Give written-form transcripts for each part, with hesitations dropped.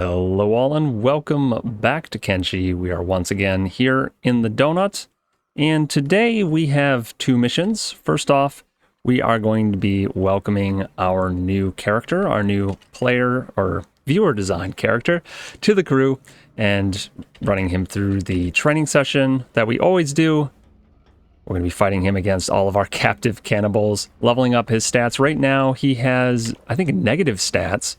Hello all and welcome back to Kenshi. We are once again here in the donut, and today we have two missions. First off, we are going to be welcoming our new character, our new player or viewer designed character to the crew and running him through the training session that we always do. We're going to be fighting him against all of our captive cannibals, leveling up his stats. Right now he has, I think, negative stats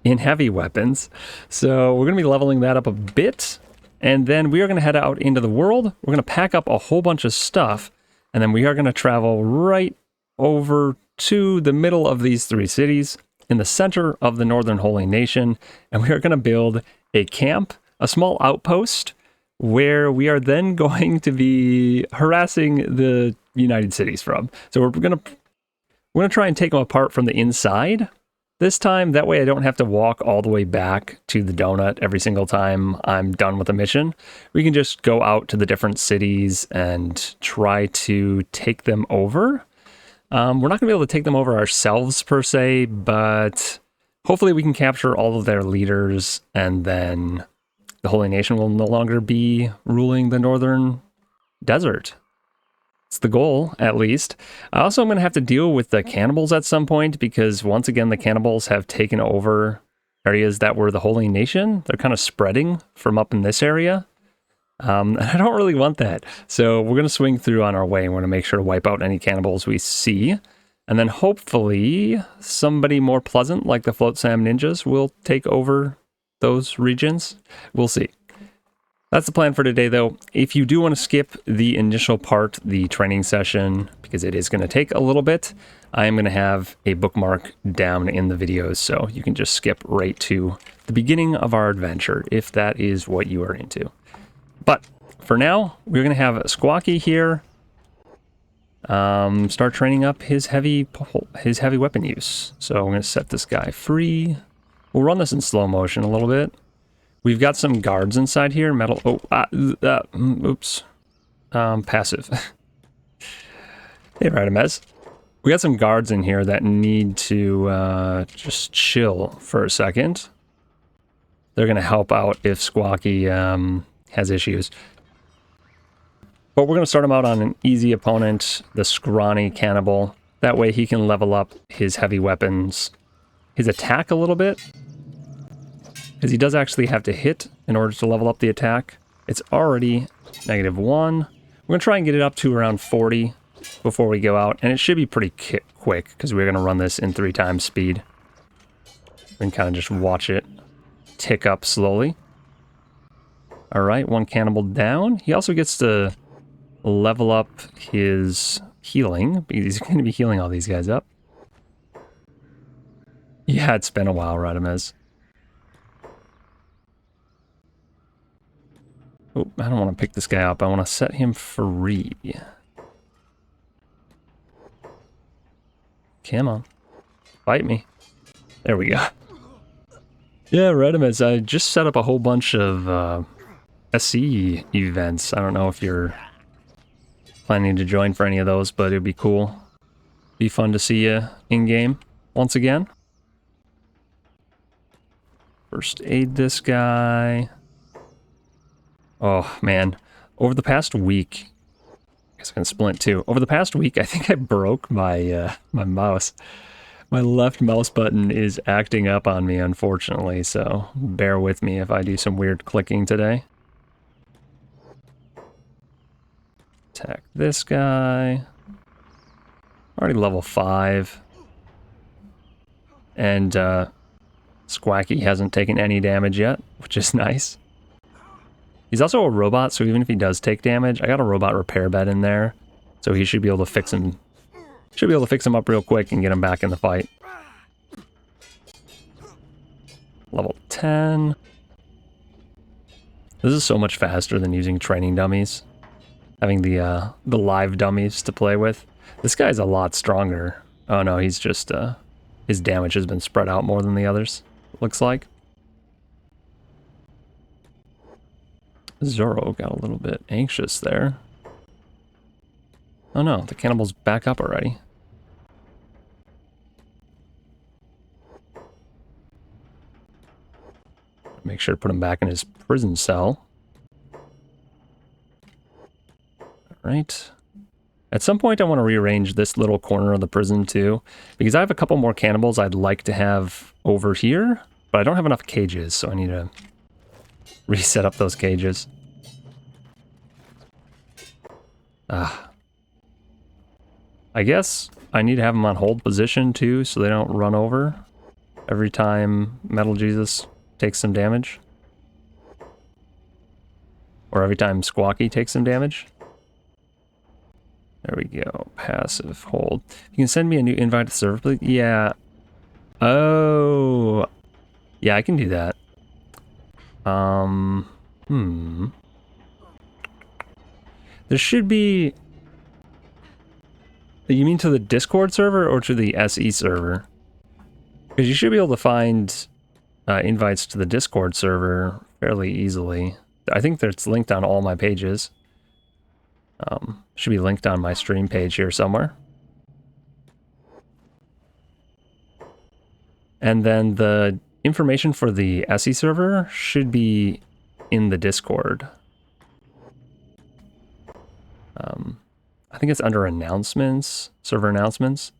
in heavy weapons. So we're going to be leveling that up a bit. And then we are going to head out into the world. We're going to pack up a whole bunch of stuff. And then we are going to travel right over to the middle of these three cities in the center of the Northern Holy Nation. And we are going to build a camp, a small outpost, where we are then going to be harassing the United Cities from. So we're going to try and take them apart from the inside this time. That way I don't have to walk all the way back to the donut every single time I'm done with a mission. We can just go out to the different cities and try to take them over. We're not going to be able to take them over ourselves per se, but hopefully we can capture all of their leaders, and then the Holy Nation will no longer be ruling the northern desert. It's the goal, at least. Also, I'm going to have to deal with the cannibals at some point, because once again, the cannibals have taken over areas that were the Holy Nation. They're kind of spreading from up in this area. And I don't really want that. So we're going to swing through on our way, and we're going to make sure to wipe out any cannibals we see. And then hopefully somebody more pleasant, like the Float Sam Ninjas, will take over those regions. We'll see. That's the plan for today, though. If you do want to skip the initial part, the training session, because it is going to take a little bit, I am going to have a bookmark down in the videos, so you can just skip right to the beginning of our adventure, if that is what you are into. But for now, we're going to have Squawky here start training up his heavy weapon use. So I'm going to set this guy free. We'll run this in slow motion a little bit. We've got some guards inside here. Metal. Oops. Passive. Hey, Radamez. We got some guards in here that need to just chill for a second. They're going to help out if Squawky has issues. But we're going to start him out on an easy opponent, the scrawny cannibal. That way he can level up his heavy weapons, his attack a little bit. Because he does actually have to hit in order to level up the attack. It's already -1. We're going to try and get it up to around 40 before we go out. And it should be pretty quick, because we're going to run this in 3 times speed. We can kind of just watch it tick up slowly. Alright, 1 cannibal down. He also gets to level up his healing, because he's going to be healing all these guys up. Yeah, it's been a while, Radamez. Oh, I don't want to pick this guy up. I want to set him free. Come on. Fight me. There we go. Yeah, Radamez, I just set up a whole bunch of SC events. I don't know if you're planning to join for any of those, but it'd be cool. Be fun to see you in-game once again. First aid this guy. Oh, man. Over the past week, I guess I can splint too. Over the past week, I think I broke my my mouse. My left mouse button is acting up on me, unfortunately, so bear with me if I do some weird clicking today. Attack this guy. Already level 5. And Squawky hasn't taken any damage yet, which is nice. He's also a robot, so even if he does take damage, I got a robot repair bed in there, so he should be able to fix him. Should be able to fix him up real quick and get him back in the fight. Level 10. This is so much faster than using training dummies. Having the live dummies to play with. This guy's a lot stronger. Oh no, he's just his damage has been spread out more than the others, looks like. Zoro got a little bit anxious there. Oh no, the cannibal's back up already. Make sure to put him back in his prison cell. Alright. At some point I want to rearrange this little corner of the prison too, because I have a couple more cannibals I'd like to have over here, but I don't have enough cages, so I need to reset up those cages. I guess I need to have them on hold position too, so they don't run over every time Metal Jesus takes some damage. Or every time Squawky takes some damage. There we go. Passive hold. You can send me a new invite to the server, please? Yeah. Oh. Yeah, I can do that. There should be... You mean to the Discord server or to the SE server? Because you should be able to find invites to the Discord server fairly easily. I think that's linked on all my pages. Should be linked on my stream page here somewhere. And then the information for the SE server should be in the Discord. I think it's under announcements, server announcements.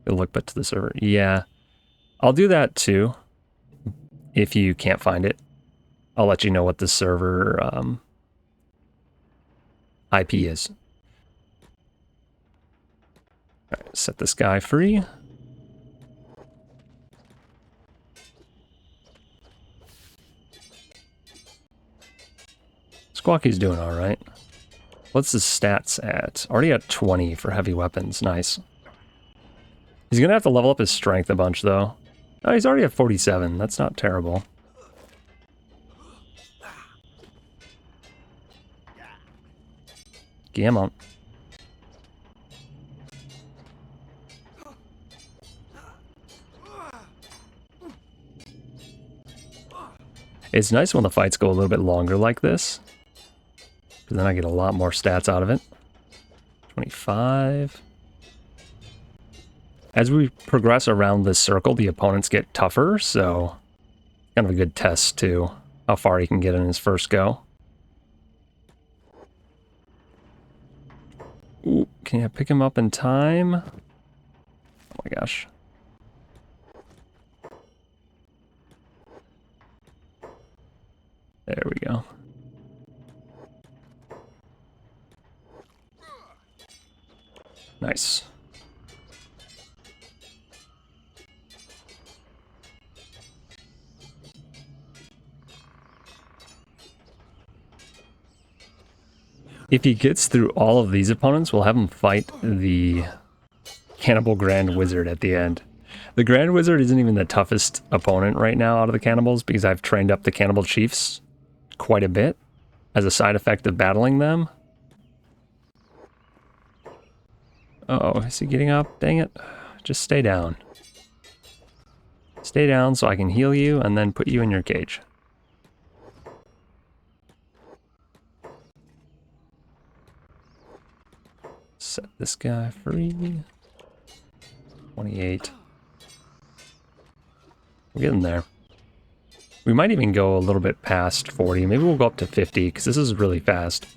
You'll look back to the server. Yeah, I'll do that too. If you can't find it, I'll let you know what the server IP is. All right, set this guy free. Squawky's doing all right. What's his stats at? Already at 20 for heavy weapons. Nice. He's gonna have to level up his strength a bunch though. Oh, he's already at 47. That's not terrible. Gammon. It's nice when the fights go a little bit longer like this, because then I get a lot more stats out of it. 25. As we progress around this circle, the opponents get tougher, so kind of a good test too, how far he can get in his first go. Ooh, can I pick him up in time? Oh my gosh. There we go. Nice. If he gets through all of these opponents, we'll have him fight the Cannibal Grand Wizard at the end. The Grand Wizard isn't even the toughest opponent right now out of the cannibals, because I've trained up the Cannibal Chiefs quite a bit as a side effect of battling them. Uh-oh, is he getting up? Dang it. Just stay down. Stay down so I can heal you and then put you in your cage. Set this guy free. 28. We're getting there. We might even go a little bit past 40. Maybe we'll go up to 50, because this is really fast.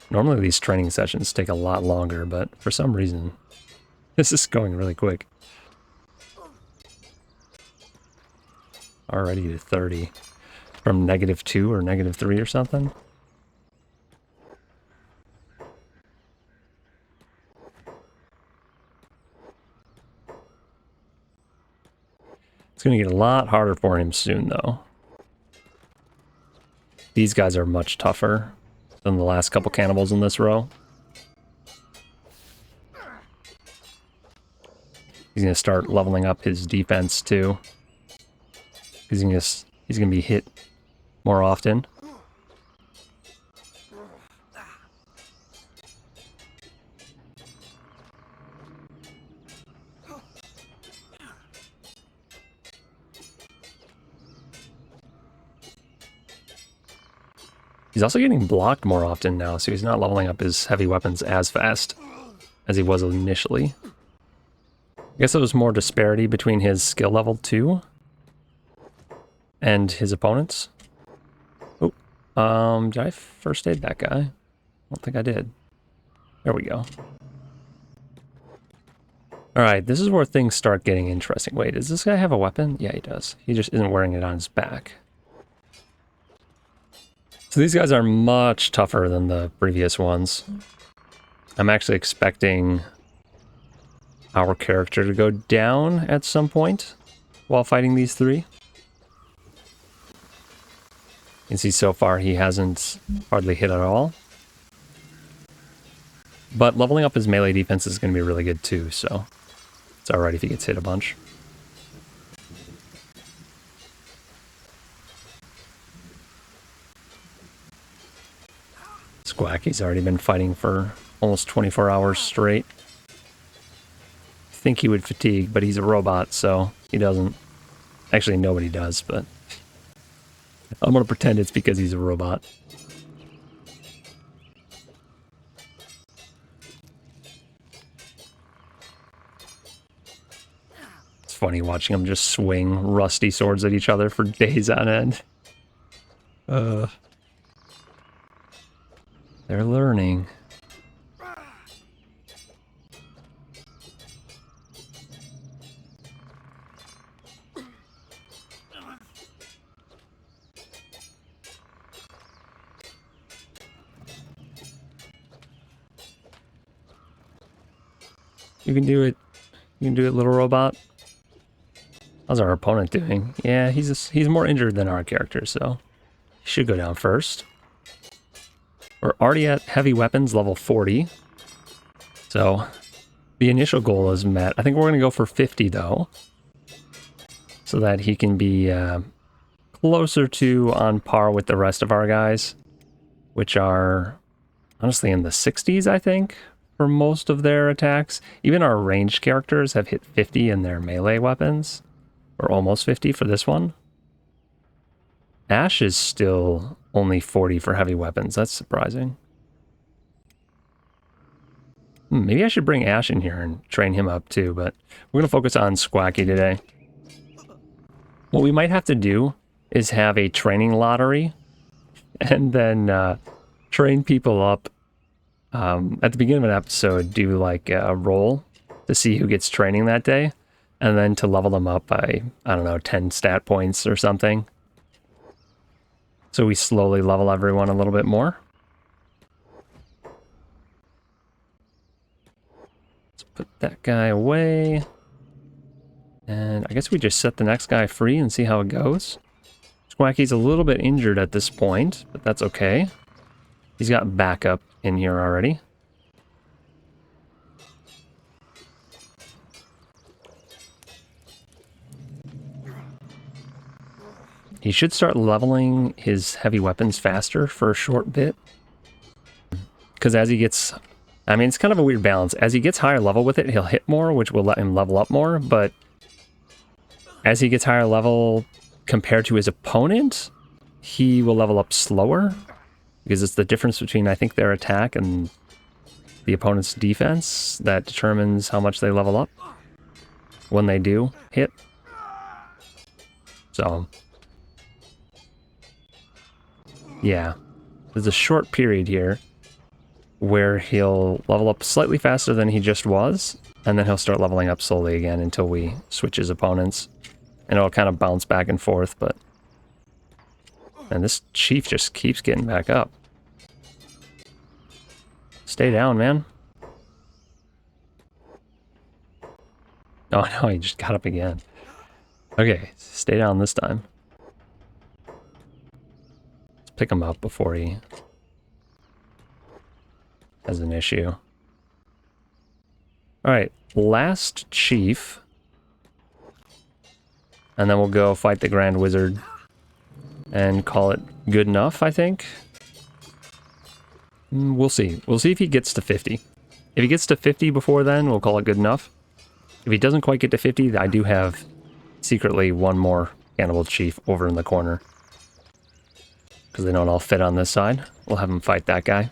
Normally these training sessions take a lot longer, but for some reason, this is going really quick. Already to 30. From -2 or -3 or something. It's going to get a lot harder for him soon, though. These guys are much tougher than the last couple cannibals in this row. He's going to start leveling up his defense, too. He's going to be hit more often. He's also getting blocked more often now, so he's not leveling up his heavy weapons as fast as he was initially. I guess it was more disparity between his skill level too and his opponents. Oh, did I first aid that guy? I don't think I did. There we go. Alright, this is where things start getting interesting. Wait, does this guy have a weapon? Yeah, he does. He just isn't wearing it on his back. So these guys are much tougher than the previous ones. I'm actually expecting our character to go down at some point while fighting these three. You can see so far he hasn't hardly hit at all. But leveling up his melee defense is going to be really good too, so it's alright if he gets hit a bunch. Squacky's already been fighting for almost 24 hours straight. I think he would fatigue, but he's a robot, so he doesn't. Actually, nobody does, but I'm going to pretend it's because he's a robot. It's funny watching them just swing rusty swords at each other for days on end. They're learning. You can do it. You can do it, little robot. How's our opponent doing? Yeah, he's more injured than our character, so he should go down first. We're already at heavy weapons level 40. So the initial goal is met. I think we're going to go for 50 though, so that he can be closer to on par with the rest of our guys, which are honestly in the 60s, I think, for most of their attacks. Even our ranged characters have hit 50 in their melee weapons, or almost 50 for this one. Ash is still only 40 for heavy weapons. That's surprising. Maybe I should bring Ash in here and train him up too, but we're going to focus on Squacky today. What we might have to do is have a training lottery and then train people up. At the beginning of an episode, do like a roll to see who gets training that day, and then to level them up by, I don't know, 10 stat points or something. So we slowly level everyone a little bit more. Let's put that guy away. And I guess we just set the next guy free and see how it goes. Squacky's a little bit injured at this point, but that's okay. He's got backup in here already. He should start leveling his heavy weapons faster for a short bit. Because as he gets... I mean, it's kind of a weird balance. As he gets higher level with it, he'll hit more, which will let him level up more. But as he gets higher level compared to his opponent, he will level up slower. Because it's the difference between, I think, their attack and the opponent's defense that determines how much they level up when they do hit. So... yeah, there's a short period here where he'll level up slightly faster than he just was, and then he'll start leveling up slowly again until we switch his opponents. And it'll kind of bounce back and forth, but... and this chief just keeps getting back up. Stay down, man. Oh no, he just got up again. Okay, stay down this time. Pick him up before he has an issue. Alright, last chief. And then we'll go fight the Grand Wizard and call it good enough, I think. We'll see. We'll see if he gets to 50. If he gets to 50 before then, we'll call it good enough. If he doesn't quite get to 50, I do have secretly one more Cannibal Chief over in the corner. Because they don't all fit on this side. We'll have him fight that guy.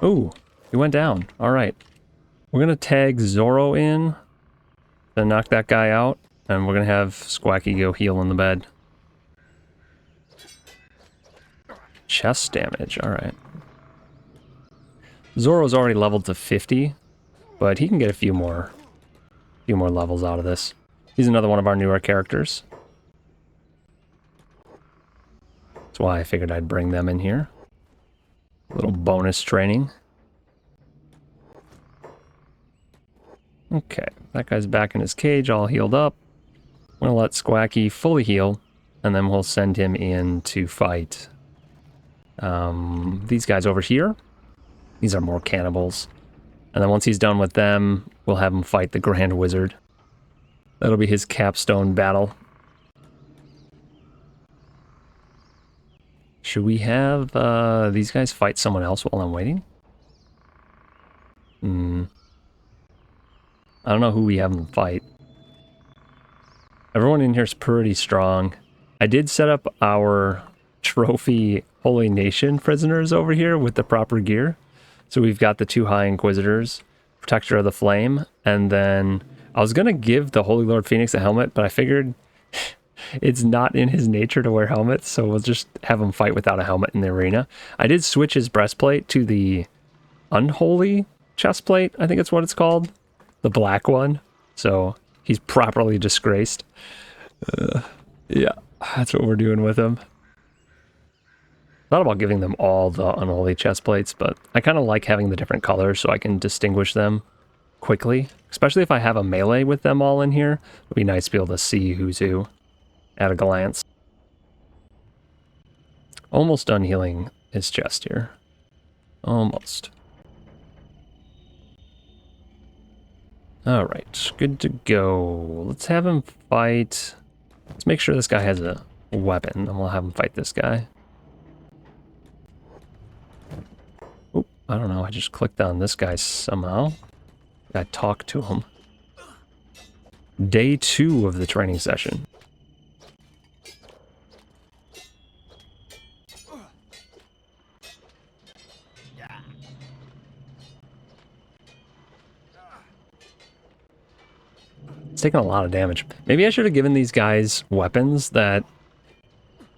Ooh, he went down. All right. We're going to tag Zoro in to knock that guy out, and we're going to have Squacky go heal in the bed. Chest damage. All right. Zoro's already leveled to 50, but he can get a few more levels out of this. He's another one of our newer characters. That's why I figured I'd bring them in here. A little bonus training. Okay, that guy's back in his cage, all healed up. I'm gonna let Squacky fully heal, and then we'll send him in to fight these guys over here. These are more cannibals. And then once he's done with them, we'll have him fight the Grand Wizard. That'll be his capstone battle. Should we have these guys fight someone else while I'm waiting? I don't know who we have them fight. Everyone in here is pretty strong. I did set up our trophy Holy Nation prisoners over here with the proper gear. So we've got the 2 High Inquisitors, Protector of the Flame, and then I was going to give the Holy Lord Phoenix a helmet, but I figured it's not in his nature to wear helmets, so we'll just have him fight without a helmet in the arena. I did switch his breastplate to the Unholy chestplate, I think it's what it's called. The black one. So he's properly disgraced. Yeah, that's what we're doing with him. Thought about giving them all the Unholy chest plates, but I kind of like having the different colors so I can distinguish them quickly. Especially if I have a melee with them all in here. It'd be nice to be able to see who's who at a glance. Almost done healing his chest here. Almost. Alright, good to go. Let's have him fight. Let's make sure this guy has a weapon, and we'll have him fight this guy. Oop, I don't know, I just clicked on this guy somehow. I talked to him. Day 2 of the training session. It's taking a lot of damage. Maybe I should have given these guys weapons that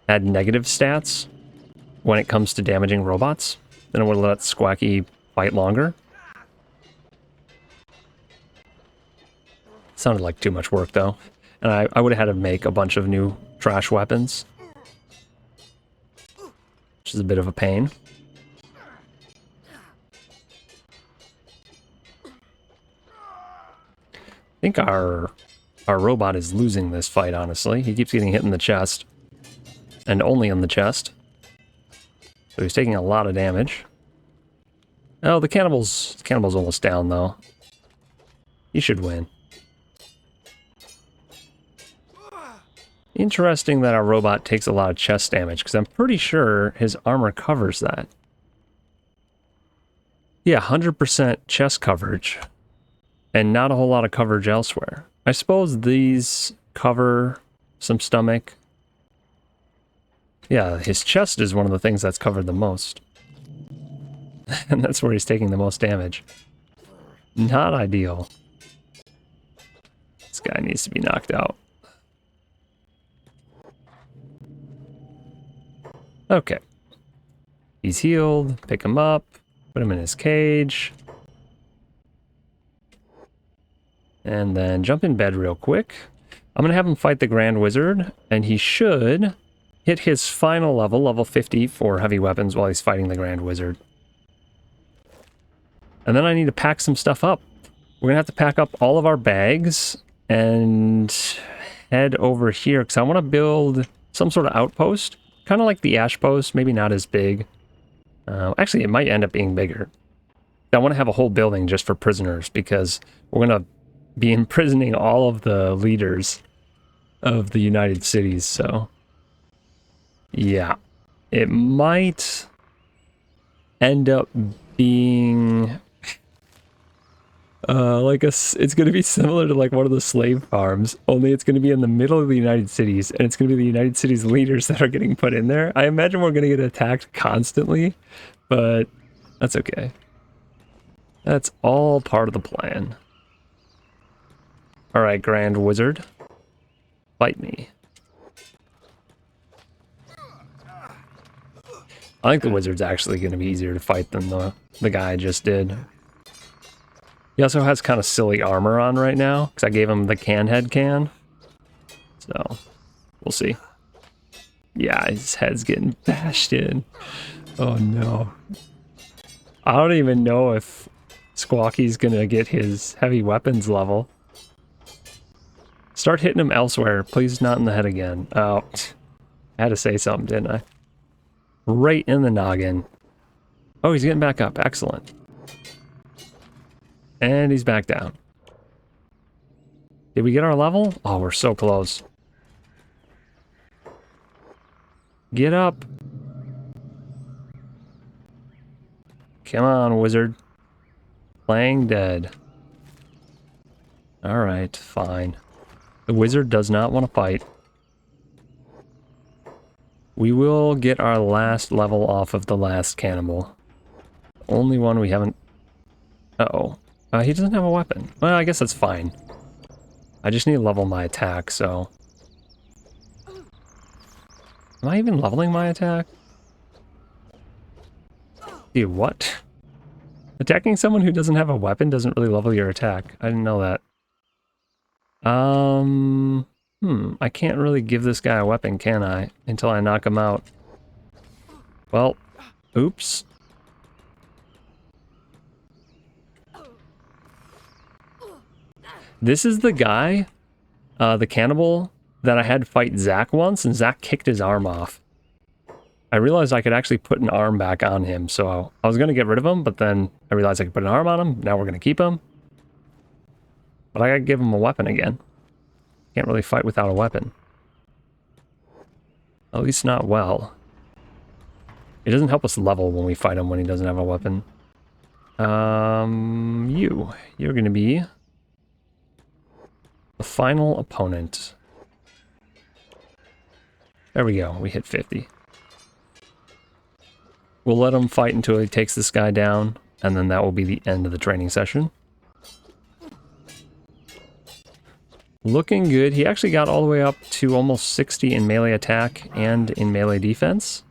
had negative stats when it comes to damaging robots. Then I would have let Squacky fight longer. Sounded like too much work, though. And I would have had to make a bunch of new trash weapons. Which is a bit of a pain. I think our robot is losing this fight, honestly. He keeps getting hit in the chest. And only in the chest. So he's taking a lot of damage. Oh, the cannibal's almost down, though. He should win. Interesting that our robot takes a lot of chest damage, because I'm pretty sure his armor covers that. Yeah, 100% chest coverage. And not a whole lot of coverage elsewhere. I suppose these cover some stomach. Yeah, his chest is one of the things that's covered the most. And that's where he's taking the most damage. Not ideal. This guy needs to be knocked out. Okay. He's healed. Pick him up. Put him in his cage. And then jump in bed real quick. I'm going to have him fight the Grand Wizard, and he should hit his final level, level 50, for heavy weapons while he's fighting the Grand Wizard. And then I need to pack some stuff up. We're going to have to pack up all of our bags and head over here, because I want to build some sort of outpost, kind of like the Ash Post, maybe not as big. Actually, it might end up being bigger. I want to have a whole building just for prisoners, because we're going to be imprisoning all of the leaders of the United Cities, so yeah, it might end up being it's going to be similar to like one of the slave farms, only it's going to be in the middle of the United Cities, and it's going to be the United Cities leaders that are getting put in there. I imagine we're going to get attacked constantly, but that's okay. That's all part of the plan. Alright, Grand Wizard. Fight me. I think the wizard's actually going to be easier to fight than the guy I just did. He also has kind of silly armor on right now, because I gave him the head can. So, we'll see. Yeah, his head's getting bashed in. Oh no. I don't even know if Squawky's going to get his heavy weapons level. Start hitting him elsewhere. Please not in the head again. Oh, I had to say something, didn't I? Right in the noggin. Oh, he's getting back up. Excellent. And he's back down. Did we get our level? Oh, we're so close. Get up. Come on, wizard. Playing dead. Alright, fine. The wizard does not want to fight. We will get our last level off of the last cannibal. Only one we haven't... Uh-oh. He doesn't have a weapon. Well, I guess that's fine. I just need to level my attack, so... Am I even leveling my attack? Dude, what? Attacking someone who doesn't have a weapon doesn't really level your attack. I didn't know that. I can't really give this guy a weapon, can I? Until I knock him out. Well, oops. This is the guy, the cannibal, that I had to fight Zach once, and Zach kicked his arm off. I realized I could actually put an arm back on him, so I was going to get rid of him, but then I realized I could put an arm on him. Now we're going to keep him. But I got to give him a weapon again. Can't really fight without a weapon. At least not well. It doesn't help us level when we fight him when he doesn't have a weapon. You're going to be the final opponent. There we go. We hit 50. We'll let him fight until he takes this guy down, and then that will be the end of the training session. Looking good. He actually got all the way up to almost 60 in melee attack and in melee defense,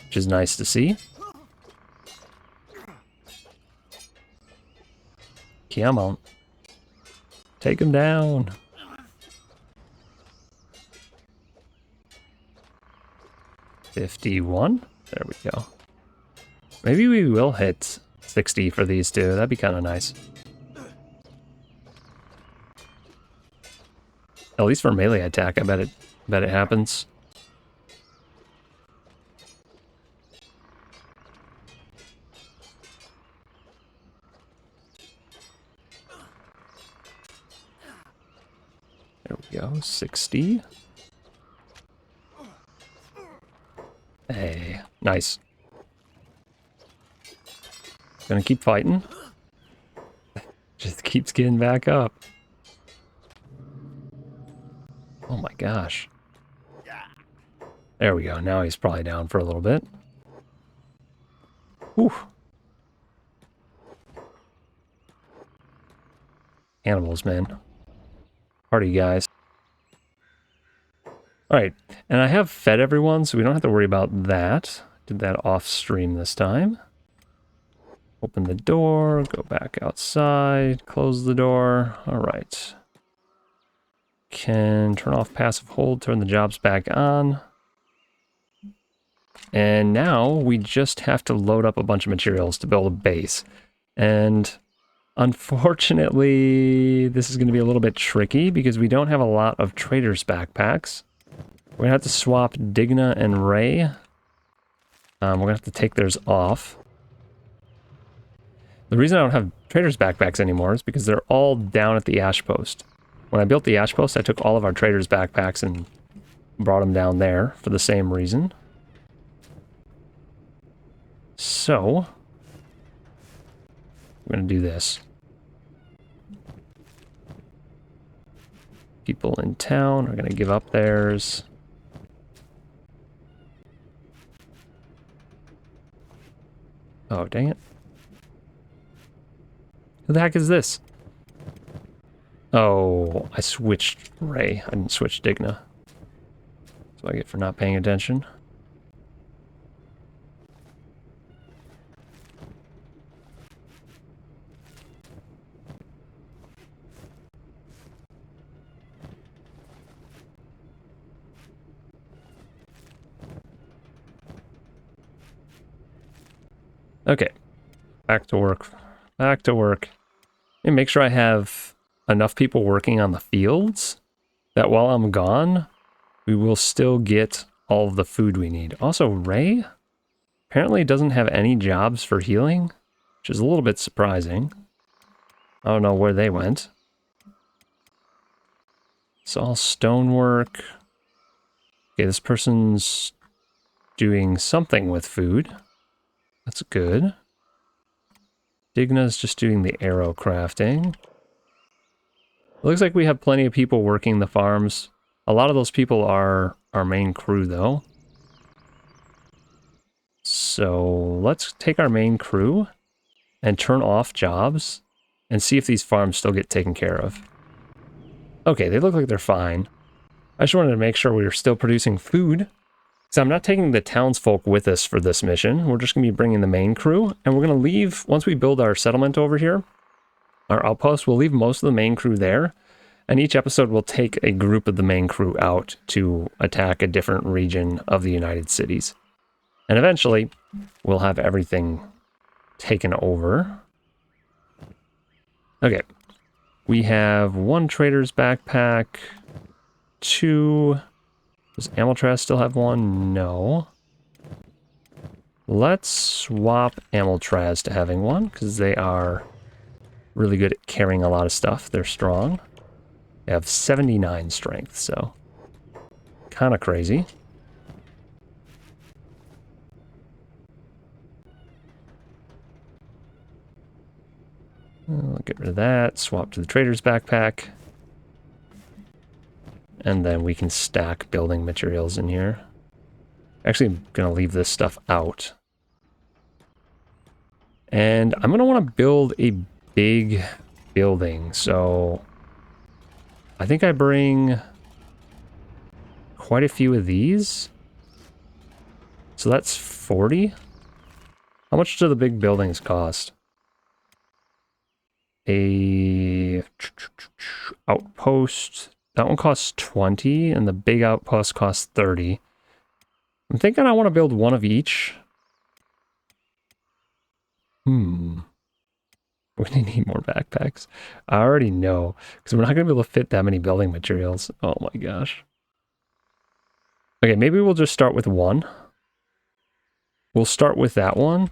which is nice to see. Come on. Take him down. $51. There we go. Maybe we will hit 60 for these two. That'd be kind of nice. At least for melee attack, I bet it happens. There we go, 60. Hey, nice. Gonna keep fighting. Just keeps getting back up. Oh my gosh. There we go. Now he's probably down for a little bit. Whew. Animals, man. Party guys. Alright, and I have fed everyone, so we don't have to worry about that. Did that off stream this time. Open the door, go back outside, close the door. Alright. Can turn off passive hold, turn the jobs back on. And now we just have to load up a bunch of materials to build a base. And unfortunately, this is going to be a little bit tricky because we don't have a lot of traders' backpacks. We're going to have to swap Digna and Ray. We're going to have to take theirs off. The reason I don't have traders' backpacks anymore is because they're all down at the ash post. When I built the ash post, I took all of our traders' backpacks and brought them down there for the same reason. So, we're going to do this. People in town are going to give up theirs. Oh, dang it. Who the heck is this? Oh, I switched Ray. I didn't switch Digna. That's what I get for not paying attention. Okay, back to work. Back to work. And make sure I have enough people working on the fields that while I'm gone, we will still get all of the food we need. Also, Ray apparently doesn't have any jobs for healing, which is a little bit surprising. I don't know where they went. It's all stonework. Okay, this person's doing something with food. That's good. Digna's just doing the arrow crafting. It looks like we have plenty of people working the farms. A lot of those people are our main crew, though. So let's take our main crew and turn off jobs and see if these farms still get taken care of. Okay, they look like they're fine. I just wanted to make sure we were still producing food. So I'm not taking the townsfolk with us for this mission. We're just going to be bringing the main crew, and we're going to leave, once we build our settlement over here, our outpost, we'll leave most of the main crew there, and each episode will take a group of the main crew out to attack a different region of the United Cities. And eventually, we'll have everything taken over. Okay, we have 1 trader's backpack, 2... Does Amiltraz still have 1? No. Let's swap Amiltraz to having 1, because they are really good at carrying a lot of stuff. They're strong. They have 79 strength, so kind of crazy. I'll get rid of that, swap to the trader's backpack. And then we can stack building materials in here. Actually, I'm going to leave this stuff out. And I'm going to want to build a big building. So I think I bring quite a few of these. So that's 40. How much do the big buildings cost? A outpost. That one costs 20, and the big outpost costs 30. I'm thinking I want to build 1 of each. We're going to need more backpacks. I already know, because we're not going to be able to fit that many building materials. Oh my gosh. Okay, maybe we'll just start with 1. We'll start with that one.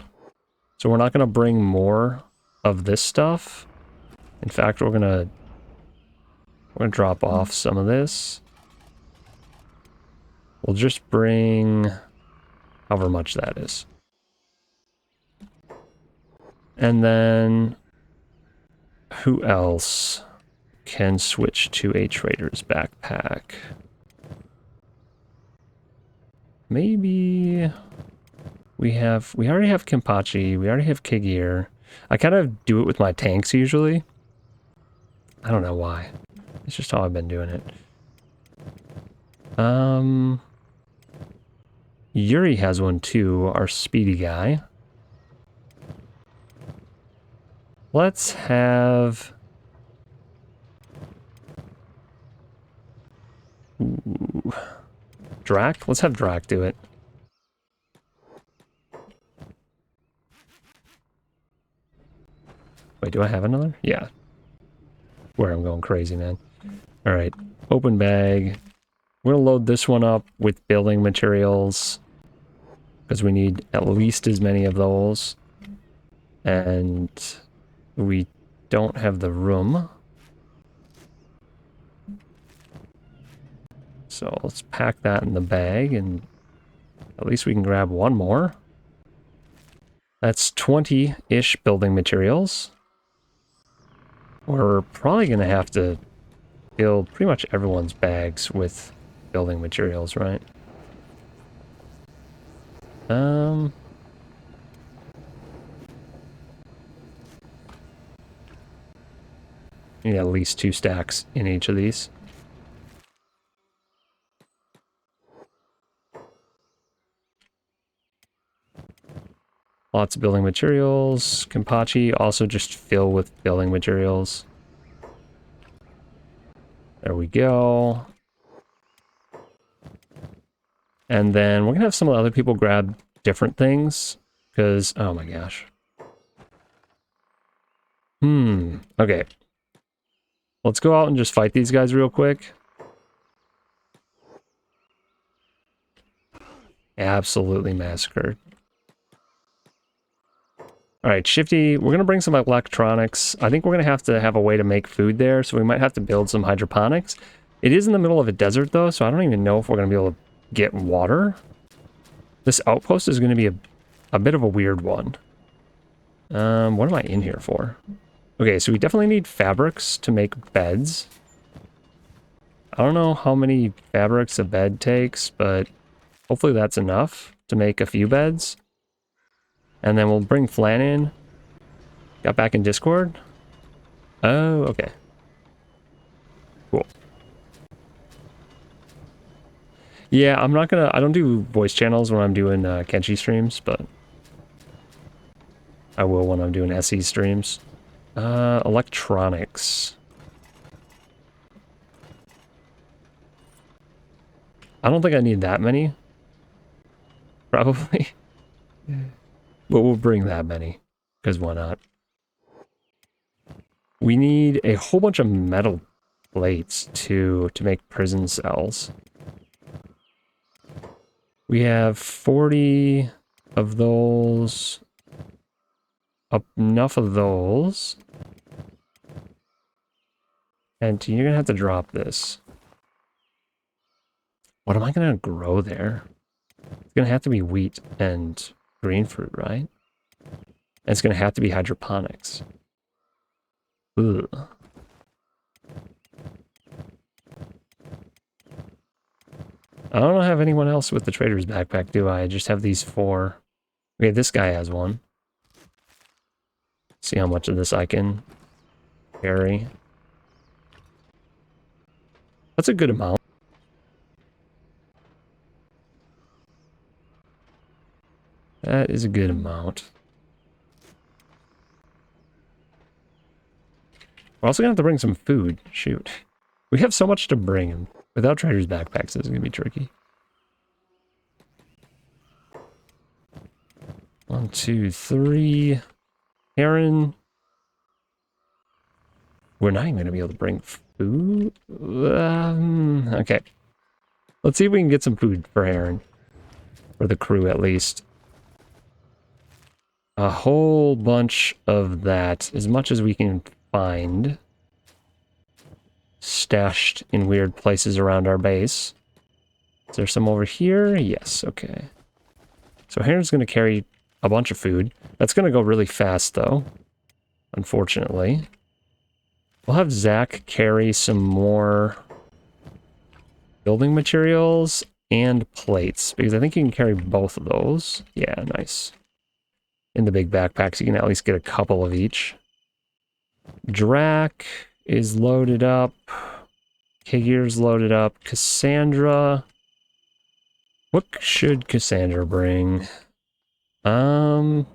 So we're not going to bring more of this stuff. In fact, we're going to drop off some of this. We'll just bring however much that is. And then who else can switch to a trader's backpack? Maybe we already have Kenpachi, we already have Kigir. I kind of do it with my tanks usually. I don't know why. It's just how I've been doing it. Yuri has one too, our speedy guy. Let's have... Ooh. Drac? Let's have Drac do it. Wait, do I have another? Yeah. Where I'm going crazy, man. Alright, open bag. We're going to load this one up with building materials, because we need at least as many of those. And we don't have the room. So let's pack that in the bag, and at least we can grab 1 more. That's 20-ish building materials. We're probably going to have to fill pretty much everyone's bags with building materials, right? You need at least 2 stacks in each of these. Lots of building materials. Kenpachi also just fill with building materials. There we go. And then we're going to have some other people grab different things. Because, oh my gosh. Okay. Let's go out and just fight these guys real quick. Absolutely massacred. Alright, Shifty, we're going to bring some electronics. I think we're going to have a way to make food there, so we might have to build some hydroponics. It is in the middle of a desert, though, so I don't even know if we're going to be able to get water. This outpost is going to be a bit of a weird one. What am I in here for? Okay, so we definitely need fabrics to make beds. I don't know how many fabrics a bed takes, but hopefully that's enough to make a few beds. And then we'll bring Flan in. Got back in Discord? Oh, okay. Cool. Yeah, I don't do voice channels when I'm doing Kenshi streams, but I will when I'm doing SE streams. Electronics. I don't think I need that many. Probably. But we'll bring that many, because why not? We need a whole bunch of metal plates to make prison cells. We have 40 of those. Enough of those. And you're gonna have to drop this. What am I gonna grow there? It's gonna have to be wheat and green fruit, right? And it's gonna have to be hydroponics. Ugh. I don't have anyone else with the trader's backpack, do I? I just have these 4. Okay, this guy has one. See how much of this I can carry. That's a good amount. That is a good amount. We're also gonna have to bring some food. Shoot. We have so much to bring, and without trader's backpacks, this is gonna be tricky. 1, 2, 3. Heron. We're not even gonna be able to bring food. Okay. Let's see if we can get some food for Heron. For the crew, at least. A whole bunch of that, as much as we can find, stashed in weird places around our base. Is there some over here? Yes, okay. So Heron's going to carry a bunch of food. That's going to go really fast, though, unfortunately. We'll have Zach carry some more building materials and plates, because I think you can carry both of those. Yeah, nice. In the big backpacks, you can at least get a couple of each. Drac is loaded up. Kigir's loaded up. Cassandra. What should Cassandra bring? Do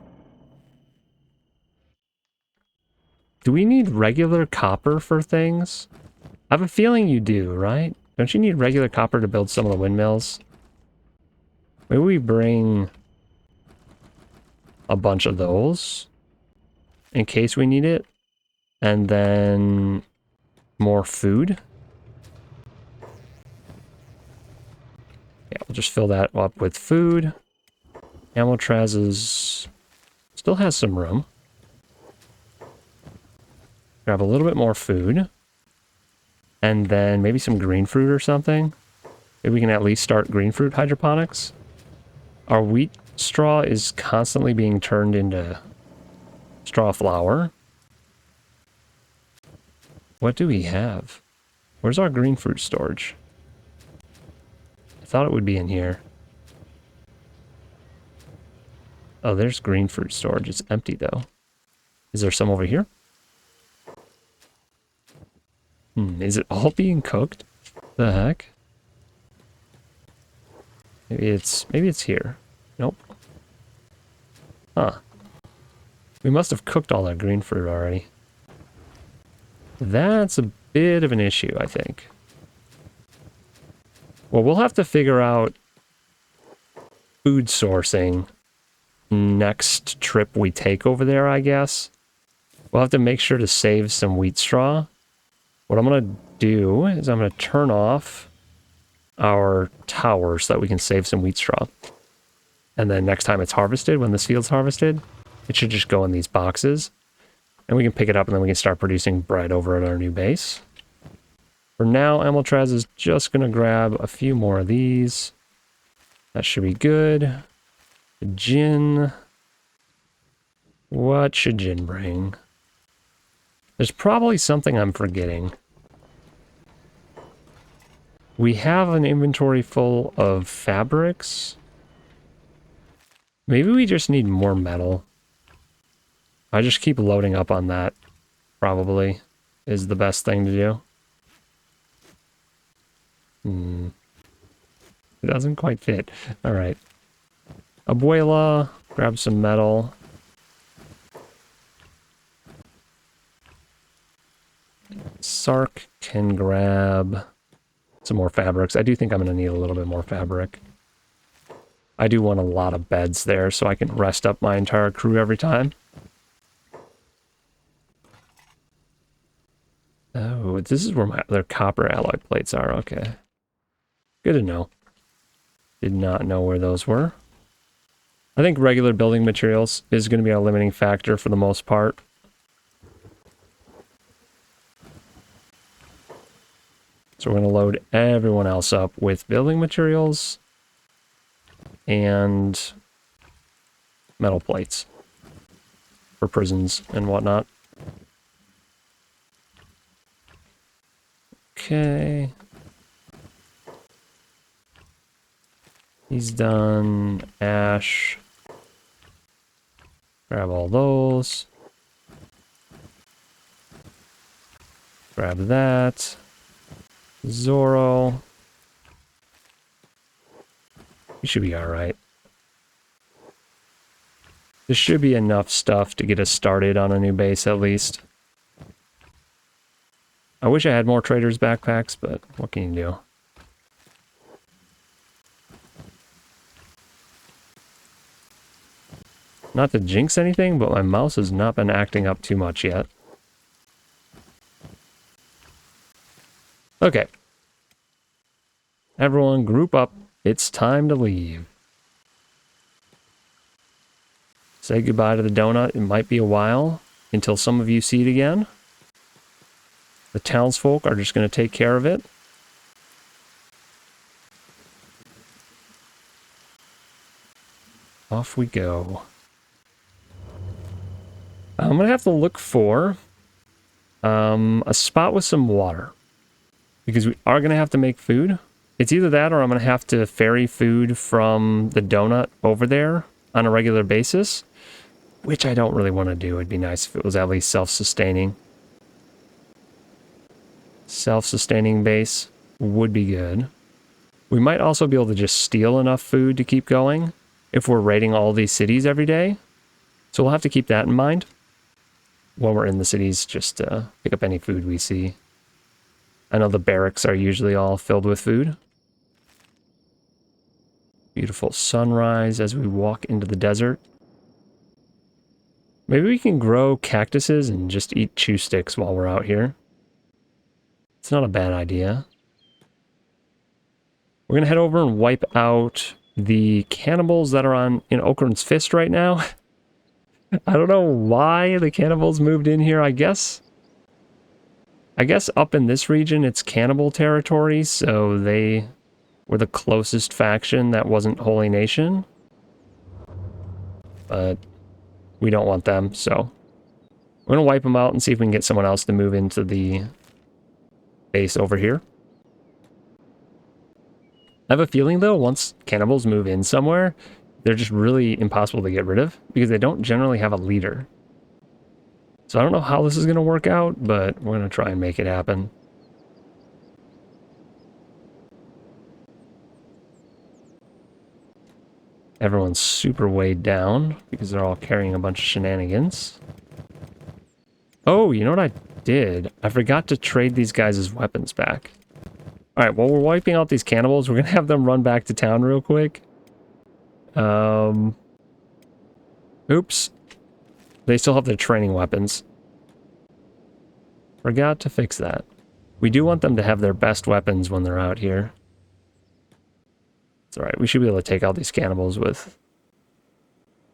we need regular copper for things? I have a feeling you do, right? Don't you need regular copper to build some of the windmills? Maybe we bring a bunch of those in case we need it, and then more food. Yeah, we'll just fill that up with food. Amotraz still has some room. Grab a little bit more food, and then maybe some green fruit or something. Maybe we can at least start green fruit hydroponics. Our wheat straw is constantly being turned into straw flour. What do we have? Where's our green fruit storage? I thought it would be in here. Oh, there's green fruit storage. It's empty, though. Is there some over here? Is it all being cooked? The heck? Maybe it's here. Nope. Huh. We must have cooked all that green fruit already. That's a bit of an issue, I think. Well, we'll have to figure out food sourcing next trip we take over there, I guess. We'll have to make sure to save some wheat straw. What I'm going to do is I'm going to turn off our tower so that we can save some wheat straw. And then next time it's harvested, when this field's harvested, it should just go in these boxes. And we can pick it up and then we can start producing bread over at our new base. For now, Amiltraz is just going to grab a few more of these. That should be good. Gin. What should Gin bring? There's probably something I'm forgetting. We have an inventory full of fabrics. Maybe we just need more metal. I just keep loading up on that, probably, is the best thing to do. It doesn't quite fit. All right. Abuela, grab some metal. Sark can grab some more fabrics. I do think I'm going to need a little bit more fabric. I do want a lot of beds there so I can rest up my entire crew every time. Oh, this is where my other copper alloy plates are. Okay. Good to know. Did not know where those were. I think regular building materials is going to be our limiting factor for the most part. So we're going to load everyone else up with building materials and metal plates for prisons and whatnot. Okay. He's done. Ash. Grab all those. Grab that. Zorro. We should be alright. This should be enough stuff to get us started on a new base at least. I wish I had more traders' backpacks, but what can you do? Not to jinx anything, but my mouse has not been acting up too much yet. Okay. Everyone group up. It's time to leave. Say goodbye to the donut. It might be a while until some of you see it again. The townsfolk are just going to take care of it. Off we go. I'm going to have to look for a spot with some water. Because we are going to have to make food. It's either that or I'm going to have to ferry food from the donut over there on a regular basis. Which I don't really want to do. It'd be nice if it was at least self-sustaining. Self-sustaining base would be good. We might also be able to just steal enough food to keep going if we're raiding all these cities every day. So we'll have to keep that in mind when we're in the cities, just pick up any food we see. I know the barracks are usually all filled with food. Beautiful sunrise as we walk into the desert. Maybe we can grow cactuses and just eat chew sticks while we're out here. It's not a bad idea. We're going to head over and wipe out the cannibals that are in Okran's Fist right now. I don't know why the cannibals moved in here, I guess up in this region it's cannibal territory, so they were the closest faction that wasn't Holy Nation. But we don't want them, so we're going to wipe them out and see if we can get someone else to move into the base over here. I have a feeling, though, once cannibals move in somewhere, they're just really impossible to get rid of because they don't generally have a leader. So I don't know how this is going to work out, but we're going to try and make it happen. Everyone's super weighed down because they're all carrying a bunch of shenanigans. Oh, you know what I did? I forgot to trade these guys' weapons back. Alright, while we're wiping out these cannibals, we're gonna have them run back to town real quick. Oops. They still have their training weapons. Forgot to fix that. We do want them to have their best weapons when they're out here. It's alright, we should be able to take out these cannibals with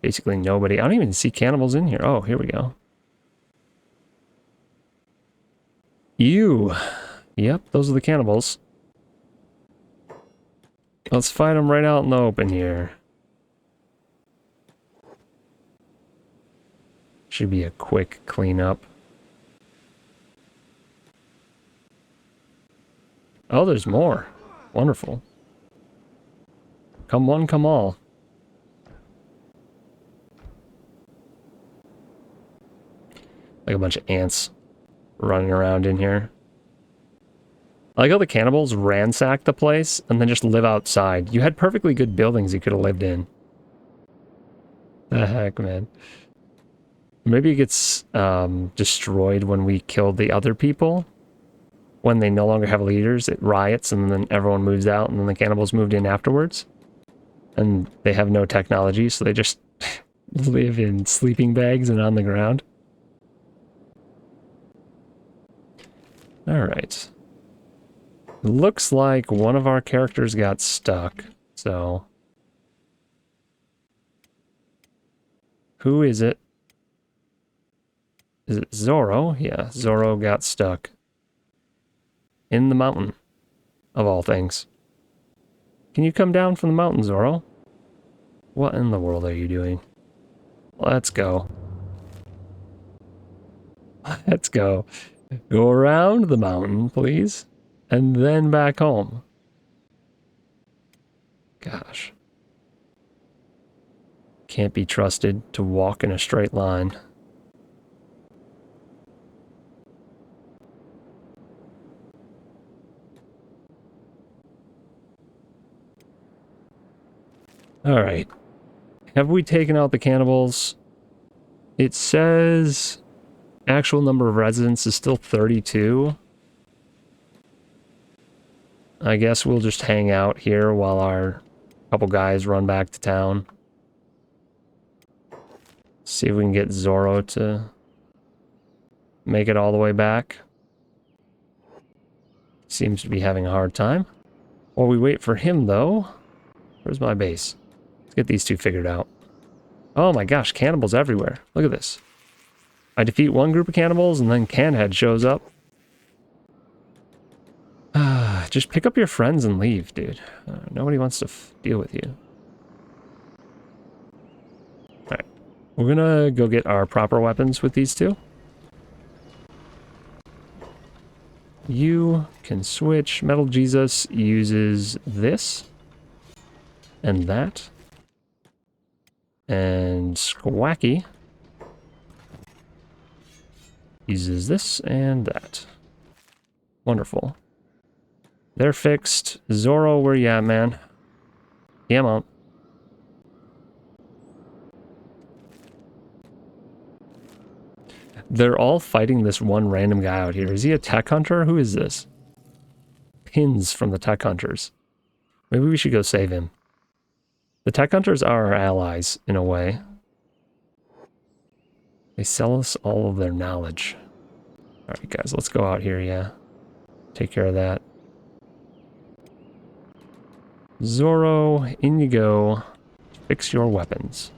basically nobody. I don't even see cannibals in here. Oh, here we go. You. Yep, those are the cannibals. Let's fight them right out in the open here. Should be a quick cleanup. Oh, there's more. Wonderful. Come one, come all. Like a bunch of ants running around in here. I like how the cannibals ransack the place and then just live outside. You had perfectly good buildings you could have lived in. The heck, man. Maybe it gets destroyed when we kill the other people. When they no longer have leaders, it riots and then everyone moves out and then the cannibals moved in afterwards. And they have no technology, so they just live in sleeping bags and on the ground. Alright. Looks like one of our characters got stuck, so... Who is it? Is it Zoro? Yeah, Zoro got stuck. In the mountain, of all things. Can you come down from the mountain, Zoro? What in the world are you doing? Let's go. Let's go. Go around the mountain, please. And then back home. Gosh. Can't be trusted to walk in a straight line. Alright. Have we taken out the cannibals? It says actual number of residents is still 32. I guess we'll just hang out here while our couple guys run back to town. See if we can get Zoro to make it all the way back. Seems to be having a hard time. While we wait for him, though, where's my base? Let's get these two figured out. Oh my gosh, cannibals everywhere. Look at this. I defeat one group of cannibals and then Canhead shows up. Just pick up your friends and leave, dude. Nobody wants to deal with you. Alright. We're gonna go get our proper weapons with these two. You can switch. Metal Jesus uses this. And that. And Squacky uses this and that. Wonderful. They're fixed. Zoro, where you at, man? Yeah, I'm out. They're all fighting this one random guy out here. Is he a tech hunter? Who is this? Pins from the tech hunters. Maybe we should go save him. The tech hunters are our allies, in a way. They sell us all of their knowledge. Alright, guys, let's go out here, yeah. Take care of that. Zoro, in you go. Fix your weapons.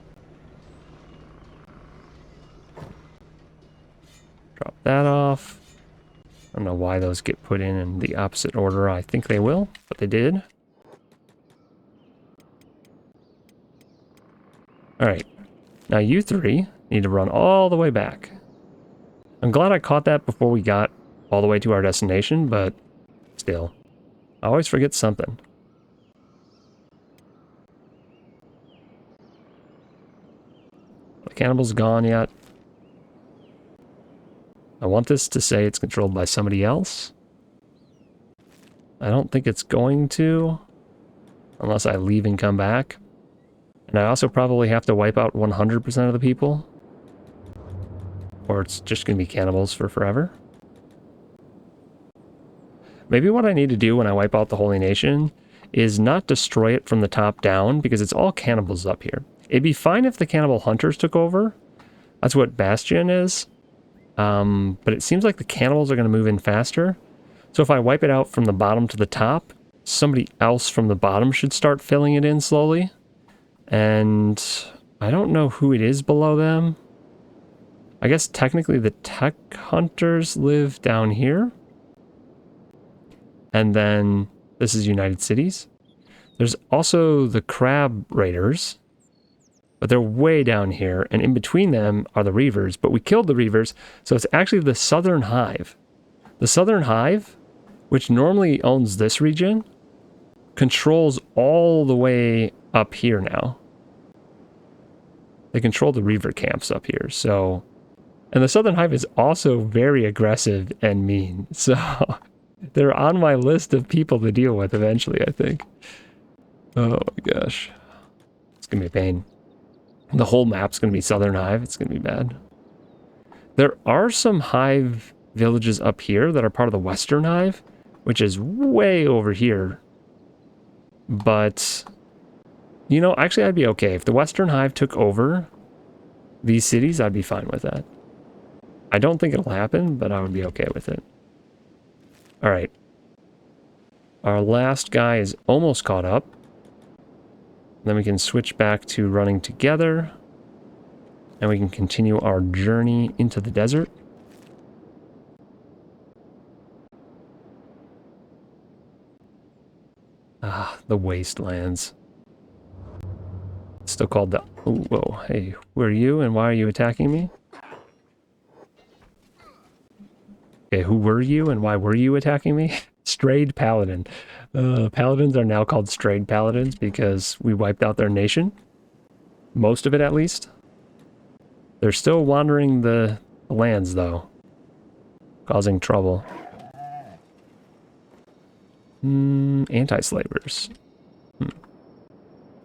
Drop that off. I don't know why those get put in the opposite order. I think they will, but they did. Alright. Now you three need to run all the way back. I'm glad I caught that before we got all the way to our destination, but still. I always forget something. The cannibal's gone yet. I want this to say it's controlled by somebody else. I don't think it's going to, unless I leave and come back. And I also probably have to wipe out 100% of the people. Or it's just going to be cannibals for forever. Maybe what I need to do when I wipe out the Holy Nation is not destroy it from the top down, because it's all cannibals up here. It'd be fine if the cannibal hunters took over. That's what Bastion is. But it seems like the cannibals are going to move in faster. So if I wipe it out from the bottom to the top, somebody else from the bottom should start filling it in slowly. And I don't know who it is below them. I guess technically the tech hunters live down here. And then this is United Cities. There's also the crab raiders, but they're way down here. And in between them are the reavers, but we killed the reavers. So it's actually the Southern Hive. The Southern Hive, which normally owns this region, controls all the way up here now. They control the reaver camps up here. So, and the Southern Hive is also very aggressive and mean. So they're on my list of people to deal with eventually, I think. Oh my gosh. It's going to be a pain. The whole map's going to be Southern Hive. It's going to be bad. There are some hive villages up here that are part of the Western Hive, which is way over here. But, you know, actually I'd be okay. If the Western Hive took over these cities, I'd be fine with that. I don't think it'll happen, but I would be okay with it. All right. Our last guy is almost caught up. Then we can switch back to running together. And we can continue our journey into the desert. Ah, the wastelands. It's still called the... Oh, whoa, hey, who are you and why are you attacking me? Okay, who were you and why were you attacking me? Strayed Paladin. Paladins are now called Strayed Paladins because we wiped out their nation. Most of it, at least. They're still wandering the lands, though. Causing trouble. Anti-slavers.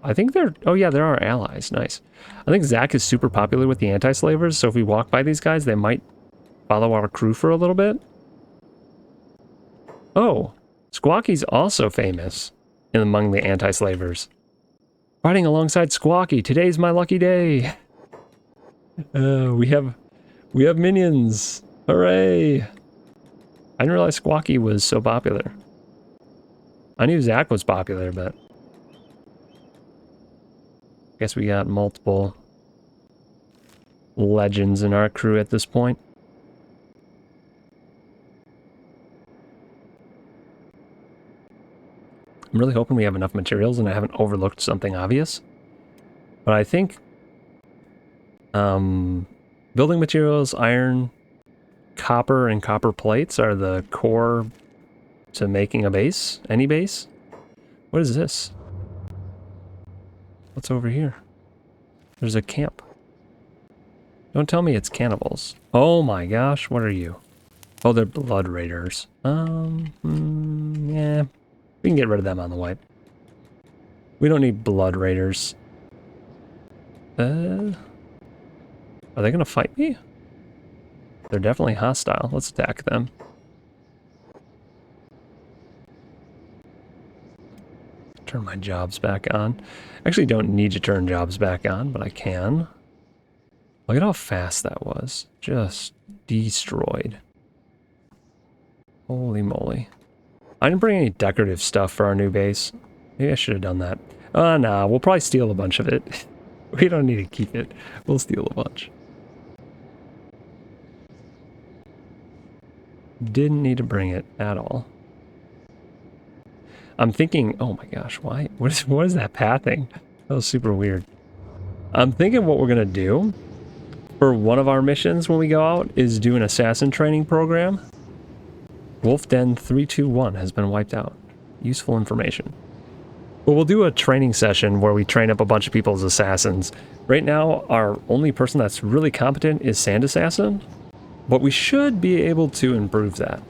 I think they're... Oh yeah, they're our allies. Nice. I think Zach is super popular with the anti-slavers, so if we walk by these guys, they might follow our crew for a little bit. Oh, Squawky's also famous among the anti-slavers. Riding alongside Squawky, today's my lucky day. We have minions. Hooray! I didn't realize Squawky was so popular. I knew Zach was popular, but I guess we got multiple legends in our crew at this point. I'm really hoping we have enough materials and I haven't overlooked something obvious. But I think building materials, iron, copper, and copper plates are the core to making a base. Any base? What is this? What's over here? There's a camp. Don't tell me it's cannibals. Oh my gosh, what are you? Oh, they're blood raiders. Yeah. We can get rid of them on the wipe. We don't need blood raiders. Are they gonna fight me? They're definitely hostile. Let's attack them. Turn my jobs back on. Actually don't need to turn jobs back on, but I can. Look at how fast that was. Just destroyed. Holy moly. I didn't bring any decorative stuff for our new base. Maybe I should have done that. Nah, we'll probably steal a bunch of it. We don't need to keep it. We'll steal a bunch. Didn't need to bring it at all. I'm thinking, oh my gosh, why? What is that pathing? That was super weird. I'm thinking what we're gonna do for one of our missions when we go out is do an assassin training program. Wolf Den 321 has been wiped out. Useful information. But we'll do a training session where we train up a bunch of people as assassins. Right now, our only person that's really competent is Sand Assassin, but we should be able to improve that.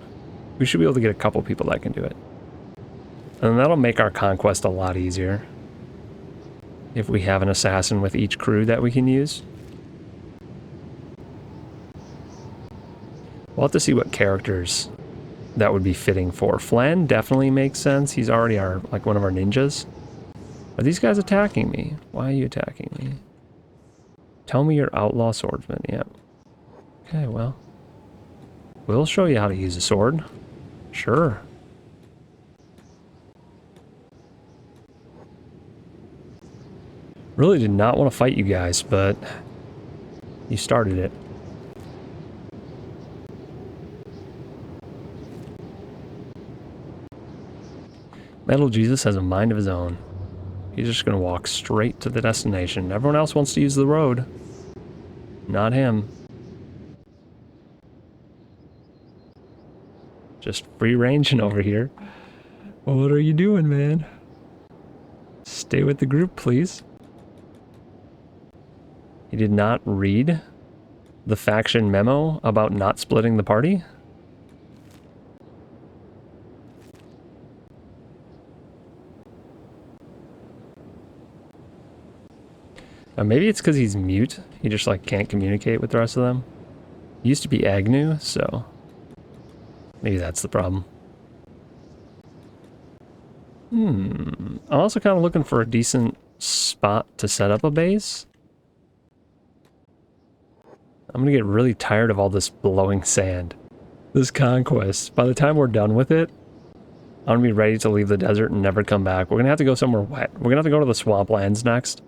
We should be able to get a couple people that can do it. And that'll make our conquest a lot easier. if we have an assassin with each crew that we can use. We'll have to see what characters that would be fitting for. Flan definitely makes sense. He's already like one of our ninjas. Are these guys attacking me? Why are you attacking me? Tell me you're outlaw swordsman. Yep. Okay, well. We'll show you how to use a sword. Sure. Really did not want to fight you guys, but you started it. Metal Jesus has a mind of his own. He's just going to walk straight to the destination. Everyone else wants to use the road. Not him. Just free ranging over here. Well, what are you doing, man? Stay with the group, please. He did not read the faction memo about not splitting the party? Maybe it's because he's mute. He just like can't communicate with the rest of them. He used to be Agnew, so maybe that's the problem. I'm also kind of looking for a decent spot to set up a base. I'm gonna get really tired of all this blowing sand. This conquest. By the time we're done with it, I'm gonna be ready to leave the desert and never come back. We're gonna have to go somewhere wet. We're gonna have to go to the swamplands next.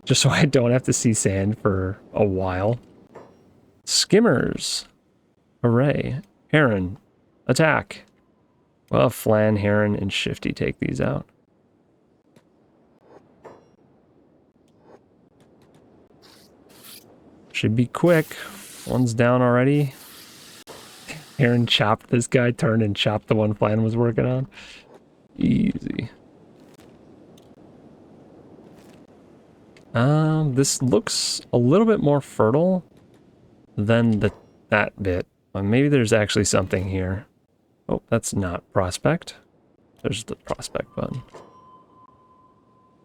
Just so I don't have to see sand for a while. Skimmers. Hooray. Heron. Attack. Well, Flan, Heron, and Shifty take these out. Should be quick. One's down already. Heron chopped this guy, turned and chopped the one Flan was working on. Easy. This looks a little bit more fertile than that bit. Maybe there's actually something here. Oh, that's not prospect. There's the prospect button.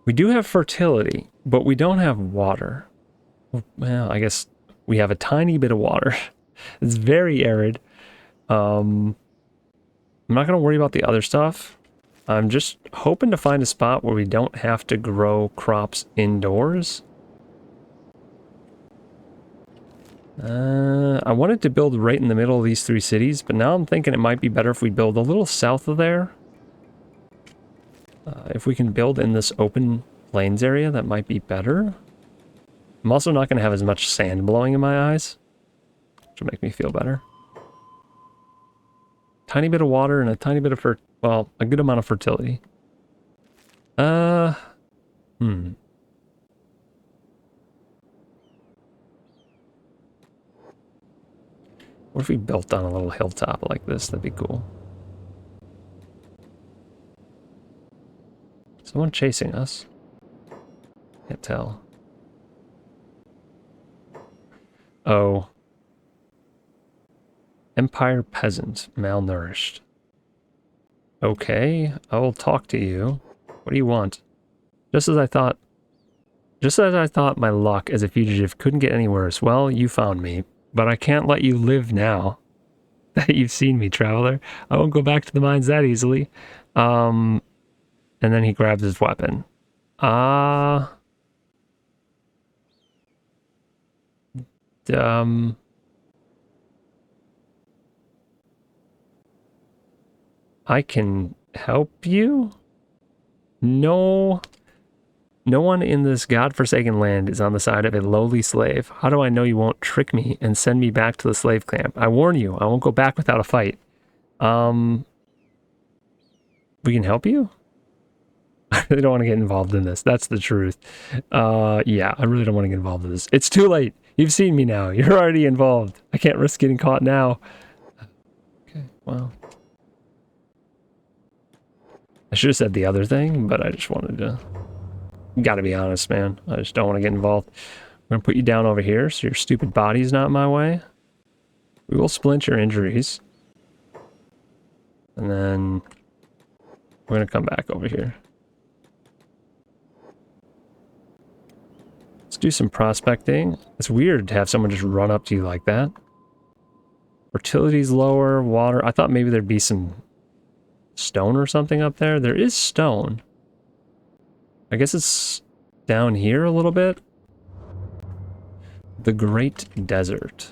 We do have fertility, but we don't have water. Well, I guess we have a tiny bit of water. It's very arid. I'm not going to worry about the other stuff. I'm just hoping to find a spot where we don't have to grow crops indoors. I wanted to build right in the middle of these three cities, but now I'm thinking it might be better if we build a little south of there. If we can build in this open plains area, that might be better. I'm also not going to have as much sand blowing in my eyes, which will make me feel better. Tiny bit of water and a tiny bit of well, a good amount of fertility. What if we built on a little hilltop like this? That'd be cool. Someone chasing us? Can't tell. Oh. Empire peasant, malnourished. Okay, I will talk to you. What do you want? Just as I thought my luck as a fugitive couldn't get any worse, well, you found me. But I can't let you live now that you've seen me, traveler. I won't go back to the mines that easily. And then he grabs his weapon. I can help you? No. No one in this godforsaken land is on the side of a lowly slave. How do I know you won't trick me and send me back to the slave camp? I warn you, I won't go back without a fight. We can help you? I really don't want to get involved in this. That's the truth. Yeah, I really don't want to get involved in this. It's too late. You've seen me now. You're already involved. I can't risk getting caught now. Okay, well. I should have said the other thing, but I just wanted to... Gotta be honest, man. I just don't want to get involved. I'm gonna put you down over here so your stupid body's not in my way. We will splint your injuries. And then we're gonna come back over here. do some prospecting. It's weird to have someone just run up to you like that. Fertility's lower, water. I thought maybe there'd be some stone or something up there. There is stone. I guess it's down here a little bit. The Great Desert.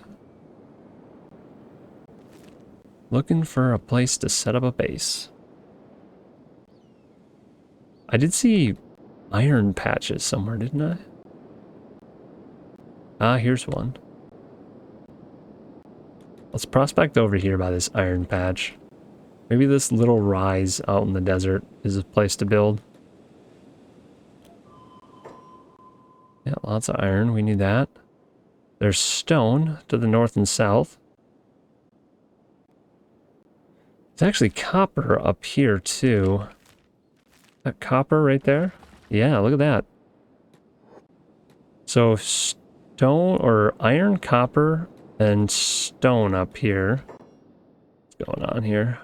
Looking for a place to set up a base. I did see iron patches somewhere, didn't I? Ah, here's one. Let's prospect over here by this iron patch. Maybe this little rise out in the desert is a place to build. Yeah, lots of iron. We need that. There's stone to the north and south. There's actually copper up here too. That copper right there? Yeah, look at that. So stone or iron, copper, and stone up here. What's going on here?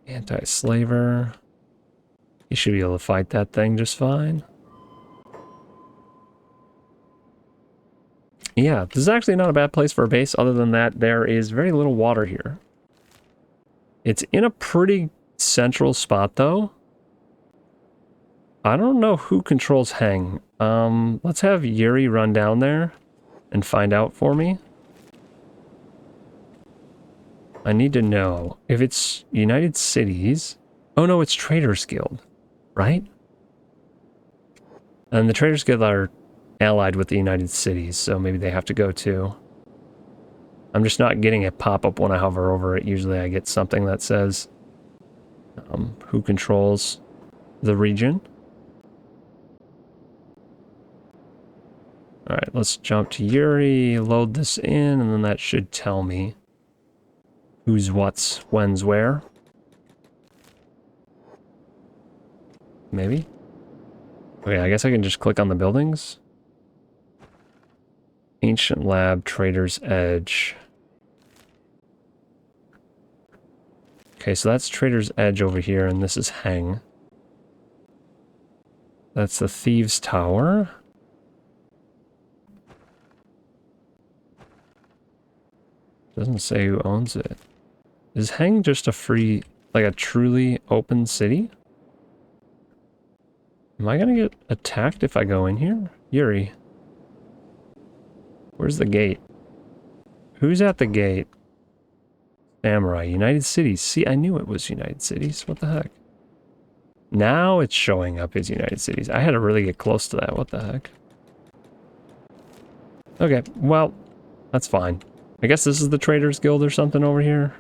Anti-slaver. You should be able to fight that thing just fine. Yeah, this is actually not a bad place for a base, other than that there is very little water here. It's in a pretty central spot, though. I don't know who controls Hang. Let's have Yuri run down there and find out for me. I need to know if it's United Cities. Oh no, it's Traders Guild, right? And the Traders Guild are allied with the United Cities, so maybe they have to go too. I'm just not getting a pop-up when I hover over it. Usually I get something that says who controls the region. Alright, let's jump to Yuri, load this in, and then that should tell me who's what's, when's where. Maybe? Okay, I guess I can just click on the buildings. Ancient Lab, Trader's Edge. Okay, so that's Trader's Edge over here, and this is Hang. That's the Thieves' Tower. Doesn't say who owns it. Is Hang just a free, like a truly open city? Am I gonna get attacked if I go in here? Yuri. Where's the gate? Who's at the gate? Samurai. United Cities. See, I knew it was United Cities. What the heck? Now it's showing up as United Cities. I had to really get close to that. What the heck? Okay, well, that's fine. I guess this is the Traders Guild or something over here.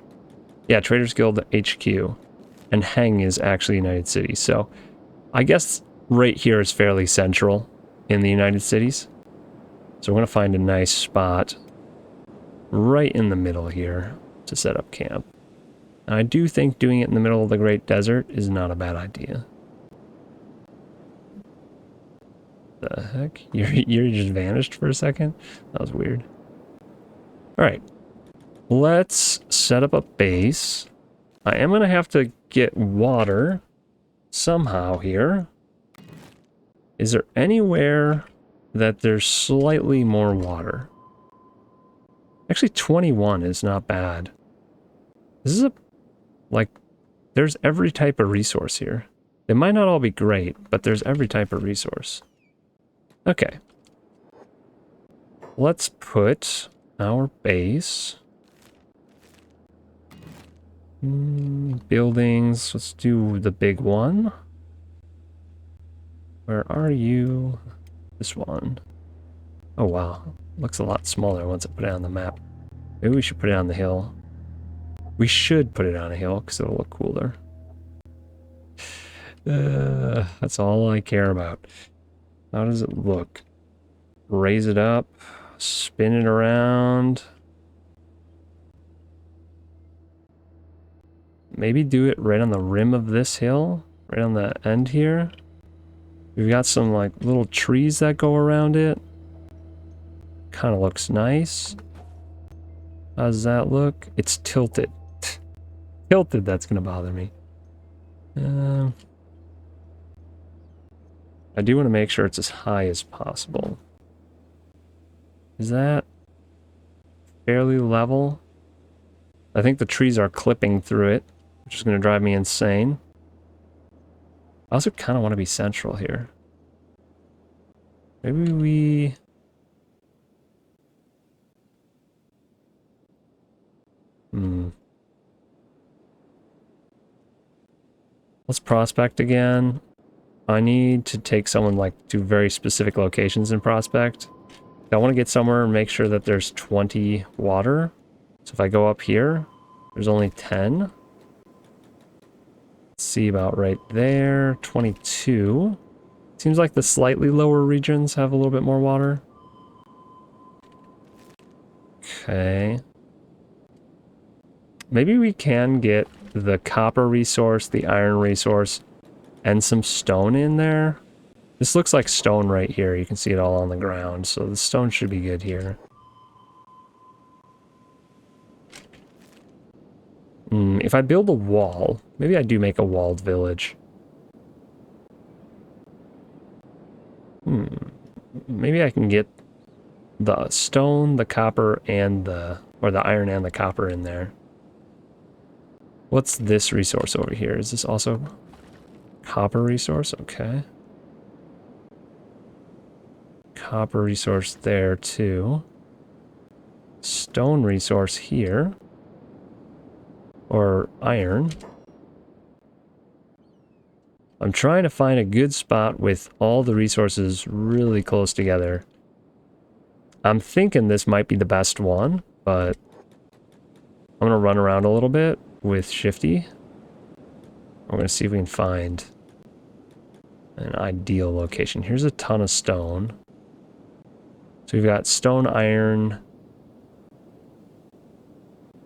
Yeah, Traders Guild HQ. And Hang is actually United Cities. So I guess right here is fairly central in the United Cities. So we're going to find a nice spot right in the middle here to set up camp. And I do think doing it in the middle of the Great Desert is not a bad idea. The heck? You just vanished for a second? That was weird. Alright. Let's set up a base. I am going to have to get water somehow here. Is there anywhere that there's slightly more water? Actually, 21 is not bad. This is there's every type of resource here. They might not all be great, but there's every type of resource. Okay. Let's put our base. Buildings. Let's do the big one. Where are you? This one. Oh wow. Looks a lot smaller once I put it on the map. Maybe we should put it on the hill. We should put it on a hill because it'll look cooler. That's all I care about. How does it look? Raise it up. Spin it around. Maybe do it right on the rim of this hill. Right on the end here. We've got some like little trees that go around it. Kind of looks nice. How does that look? It's tilted. Tilted, that's gonna bother me. I do want to make sure it's as high as possible. Is that fairly level? I think the trees are clipping through it, which is going to drive me insane. I also kind of want to be central here. Maybe we... Let's prospect again. I need to take someone like to very specific locations in prospect. I want to get somewhere and make sure that there's 20 water. So if I go up here, there's only 10. Let's see about right there, 22. Seems like the slightly lower regions have a little bit more water. Okay. Maybe we can get the copper resource, the iron resource, and some stone in there. This looks like stone right here. You can see it all on the ground, so the stone should be good here. If I build a wall, maybe I do make a walled village. Maybe I can get the stone, the copper, and the iron and the copper in there. What's this resource over here? Is this also copper resource? Okay. Copper resource there too. Stone resource here. Or iron. I'm trying to find a good spot with all the resources really close together. I'm thinking this might be the best one, but I'm going to run around a little bit with Shifty. We're going to see if we can find an ideal location. Here's a ton of stone. So we've got stone, iron,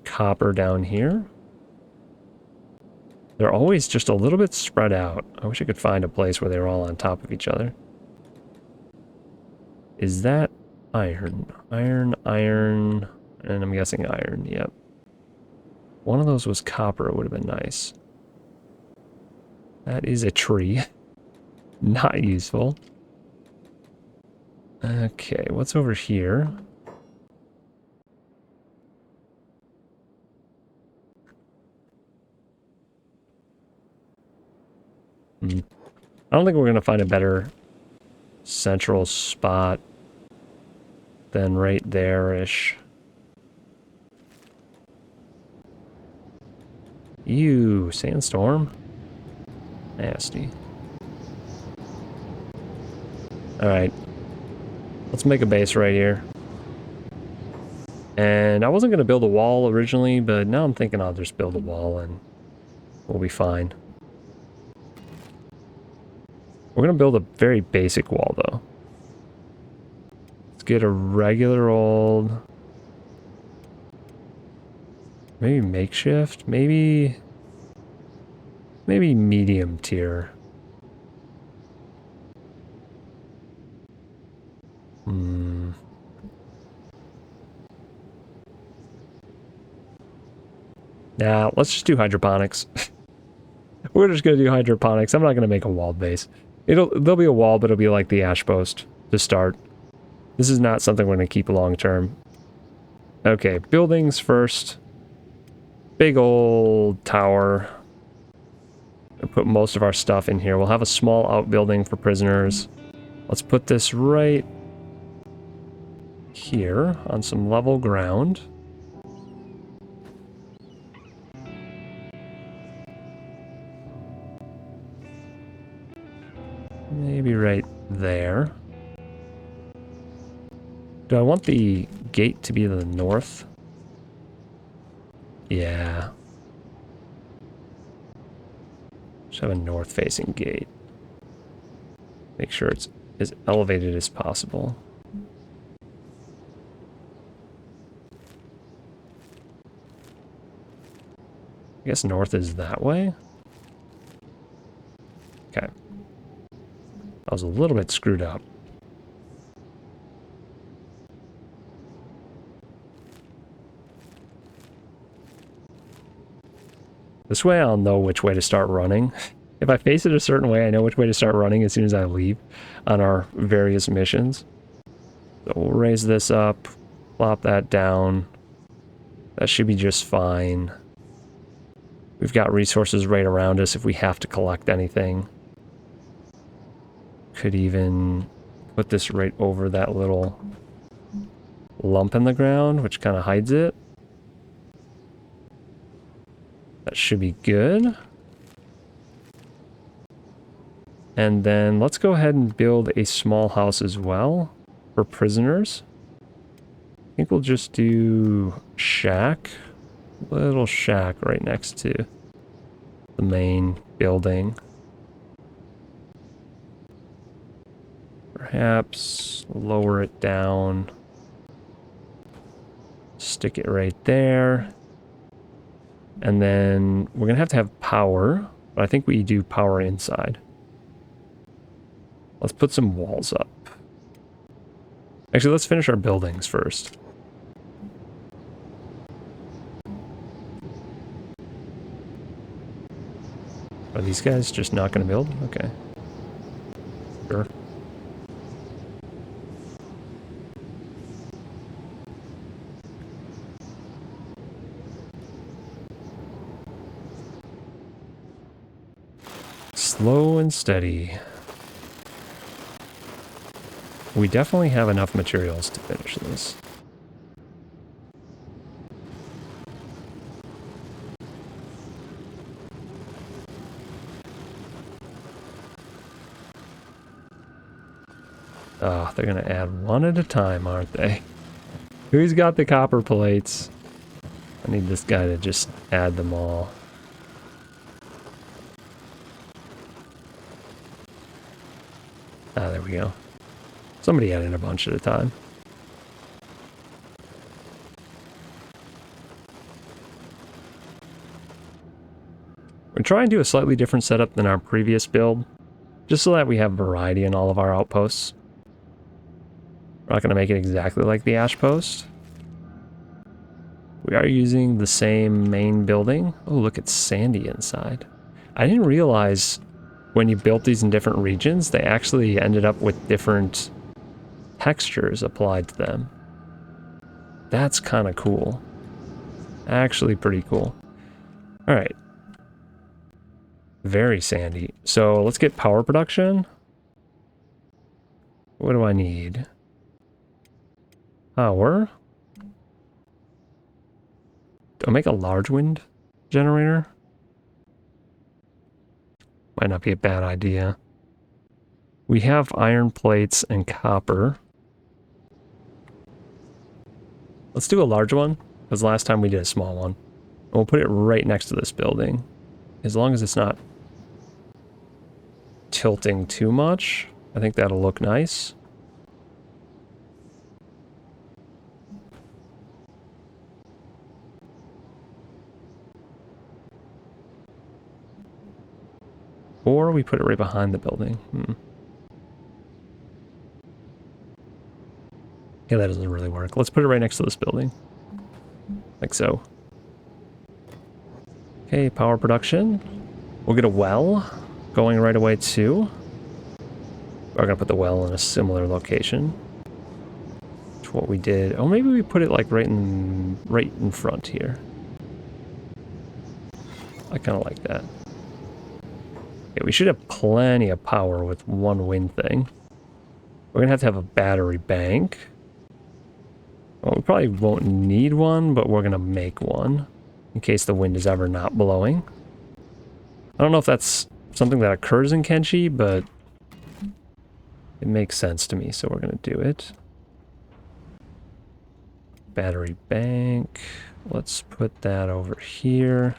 copper down here. They're always just a little bit spread out. I wish I could find a place where they were all on top of each other. Is that iron? Iron, iron, and I'm guessing iron, yep. One of those was copper, it would have been nice. That is a tree. Not useful. Okay, what's over here? I don't think we're going to find a better central spot than right there-ish. Ew, sandstorm. Nasty. Alright. Let's make a base right here. And I wasn't going to build a wall originally, but now I'm thinking I'll just build a wall and we'll be fine. We're going to build a very basic wall, though. Let's get a regular old... Maybe makeshift? Maybe medium tier. Nah, let's just do hydroponics. We're just going to do hydroponics. I'm not going to make a walled base. There'll be a wall, but it'll be like the ash post to start. This is not something we're going to keep long term. Okay, buildings first. Big old tower. We'll put most of our stuff in here. We'll have a small outbuilding for prisoners. Let's put this right here on some level ground. Maybe right there. Do I want the gate to be to the north? Yeah. Just have a north-facing gate. Make sure it's as elevated as possible. I guess north is that way? Okay. I was a little bit screwed up. This way I'll know which way to start running. If I face it a certain way, I know which way to start running as soon as I leave on our various missions. So we'll raise this up, plop that down. That should be just fine. We've got resources right around us if we have to collect anything. Could even put this right over that little lump in the ground, which kind of hides it. That should be good. And then let's go ahead and build a small house as well for prisoners. I think we'll just do shack. Little shack right next to the main building. Perhaps lower it down. Stick it right there. And then we're going to have power, but I think we do power inside. Let's put some walls up. Actually, let's finish our buildings first. Are these guys just not going to build? Okay. Sure. Slow and steady. We definitely have enough materials to finish this. Oh, they're gonna add one at a time, aren't they? Who's got the copper plates? I need this guy to just add them all. Ah, there we go. Somebody added a bunch at a time. We're trying to do a slightly different setup than our previous build, just so that we have variety in all of our outposts. We're not going to make it exactly like the Ash Post. We are using the same main building. Oh, look, it's sandy inside. I didn't realize when you built these in different regions, they actually ended up with different textures applied to them. That's kind of cool. Actually pretty cool. All right. Very sandy. So let's get power production. What do I need? Power. Do I make a large wind generator? Might not be a bad idea. We have iron plates and copper. Let's do a large one, because last time we did a small one. And we'll put it right next to this building. As long as it's not tilting too much, I think that'll look nice. Or we put it right behind the building. Yeah, that doesn't really work. Let's put it right next to this building. Like so. Okay, power production. We'll get a well going right away too. We're gonna put the well in a similar location to what we did. Oh, maybe we put it like right in front here. I kind of like that. Okay, we should have plenty of power with one wind thing. We're gonna have to have a battery bank. Well, we probably won't need one, but we're gonna make one in case the wind is ever not blowing. I don't know if that's something that occurs in Kenshi, but it makes sense to me, so we're gonna do it. Battery bank. Let's put that over here.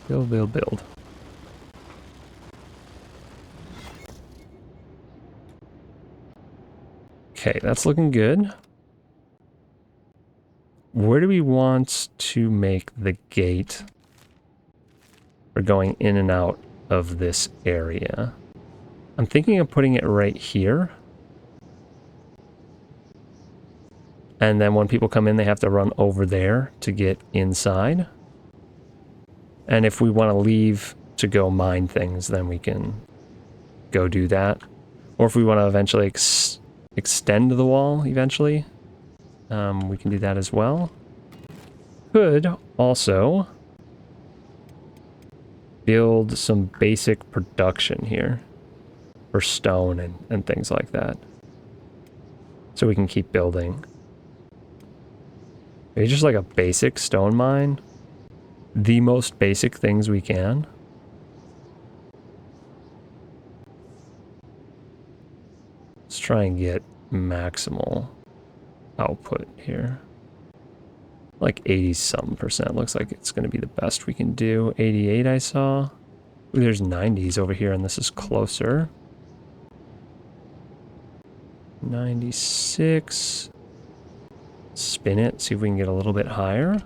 Build, build, build. Okay, that's looking good. Where do we want to make the gate for going in and out of this area? I'm thinking of putting it right here. And then when people come in, they have to run over there to get inside. And if we want to leave to go mine things, then we can go do that. Or if we want to eventually extend the wall eventually, we can do that as well. Could also build some basic production here for stone and things like that. So we can keep building. Maybe just like a basic stone mine. The most basic things we can. Let's try and get maximal output here. Like 80-something%. Looks like it's going to be the best we can do. 88 I saw. Ooh, there's 90s over here, and this is closer. 96. Spin it, see if we can get a little bit higher.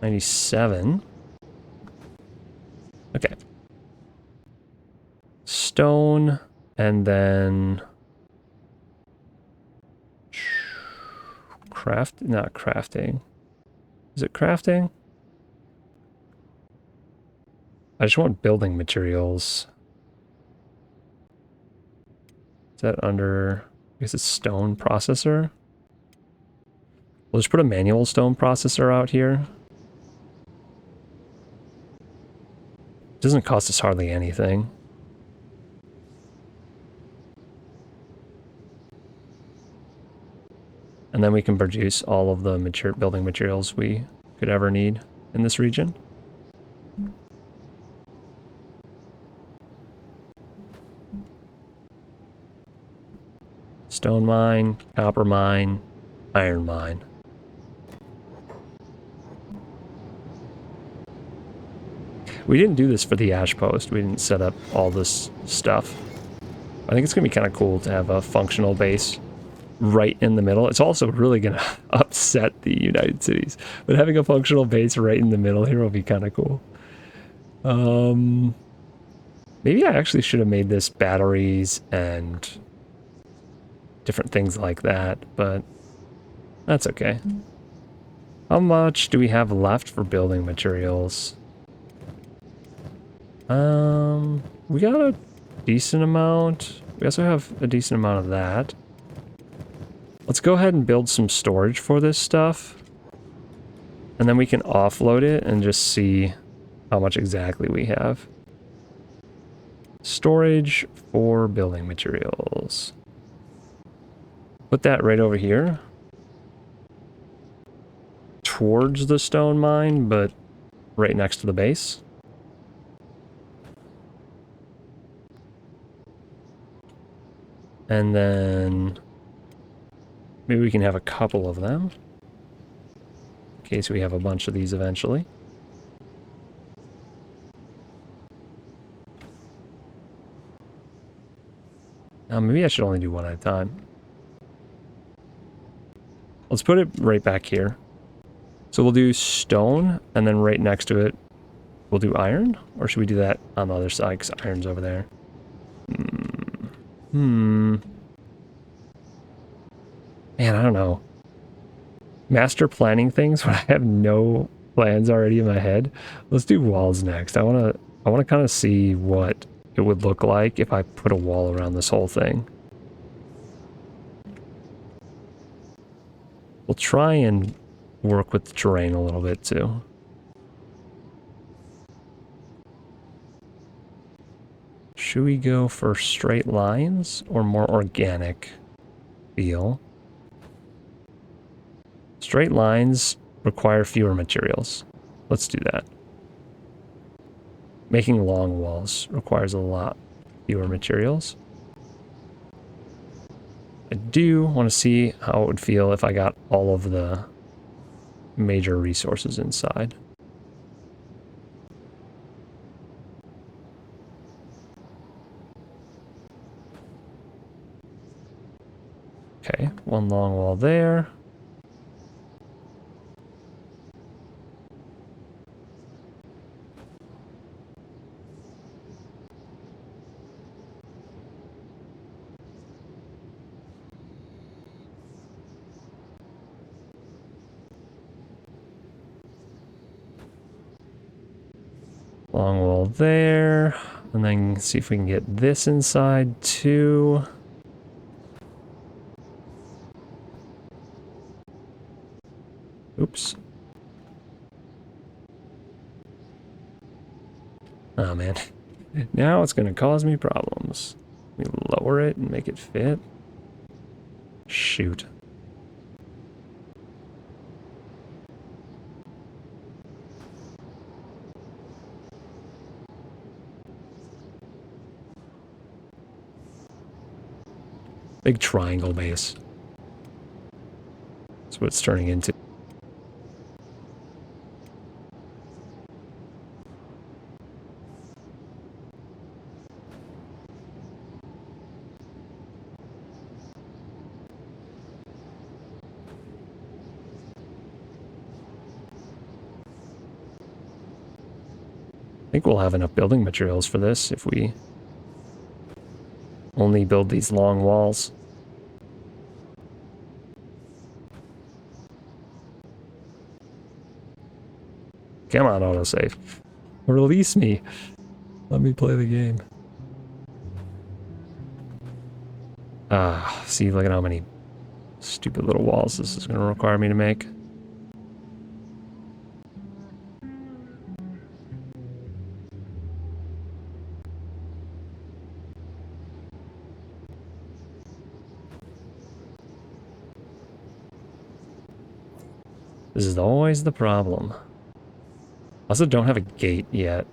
97. Okay. Stone, and then not crafting. Is it crafting? I just want building materials. Is that under, I guess it's stone processor? We'll just put a manual stone processor out here. Doesn't cost us hardly anything. And then we can produce all of the building materials we could ever need in this region. Stone mine, copper mine, iron mine. We didn't do this for the ash post. We didn't set up all this stuff. I think it's going to be kind of cool to have a functional base right in the middle. It's also really going to upset the United Cities. But having a functional base right in the middle here will be kind of cool. Maybe I actually should have made this batteries and different things like that, but that's okay. How much do we have left for building materials? We got a decent amount. We also have a decent amount of that. Let's go ahead and build some storage for this stuff. And then we can offload it and just see how much exactly we have. Storage for building materials. Put that right over here. Towards the stone mine, but right next to the base. And then maybe we can have a couple of them in case we have a bunch of these eventually. Now maybe I should only do one at a time. Let's put it right back here. So we'll do stone, and then right next to it, we'll do iron? Or should we do that on the other side, because iron's over there? Man, I don't know. Master planning things when I have no plans already in my head. Let's do walls next. I want to kind of see what it would look like if I put a wall around this whole thing. We'll try and work with the terrain a little bit too. Should we go for straight lines or more organic feel? Straight lines require fewer materials. Let's do that. Making long walls requires a lot fewer materials. I do want to see how it would feel if I got all of the major resources inside. Okay, one long wall there. Long wall there. And then see if we can get this inside too. Oops. Oh man. Now it's going to cause me problems. Let me lower it and make it fit. Shoot. Big triangle base. That's what it's turning into. I think we'll have enough building materials for this if we only build these long walls. Come on, autosave. Release me. Let me play the game. See, look at how many stupid little walls this is going to require me to make. This is always the problem. I also don't have a gate yet.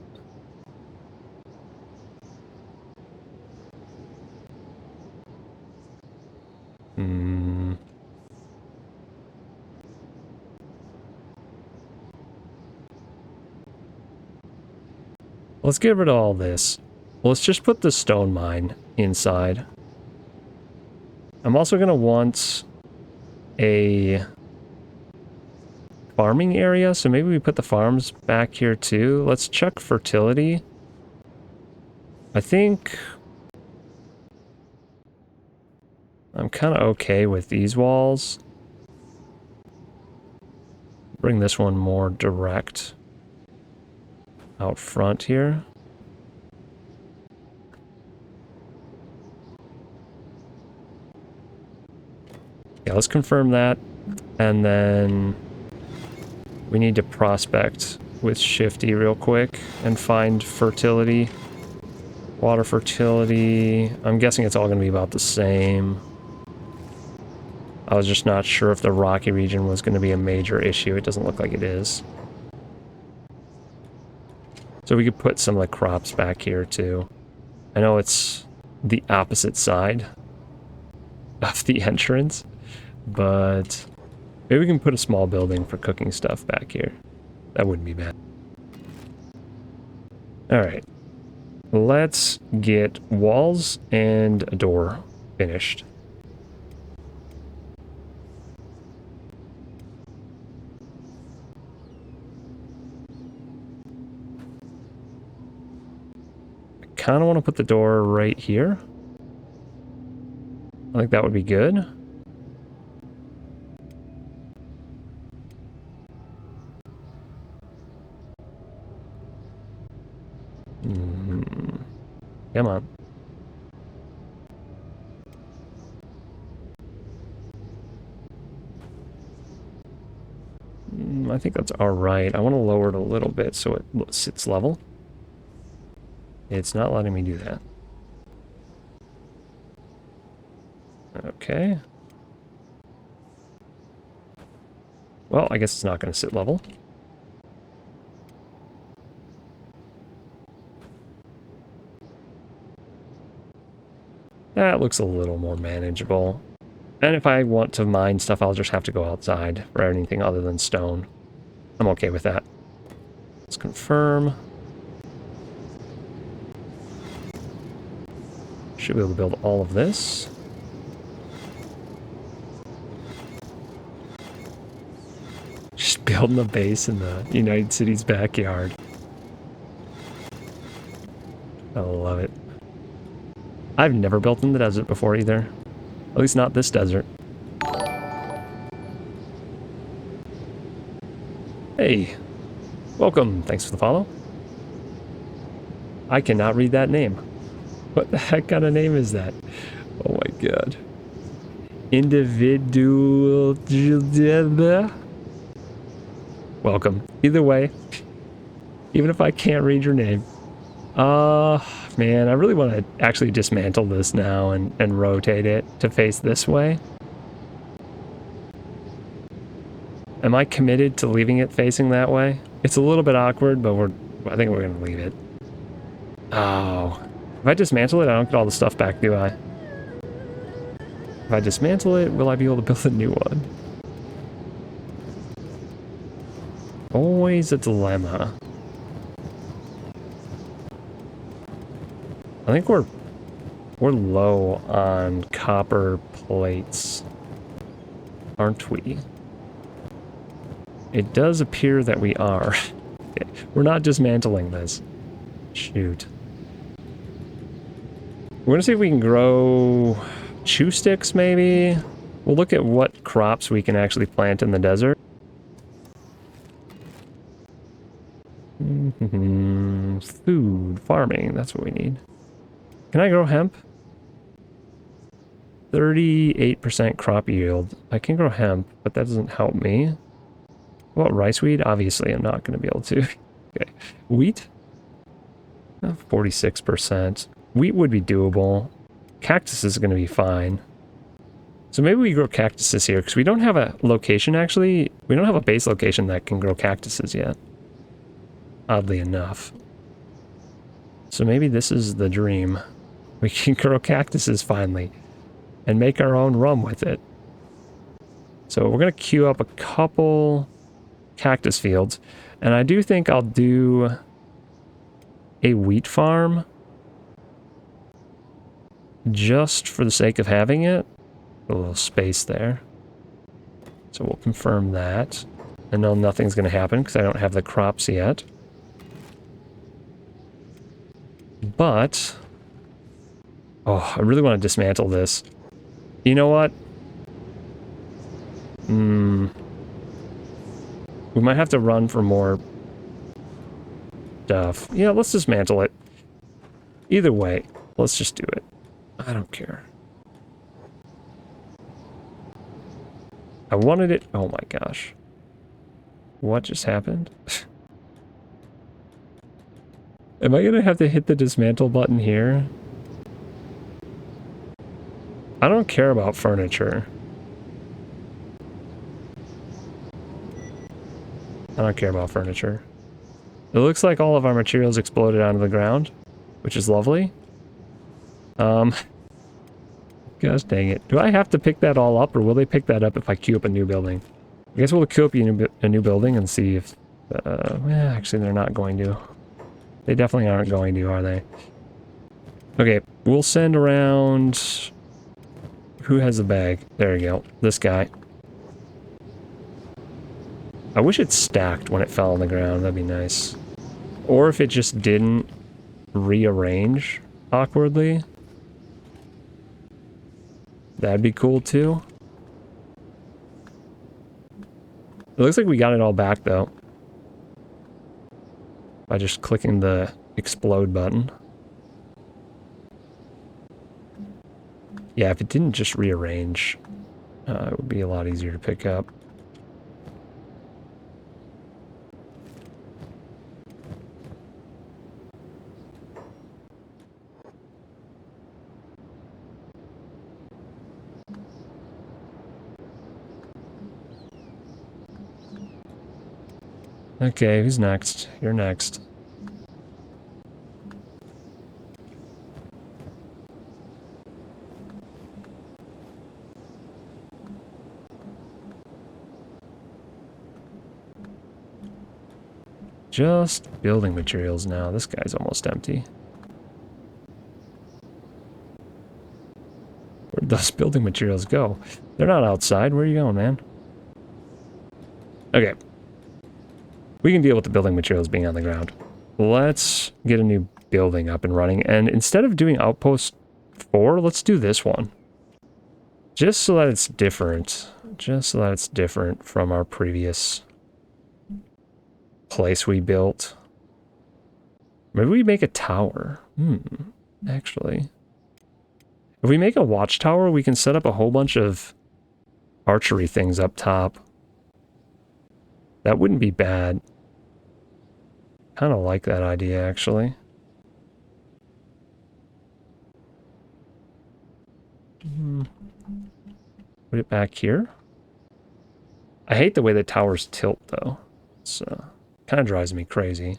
Let's get rid of all this. Let's just put the stone mine inside. I'm also going to want a farming area, so maybe we put the farms back here too. Let's check fertility. I think I'm kind of okay with these walls. Bring this one more direct out front here. Yeah, let's confirm that. And then we need to prospect with Shifty real quick and find fertility. Water fertility. I'm guessing it's all going to be about the same. I was just not sure if the rocky region was going to be a major issue. It doesn't look like it is. So we could put some of the crops back here too. I know it's the opposite side of the entrance, but maybe we can put a small building for cooking stuff back here. That wouldn't be bad. Alright. Let's get walls and a door finished. I kind of want to put the door right here. I think that would be good. Come on. I think that's alright. I want to lower it a little bit so it sits level. It's not letting me do that. Okay. Well, I guess it's not going to sit level. That looks a little more manageable. And if I want to mine stuff, I'll just have to go outside for anything other than stone. I'm okay with that. Let's confirm. Should be able to build all of this. Just building a base in the United City's backyard. I love it. I've never built in the desert before either. At least not this desert. Hey, welcome. Thanks for the follow. I cannot read that name. What the heck kind of name is that? Oh my god. Individual. Welcome. Either way, even if I can't read your name. Man, I really want to actually dismantle this now and rotate it to face this way. Am I committed to leaving it facing that way? It's a little bit awkward, but I think we're going to leave it. Oh. If I dismantle it, I don't get all the stuff back, do I? If I dismantle it, will I be able to build a new one? Always a dilemma. I think we're low on copper plates, aren't we? It does appear that we are. We're not dismantling this. Shoot. We're gonna see if we can grow chew sticks, maybe? We'll look at what crops we can actually plant in the desert. Food, farming, that's what we need. Can I grow hemp? 38% crop yield. I can grow hemp, but that doesn't help me. What about rice weed? Obviously, I'm not going to be able to. Okay. Wheat? 46%. Wheat would be doable. Cactus is going to be fine. So maybe we grow cactuses here, because we don't have a location, actually. We don't have a base location that can grow cactuses yet. Oddly enough. So maybe this is the dream. We can grow cactuses finally. And make our own rum with it. So we're going to queue up a couple cactus fields. And I do think I'll do a wheat farm. Just for the sake of having it. A little space there. So we'll confirm that. I know nothing's going to happen because I don't have the crops yet. But... oh, I really want to dismantle this. You know what? We might have to run for more stuff. Yeah, let's dismantle it. Either way, let's just do it. I don't care. I wanted it... oh my gosh. What just happened? Am I gonna have to hit the dismantle button here? I don't care about furniture. I don't care about furniture. It looks like all of our materials exploded onto the ground, which is lovely. Gosh dang it. Do I have to pick that all up, or will they pick that up if I queue up a new building? I guess we'll queue up a new building and see if... actually, they're not going to. They definitely aren't going to, are they? Okay, we'll send around... who has the bag? There you go. This guy. I wish it stacked when it fell on the ground. That'd be nice. Or if it just didn't rearrange awkwardly. That'd be cool too. It looks like we got it all back though. By just clicking the explode button. Yeah, if it didn't just rearrange, it would be a lot easier to pick up. Okay, who's next? You're next. Just building materials now. This guy's almost empty. Where'd those building materials go? They're not outside. Where are you going, man? Okay. We can deal with the building materials being on the ground. Let's get a new building up and running. And instead of doing Outpost 4, let's do this one. Just so that it's different. Just so that it's different from our previous place we built. Maybe we make a tower. Actually. If we make a watchtower, we can set up a whole bunch of archery things up top. That wouldn't be bad. Kind of like that idea, actually. Put it back here. I hate the way the towers tilt, though. It's kind of drives me crazy.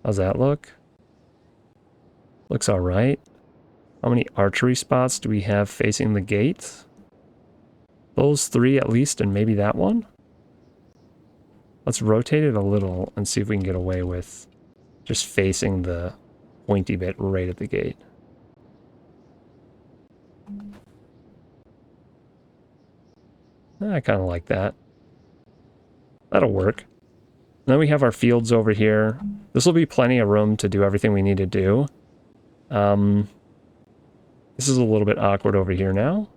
How's that look? Looks all right. How many archery spots do we have facing the gate? Those 3 at least, and maybe that one? Let's rotate it a little and see if we can get away with just facing the pointy bit right at the gate. I kind of like that. That'll work. Then we have our fields over here. This will be plenty of room to do everything we need to do. This is a little bit awkward over here now.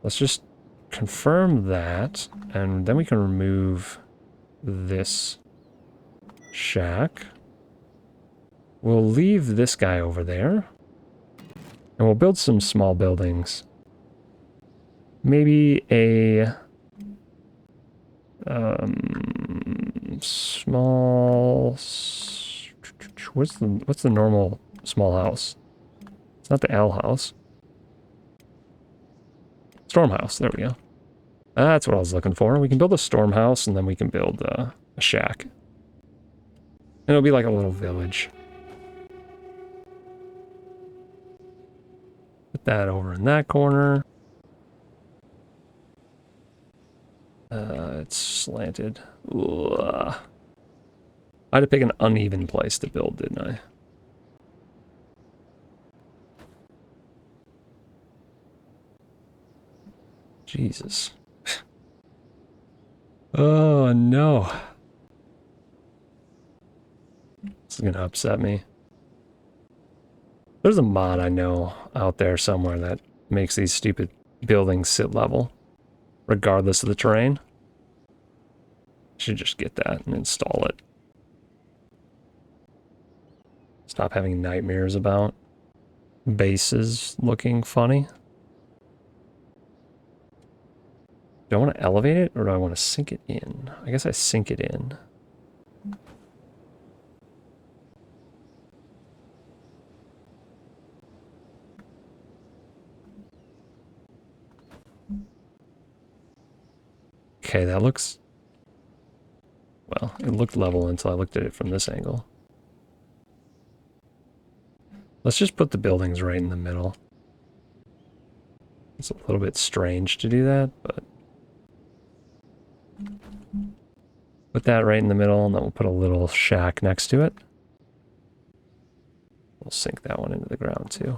Let's just confirm that, and then we can remove this shack. We'll leave this guy over there, and we'll build some small buildings. Maybe a small. What's the normal small house? It's not the L house. Storm house. There we go. That's what I was looking for. We can build a storm house, and then we can build a shack. And it'll be like a little village. Put that over in that corner. It's slanted. Ugh. I had to pick an uneven place to build, didn't I? Jesus. Oh, no. This is going to upset me. There's a mod I know out there somewhere that makes these stupid buildings sit level, regardless of the terrain. Should just get that and install it. Stop having nightmares about bases looking funny. Do I want to elevate it, or do I want to sink it in? I guess I sink it in. Okay, that looks... Well, it looked level until I looked at it from this angle. Let's just put the buildings right in the middle. It's a little bit strange to do that, but... Put that right in the middle, and then we'll put a little shack next to it. We'll sink that one into the ground, too.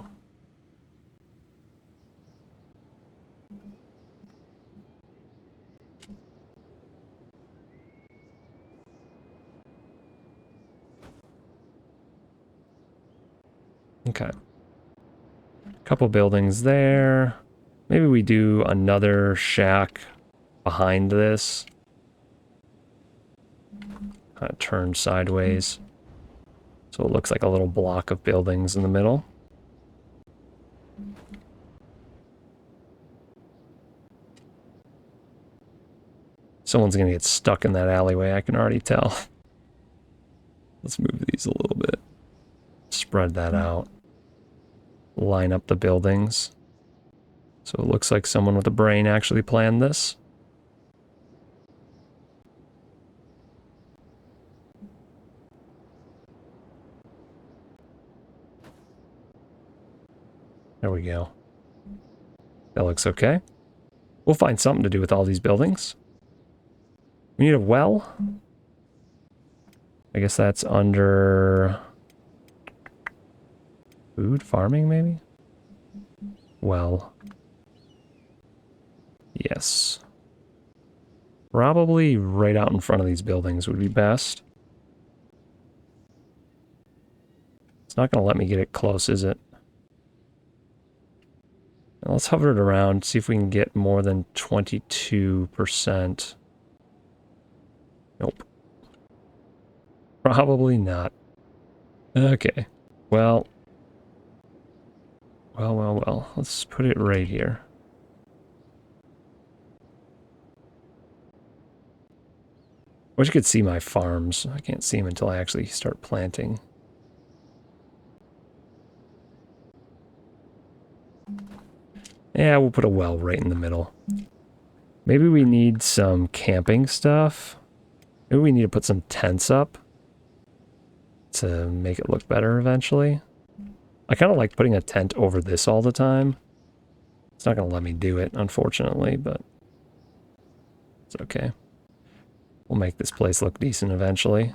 Okay. Couple buildings there. Maybe we do another shack behind this. Kind of turned sideways. So it looks like a little block of buildings in the middle. Someone's going to get stuck in that alleyway, I can already tell. Let's move these a little bit. Spread that out. Line up the buildings. So it looks like someone with a brain actually planned this. There we go. That looks okay. We'll find something to do with all these buildings. We need a well. I guess that's under... food farming, maybe? Well. Yes. Probably right out in front of these buildings would be best. It's not going to let me get it close, is it? Let's hover it around, see if we can get more than 22%. Nope. Probably not. Okay. Well. Let's put it right here. I wish you could see my farms. I can't see them until I actually start planting. Yeah, we'll put a well right in the middle. Maybe we need some camping stuff. Maybe we need to put some tents up to make it look better eventually. I kind of like putting a tent over this all the time. It's not going to let me do it, unfortunately, but it's okay. We'll make this place look decent eventually.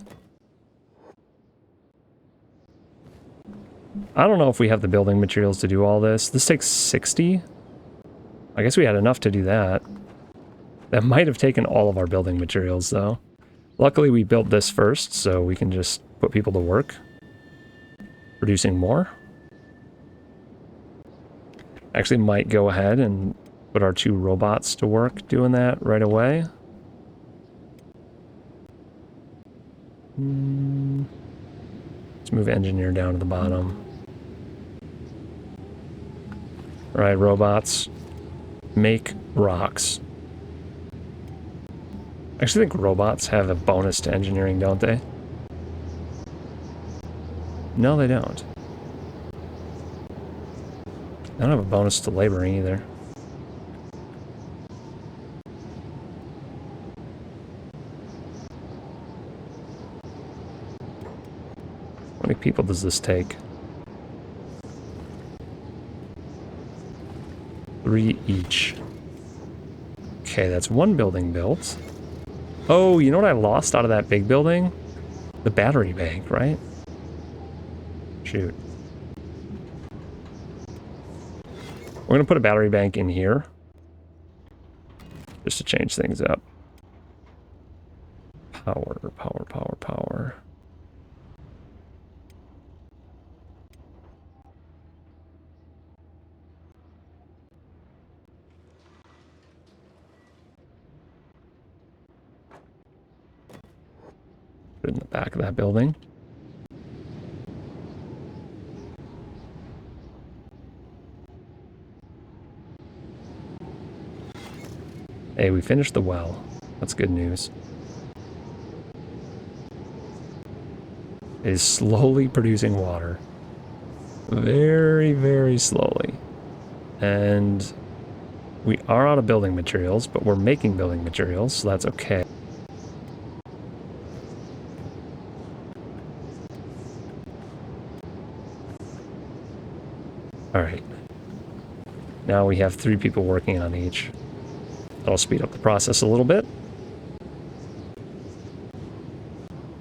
I don't know if we have the building materials to do all this. This takes 60. I guess we had enough to do that. That might have taken all of our building materials, though. Luckily, we built this first, so we can just put people to work. Producing more. Actually, might go ahead and put our 2 robots to work doing that right away. Let's move engineer down to the bottom. All right, robots. Make rocks. I actually think robots have a bonus to engineering, don't they? No, they don't. They don't have a bonus to laboring either. How many people does this take? 3 each. Okay, that's 1 building built. Oh, you know what I lost out of that big building? The battery bank, right? Shoot. We're going to put a battery bank in here. Just to change things up. Power. Put it in the back of that building. Hey, we finished the well. That's good news. It is slowly producing water. Very, very slowly. And we are out of building materials, but we're making building materials, so that's okay. Alright. Now we have 3 people working on each. That'll speed up the process a little bit.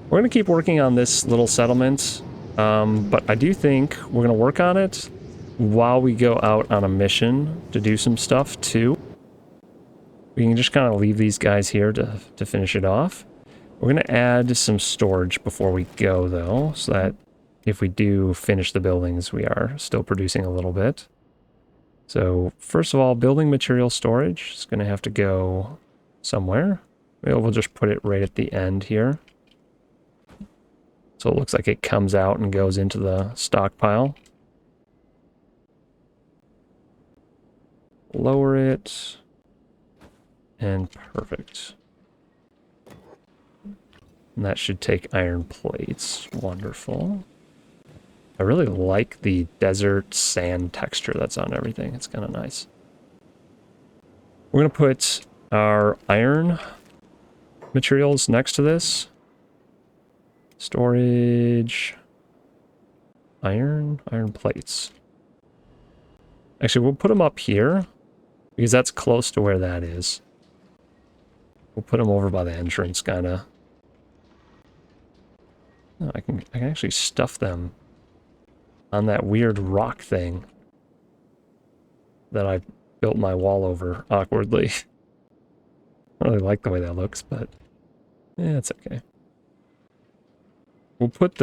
We're going to keep working on this little settlement, but I do think we're going to work on it while we go out on a mission to do some stuff too. We can just kind of leave these guys here to finish it off. We're going to add some storage before we go, though, so that if we do finish the buildings, we are still producing a little bit. So, first of all, building material storage is going to have to go somewhere. Maybe we'll just put it right at the end here. So it looks like it comes out and goes into the stockpile. Lower it. And perfect. And that should take iron plates. Wonderful. I really like the desert sand texture that's on everything. It's kind of nice. We're going to put our iron materials next to this. Storage. Iron plates. Actually, we'll put them up here because that's close to where that is. We'll put them over by the entrance, kind of. Oh, I can actually stuff them on that weird rock thing that I built my wall over awkwardly. I don't really like the way that looks, but yeah, it's okay. We'll put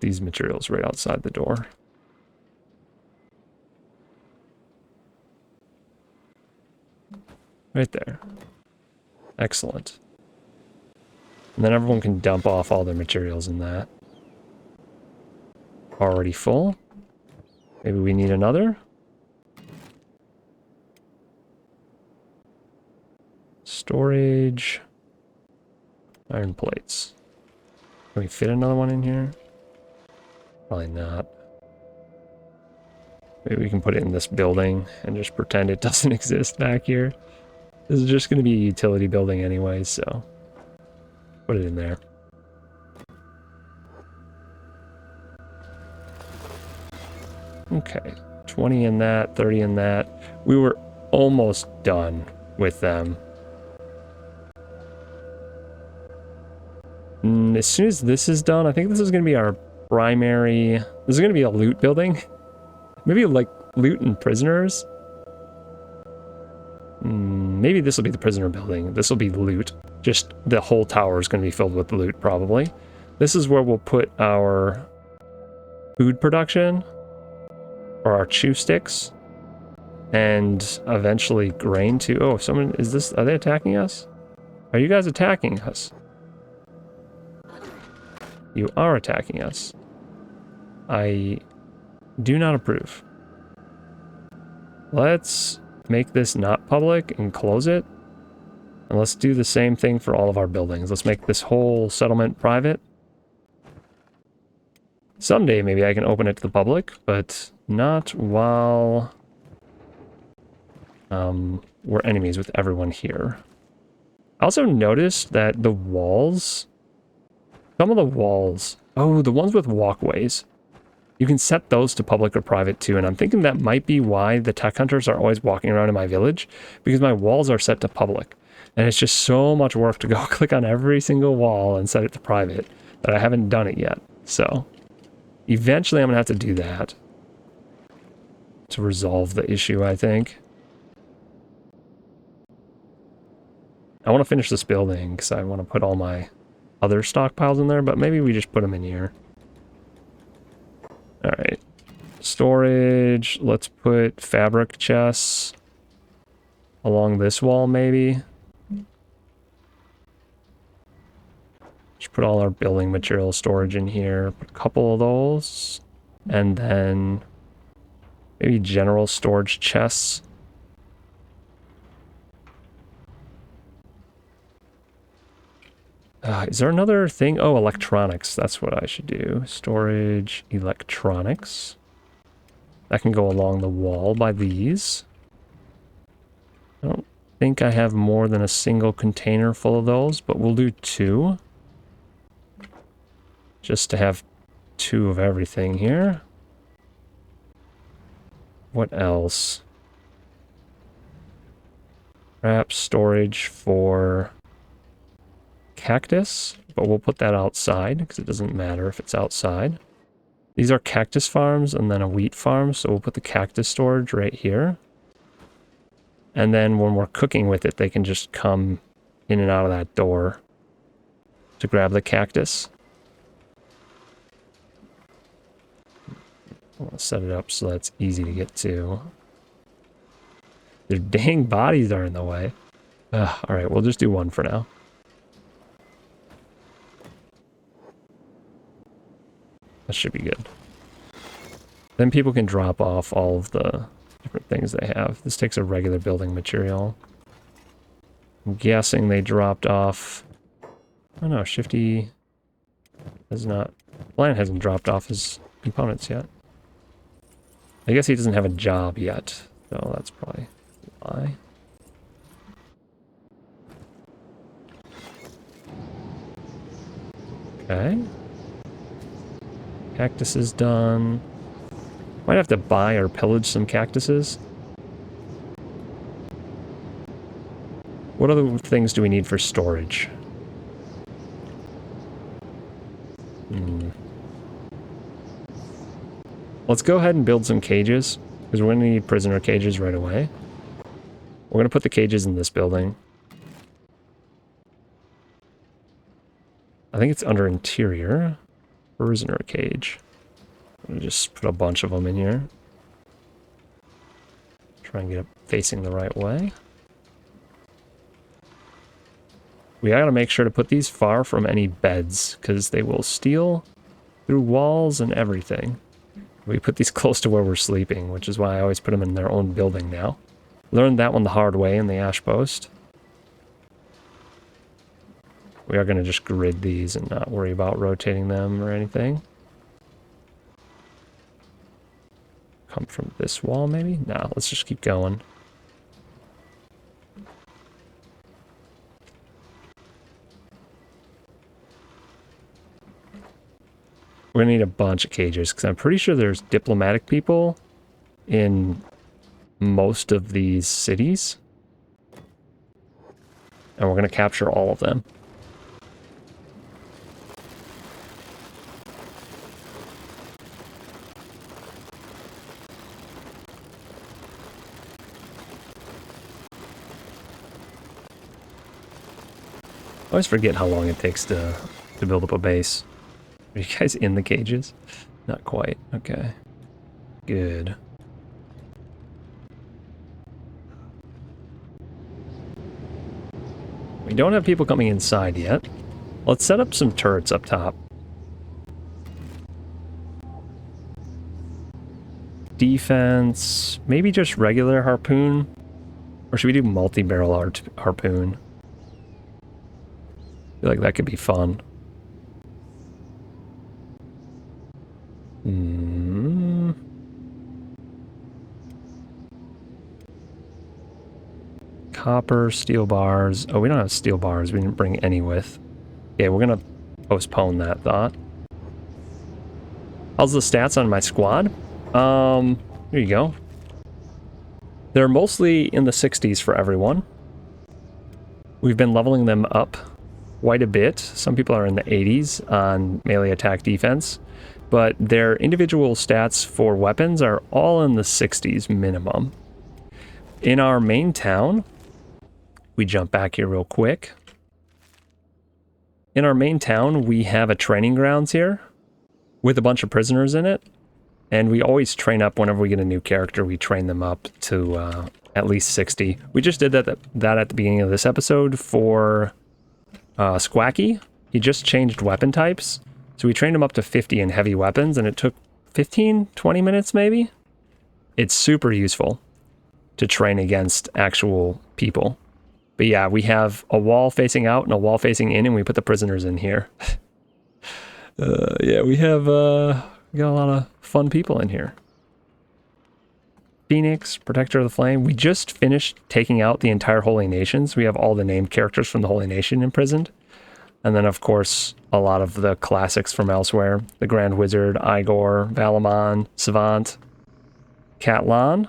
these materials right outside the door. Right there. Excellent. And then everyone can dump off all their materials in that. Already full. Maybe we need another. Storage. Iron plates. Can we fit another one in here? Probably not. Maybe we can put it in this building and just pretend it doesn't exist back here. This is just going to be a utility building anyway, so put it in there. Okay, 20 in that, 30 in that. We were almost done with them. As soon as this is done, I think this is going to be our primary... This is going to be a loot building. Maybe like loot and prisoners. Maybe this will be the prisoner building. This will be loot. Just the whole tower is going to be filled with loot, probably. This is where we'll put our food production, or our chew sticks, and eventually grain too. Oh, someone is this? Are they attacking us? Are you guys attacking us? You are attacking us. I do not approve. Let's make this not public and close it. And let's do the same thing for all of our buildings. Let's make this whole settlement private. Someday maybe I can open it to the public, but not while we're enemies with everyone here. I also noticed that the walls, some of the walls, oh, the ones with walkways, you can set those to public or private too, and I'm thinking that might be why the tech hunters are always walking around in my village, because my walls are set to public. And it's just so much work to go click on every single wall and set it to private that I haven't done it yet. So eventually I'm going to have to do that to resolve the issue, I think. I want to finish this building because I want to put all my other stockpiles in there, but maybe we just put them in here. Alright. Storage. Let's put fabric chests along this wall, maybe. Just put all our building material storage in here. Put a couple of those. And then maybe general storage chests. Is there another thing? Oh, electronics. That's what I should do. Storage, electronics. That can go along the wall by these. I don't think I have more than a single container full of those, but we'll do 2. Just to have 2 of everything here. What else? Perhaps storage for cactus, but we'll put that outside because it doesn't matter if it's outside. These are cactus farms and then a wheat farm, so we'll put the cactus storage right here. And then when we're cooking with it, they can just come in and out of that door to grab the cactus. I'll set it up so that's easy to get to. Their dang bodies are in the way. Alright, we'll just do 1 for now. That should be good. Then people can drop off all of the different things they have. This takes a regular building material. I'm guessing they dropped off... Oh no, Shifty has not... Bland hasn't dropped off his components yet. I guess he doesn't have a job yet, so that's probably why. Okay. Cactus is done. Might have to buy or pillage some cactuses. What other things do we need for storage? Let's go ahead and build some cages, because we're going to need prisoner cages right away. We're going to put the cages in this building. I think it's under interior. Prisoner cage. I'm going to just put a bunch of them in here. Try and get it facing the right way. We gotta make sure to put these far from any beds, because they will steal through walls and everything. We put these close to where we're sleeping, which is why I always put them in their own building now. Learned that one the hard way in the ash post. We are going to just grid these and not worry about rotating them or anything. Come from this wall, maybe? No, let's just keep going. We're going to need a bunch of cages, because I'm pretty sure there's diplomatic people in most of these cities. And we're going to capture all of them. I always forget how long it takes to build up a base. Are you guys in the cages? Not quite. Okay. Good. We don't have people coming inside yet. Let's set up some turrets up top. Defense. Maybe just regular harpoon? Or should we do multi-barrel harpoon? I feel like that could be fun. Copper, steel bars. Oh, we don't have steel bars. We didn't bring any with. Yeah, we're going to postpone that thought. How's the stats on my squad? Here you go. They're mostly in the 60s for everyone. We've been leveling them up quite a bit. Some people are in the 80s on melee attack defense, but their individual stats for weapons are all in the 60s minimum. In our main town, we jump back here real quick. In our main town, we have a training grounds here with a bunch of prisoners in it. And we always train up whenever we get a new character. We train them up to at least 60. We just did that at the beginning of this episode for Squacky. He just changed weapon types. So we trained him up to 50 in heavy weapons, and it took 15, 20 minutes maybe. It's super useful to train against actual people. But yeah, we have a wall facing out and a wall facing in, and we put the prisoners in here. Yeah, we have we got a lot of fun people in here. Phoenix, Protector of the Flame. We just finished taking out the entire Holy Nations. We have all the named characters from the Holy Nation imprisoned. And then, of course, a lot of the classics from elsewhere. The Grand Wizard, Igor, Valamon, Savant, Catlan,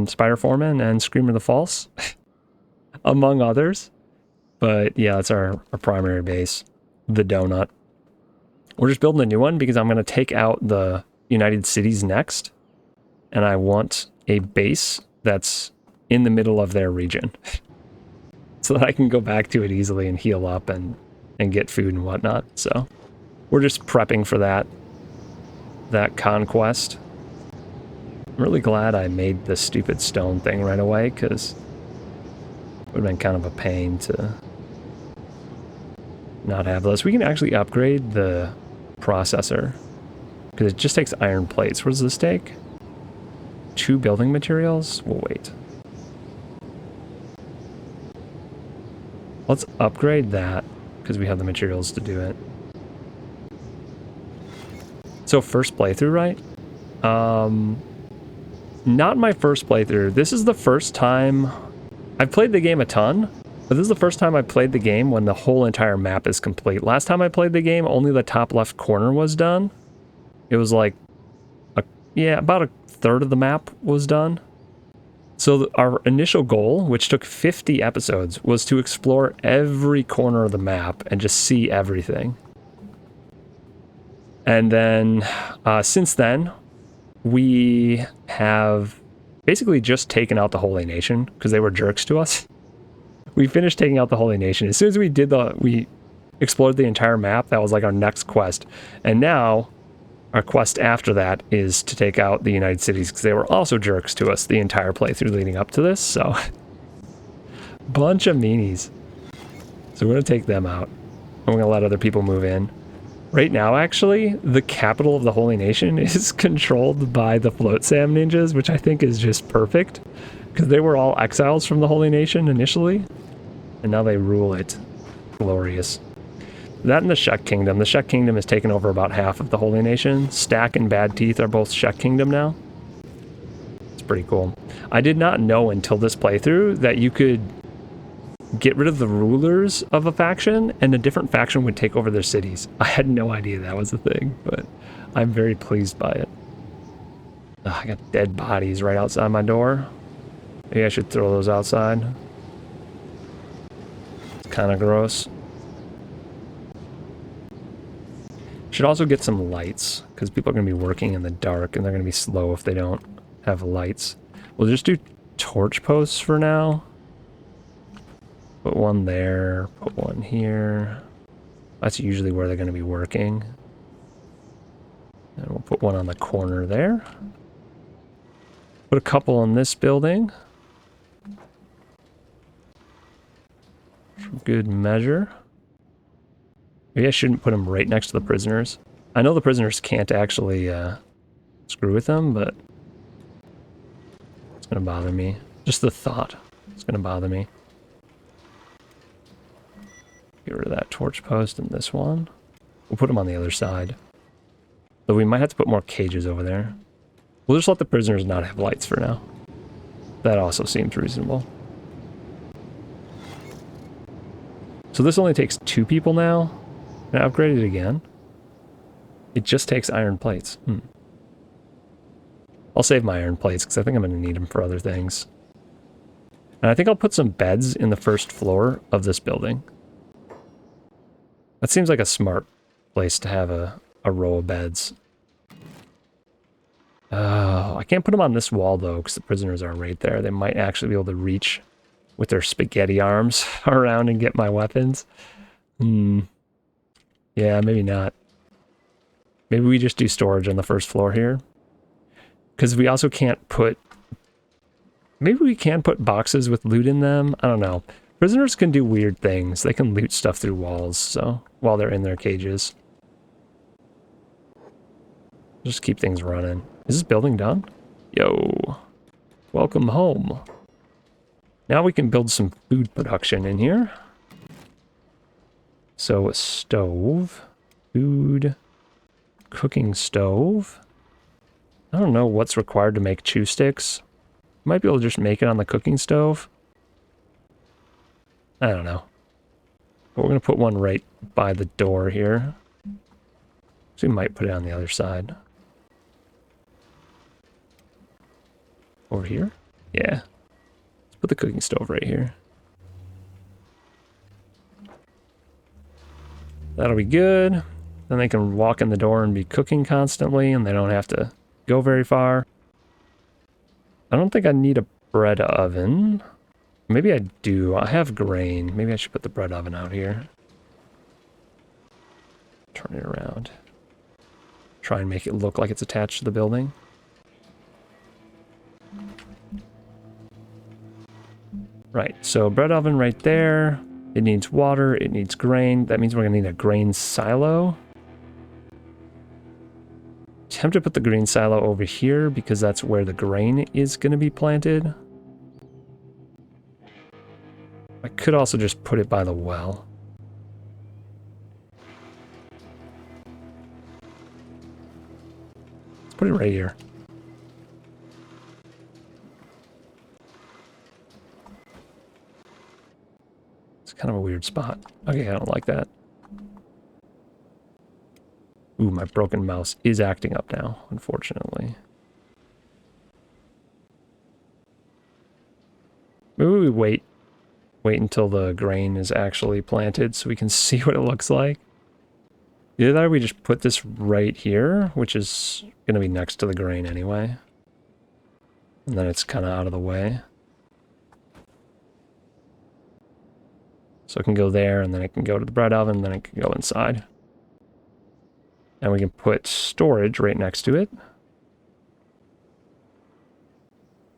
Spider Foreman, and Screamer the False, among others. But yeah, that's our primary base, the Donut. We're just building a new one because I'm going to take out the United Cities next. And I want a base that's in the middle of their region. So that I can go back to it easily and heal up and get food and whatnot. So we're just prepping for that conquest. I'm really glad I made the stupid stone thing right away, because it would have been kind of a pain to not have those. We can actually upgrade the processor, because it just takes iron plates. What does this take? 2 building materials? We'll wait. Let's upgrade that, because we have the materials to do it. So first playthrough, right? Not my first playthrough. This is the first time... I've played the game a ton, but this is the first time I played the game when the whole entire map is complete. Last time I played the game, only the top left corner was done. It was like, about a third of the map was done. So our initial goal, which took 50 episodes, was to explore every corner of the map and just see everything. And then, since then, we have basically just taken out the Holy Nation, because they were jerks to us. We finished taking out the Holy Nation. As soon as we explored the entire map, that was like our next quest. And now, our quest after that is to take out the United Cities, because they were also jerks to us the entire playthrough leading up to this, so... Bunch of meanies. So we're going to take them out. I'm going to let other people move in. Right now, actually, the capital of the Holy Nation is controlled by the Float Sam ninjas, which I think is just perfect. Because they were all exiles from the Holy Nation initially. And now they rule it. Glorious. That and the Shek Kingdom. The Shek Kingdom has taken over about half of the Holy Nation. Stack and Bad Teeth are both Shek Kingdom now. It's pretty cool. I did not know until this playthrough that you could get rid of the rulers of a faction and a different faction would take over their cities. I had no idea that was a thing, but I'm very pleased by it. Ugh, I got dead bodies right outside my door. Maybe I should throw those outside. It's kind of gross. Should also get some lights, because people are going to be working in the dark, and they're going to be slow if they don't have lights. We'll just do torch posts for now. Put one there, put one here. That's usually where they're going to be working. And we'll put one on the corner there. Put a couple in this building. For good measure. Maybe I shouldn't put them right next to the prisoners. I know the prisoners can't actually screw with them, but it's going to bother me. Just the thought. It's going to bother me. Get rid of that torch post and this one. We'll put them on the other side. Though we might have to put more cages over there. We'll just let the prisoners not have lights for now. That also seems reasonable. So this only takes 2 people now. Can I upgrade it again? It just takes iron plates. I'll save my iron plates because I think I'm going to need them for other things. And I think I'll put some beds in the first floor of this building. That seems like a smart place to have a row of beds. I can't put them on this wall, though, because the prisoners are right there. They might actually be able to reach with their spaghetti arms around and get my weapons. Yeah, maybe not. Maybe we just do storage on the first floor here. Because we also can't put... Maybe we can put boxes with loot in them. I don't know. Prisoners can do weird things. They can loot stuff through walls, so while they're in their cages. Just keep things running. Is this building done? Yo. Welcome home. Now we can build some food production in here. So a stove. Food. Cooking stove. I don't know what's required to make chew sticks. Might be able to just make it on the cooking stove. I don't know. But we're going to put one right by the door here. So we might put it on the other side. Over here? Yeah. Let's put the cooking stove right here. That'll be good. Then they can walk in the door and be cooking constantly, and they don't have to go very far. I don't think I need a bread oven. Maybe I do. I have grain. Maybe I should put the bread oven out here. Turn it around. Try and make it look like it's attached to the building. Right, so bread oven right there. It needs water, it needs grain. That means we're gonna need a grain silo. Attempt to put the grain silo over here because that's where the grain is gonna be planted. I could also just put it by the well. Let's put it right here. It's kind of a weird spot. Okay, I don't like that. Ooh, my broken mouse is acting up now, unfortunately. Maybe we wait until the grain is actually planted so we can see what it looks like. Either we just put this right here, which is going to be next to the grain anyway. And then it's kind of out of the way. So it can go there, and then it can go to the bread oven, and then it can go inside. And we can put storage right next to it.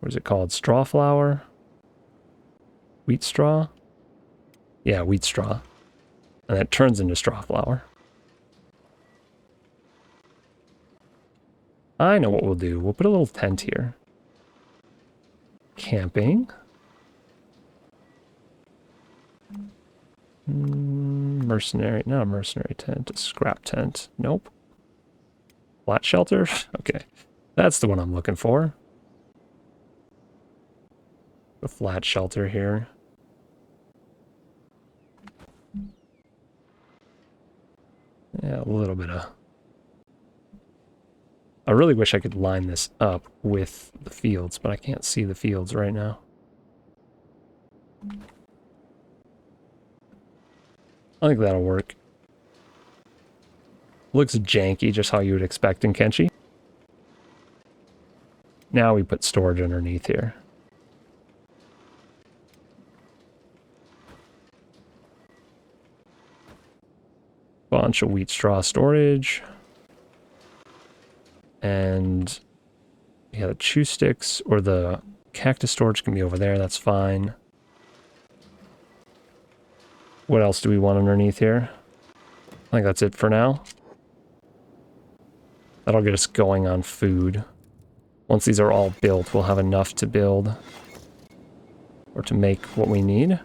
What is it called? Straw flour? Wheat straw? Yeah, wheat straw. And that turns into straw flour. I know what we'll do. We'll put a little tent here. Camping. Mercenary, not a mercenary tent, a scrap tent. Nope. Flat shelter? Okay. That's the one I'm looking for. A flat shelter here. Yeah, a little bit of... I really wish I could line this up with the fields, but I can't see the fields right now. I think that'll work. Looks janky, just how you would expect in Kenshi. Now we put storage underneath here. Bunch of wheat straw storage. And yeah, the chew sticks or the cactus storage can be over there, that's fine. What else do we want underneath here? I think that's it for now. That'll get us going on food. Once these are all built, we'll have enough to build or to make what we need.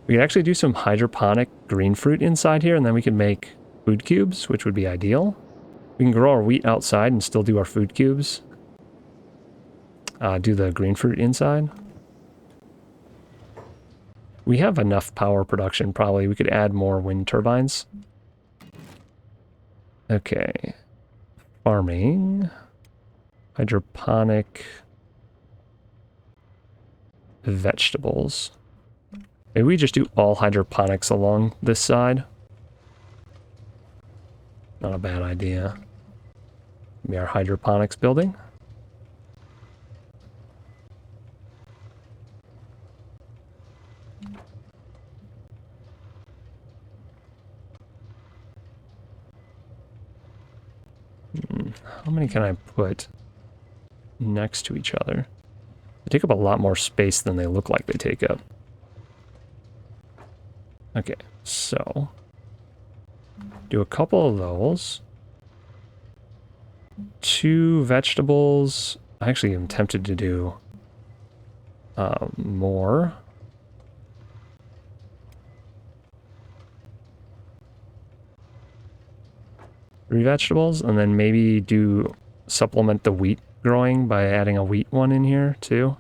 We could actually do some hydroponic green fruit inside here, and then we could make food cubes, which would be ideal. We can grow our wheat outside and still do our food cubes. Do the green fruit inside. We have enough power production, probably. We could add more wind turbines. Okay. Farming. Hydroponic. Vegetables. Maybe we just do all hydroponics along this side. Not a bad idea. Maybe our hydroponics building. How many can I put next to each other? They take up a lot more space than they look like they take up. Okay, so do a couple of those. 2 vegetables. I actually am tempted to do more. Three vegetables, and then maybe do supplement the wheat growing by adding a wheat one in here too.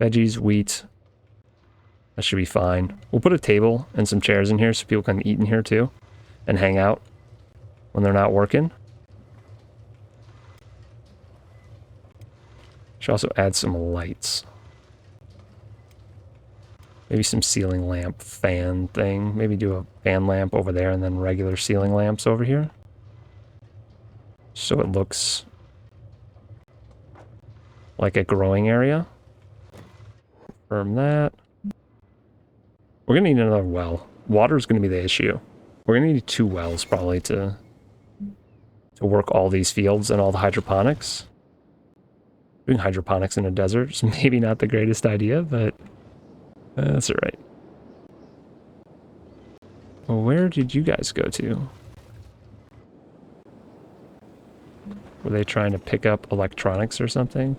Veggies, wheat. That should be fine. We'll put a table and some chairs in here so people can eat in here too and hang out when they're not working. Should also add some lights. Maybe some ceiling lamp fan thing. Maybe do a fan lamp over there and then regular ceiling lamps over here. So it looks like a growing area. Confirm that. We're going to need another well. Water is going to be the issue. We're going to need 2 wells probably to work all these fields and all the hydroponics. Doing hydroponics in a desert is maybe not the greatest idea, but that's all right. Well, where did you guys go to? Were they trying to pick up electronics or something?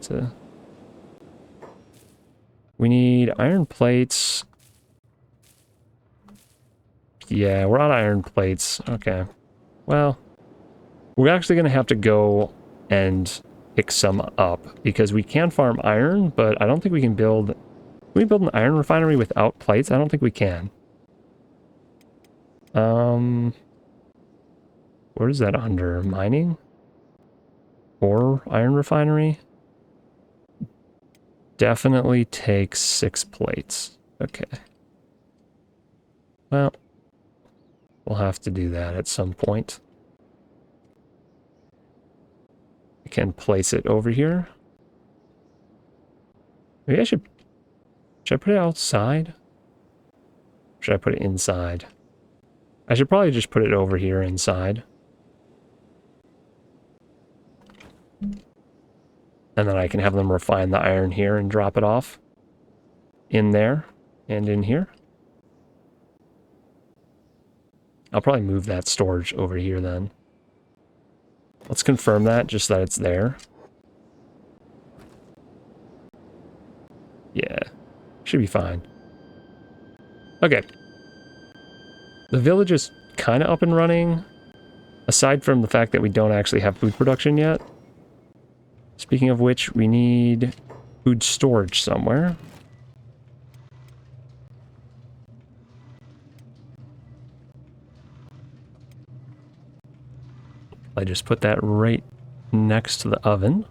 We need iron plates. Yeah, we're on iron plates. Okay. Well, we're actually going to have to go and pick some up because we can farm iron, but I don't think we can build... Can we build an iron refinery without plates? I don't think we can. Where is that under? Mining? Or iron refinery? Definitely takes 6 plates. Okay. Well, we'll have to do that at some point. I can place it over here. Maybe I should I put it outside? Or should I put it inside? I should probably just put it over here inside. And then I can have them refine the iron here and drop it off in there. And in here. I'll probably move that storage over here then. Let's confirm that, just that it's there. Yeah, should be fine. Okay. The village is kind of up and running, aside from the fact that we don't actually have food production yet. Speaking of which, we need food storage somewhere. I just put that right next to the oven.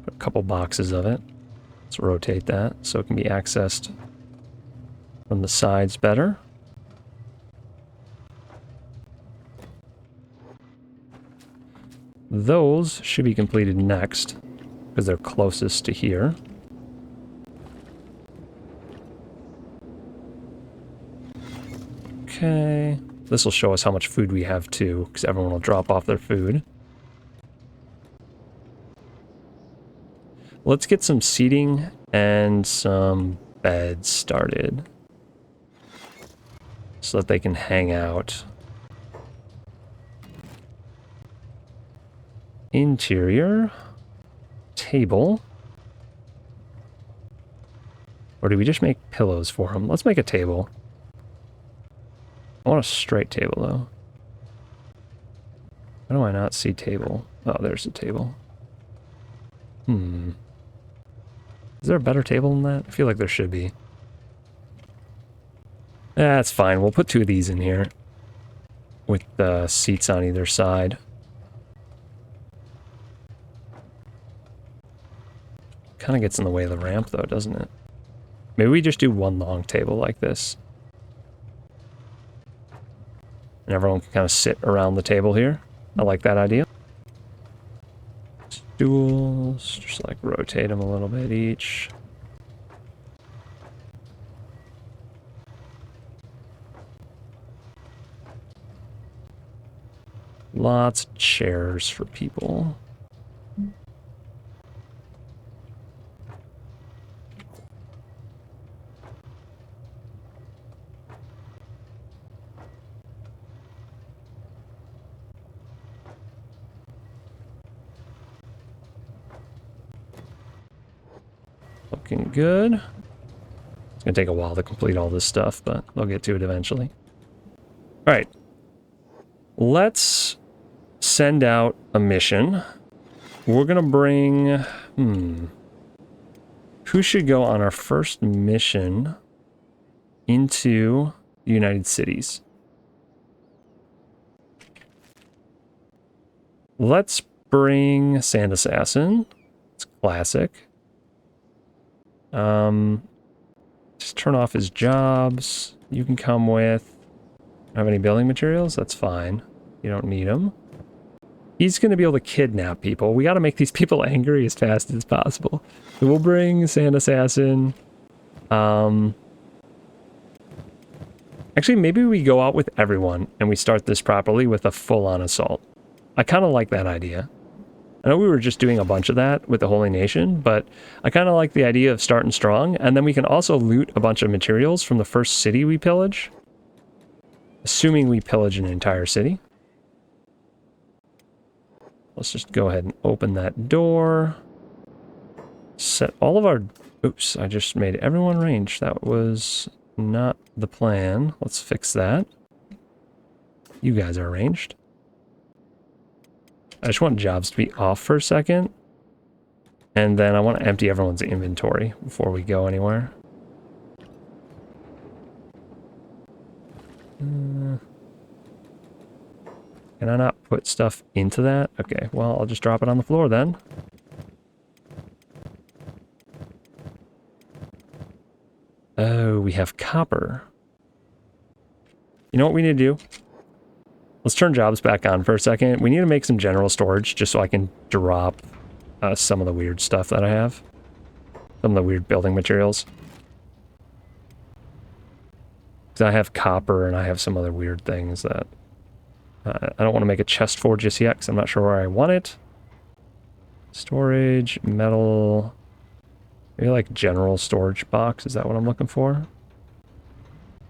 Put a couple boxes of it. Let's rotate that so it can be accessed from the sides better. Those should be completed next because they're closest to here. Okay. This will show us how much food we have too, because everyone will drop off their food. Let's get some seating and some beds started so that they can hang out. Interior. Table. Or do we just make pillows for them? Let's make a table. I want a straight table, though. How do I not see table? Oh, there's the table. Is there a better table than that? I feel like there should be. That's fine. We'll put two of these in here with the seats on either side. Kind of gets in the way of the ramp, though, doesn't it? Maybe we just do one long table like this. And everyone can kind of sit around the table here. I like that idea. Stools, just like rotate them a little bit each. Lots of chairs for people. Looking good. It's going to take a while to complete all this stuff, but they'll get to it eventually. All right. Let's send out a mission. We're going to bring... Who should go on our first mission into the United Cities? Let's bring Sand Assassin. It's classic. Just turn off his jobs. You can come with... Have any building materials? That's fine. You don't need them. He's going to be able to kidnap people. We got to make these people angry as fast as possible. So we'll bring Sand Assassin. Actually, maybe we go out with everyone and we start this properly with a full-on assault. I kind of like that idea. I know we were just doing a bunch of that with the Holy Nation, but I kind of like the idea of starting strong, and then we can also loot a bunch of materials from the first city we pillage. Assuming we pillage an entire city. Let's just go ahead and open that door. Set all of our... Oops, I just made everyone ranged. That was not the plan. Let's fix that. You guys are ranged. I just want jobs to be off for a second. And then I want to empty everyone's inventory before we go anywhere. Can I not put stuff into that? Okay, well, I'll just drop it on the floor then. Oh, we have copper. You know what we need to do? Let's turn jobs back on for a second. We need to make some general storage just so I can drop some of the weird stuff that I have. Some of the weird building materials. Because I have copper and I have some other weird things that... I don't want to make a chest for just yet because I'm not sure where I want it. Storage, metal... Maybe like general storage box, is that what I'm looking for?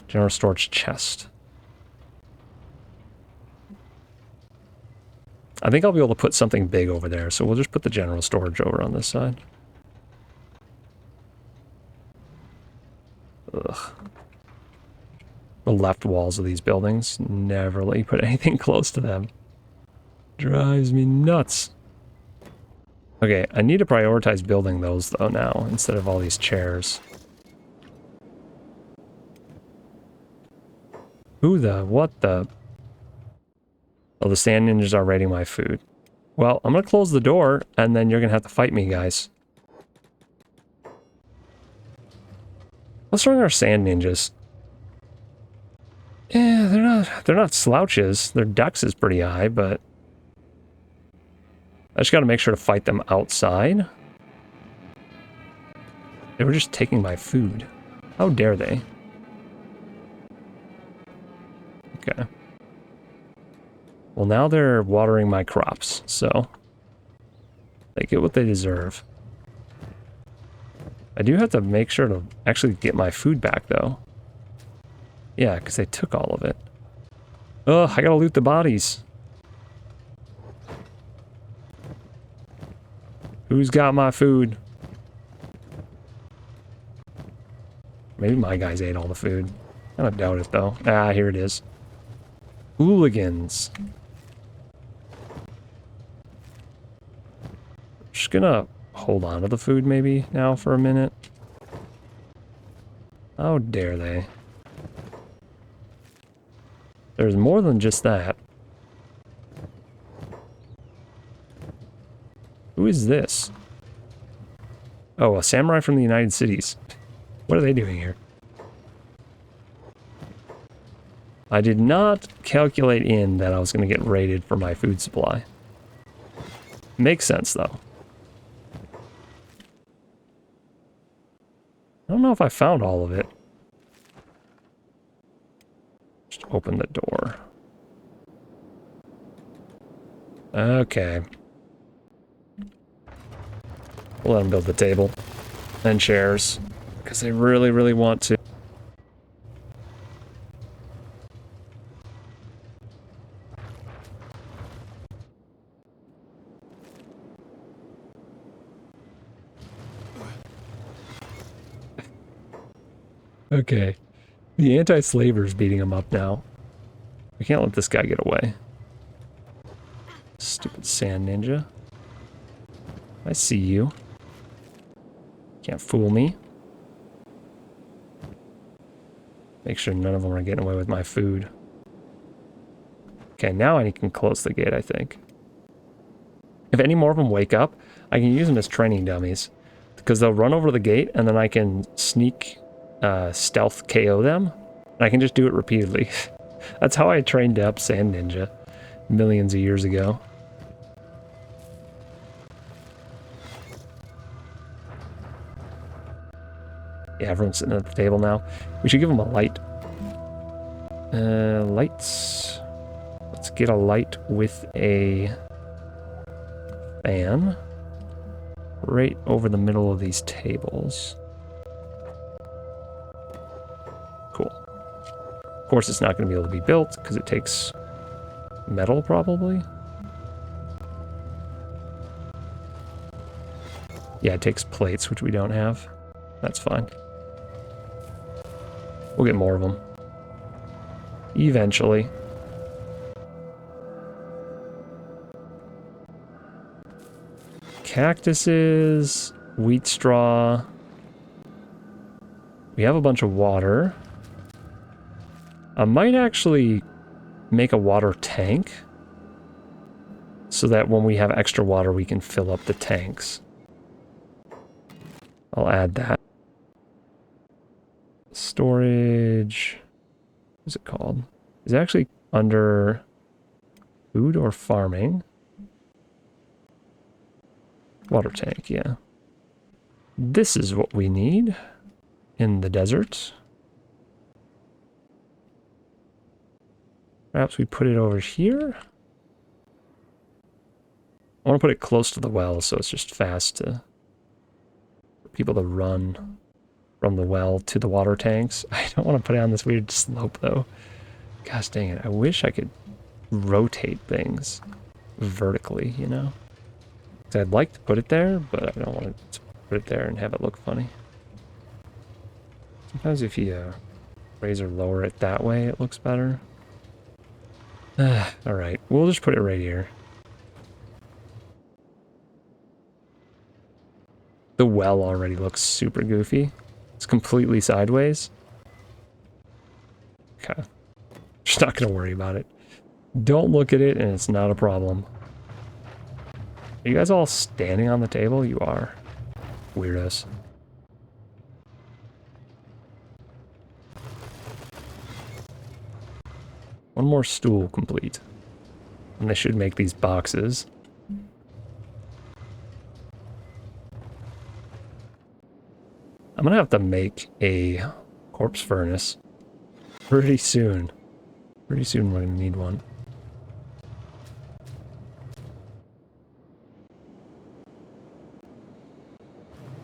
General storage chest. I think I'll be able to put something big over there, so we'll just put the general storage over on this side. Ugh. The left walls of these buildings never let you put anything close to them. Drives me nuts. Okay, I need to prioritize building those though now, instead of all these chairs. Who the, what the? Oh, the sand ninjas are raiding my food. Well, I'm gonna close the door, and then you're gonna have to fight me, guys. What's wrong with our sand ninjas? Yeah, they're not slouches. Their dex is pretty high, but I just gotta make sure to fight them outside. They were just taking my food. How dare they? Okay. Well, now they're watering my crops, so they get what they deserve. I do have to make sure to actually get my food back, though. Yeah, because they took all of it. Ugh, I gotta loot the bodies. Who's got my food? Maybe my guys ate all the food. I don't doubt it, though. Ah, here it is. Hooligans. Just gonna hold on to the food maybe now for a minute. How dare they? There's more than just that. Who is this? Oh, a samurai from the United Cities. What are they doing here? I did not calculate in that I was going to get raided for my food supply. Makes sense, though. I don't know if I found all of it. Just open the door. Okay. We'll let them build the table and chairs, because they really, really want to. Okay. The anti-slaver's beating him up now. We can't let this guy get away. Stupid sand ninja. I see you. Can't fool me. Make sure none of them are getting away with my food. Okay, now I can close the gate, I think. If any more of them wake up, I can use them as training dummies. Because they'll run over the gate, and then I can sneak stealth KO them. And I can just do it repeatedly. That's how I trained up Sand Ninja millions of years ago. Yeah, everyone's sitting at the table now. We should give them a light. Lights. Let's get a light with a fan right over the middle of these tables. Cool. Of course, it's not going to be able to be built because it takes metal, probably. Yeah, it takes plates, which we don't have. That's fine. We'll get more of them. Eventually. Cactuses, wheat straw. We have a bunch of water. I might actually make a water tank so that when we have extra water, we can fill up the tanks. I'll add that. Storage. What's it called? Is it actually under food or farming? Water tank, yeah. This is what we need in the desert. Perhaps we put it over here. I want to put it close to the well so it's just fast to people to run from the well to the water tanks. I don't want to put it on this weird slope though. Gosh dang it, I wish I could rotate things vertically, you know? 'Cause I'd like to put it there, but I don't want to put it there and have it look funny. Sometimes if you raise or lower it that way, it looks better. Alright, we'll just put it right here. The well already looks super goofy. It's completely sideways. Okay. Just not gonna worry about it. Don't look at it and it's not a problem. Are you guys all standing on the table? You are. Weirdos. One more stool complete. And they should make these boxes. I'm gonna have to make a corpse furnace pretty soon. Pretty soon we're gonna need one.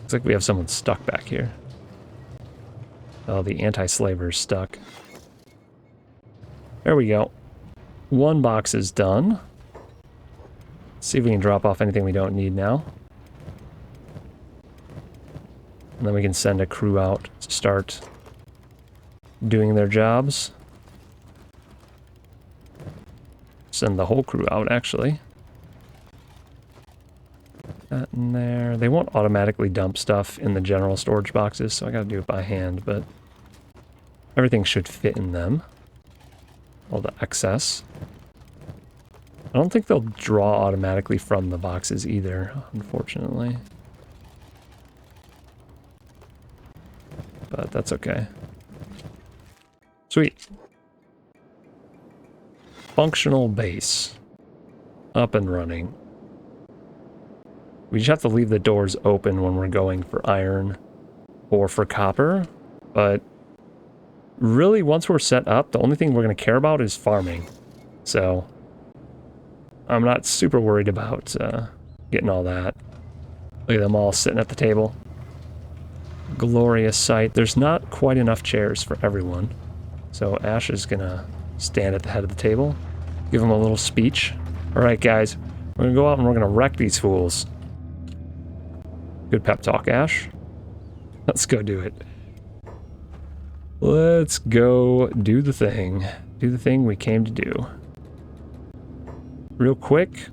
Looks like we have someone stuck back here. Oh, the anti-slaver's stuck. There we go. One box is done. Let's see if we can drop off anything we don't need now. And then we can send a crew out to start doing their jobs. Send the whole crew out, actually. That in there. They won't automatically dump stuff in the general storage boxes, so I gotta do it by hand, but everything should fit in them. All the excess. I don't think they'll draw automatically from the boxes either, unfortunately. But that's okay. Sweet. Functional base. Up and running. We just have to leave the doors open when we're going for iron or for copper, but really once we're set up, the only thing we're going to care about is farming. So I'm not super worried about getting all that. Look at them all sitting at the table. Glorious sight. There's not quite enough chairs for everyone. So Ash is going to stand at the head of the table, give them a little speech. All right, guys, we're going to go out and we're going to wreck these fools. Good pep talk, Ash. Let's go do it. Let's go do the thing. Do the thing we came to do. Real quick.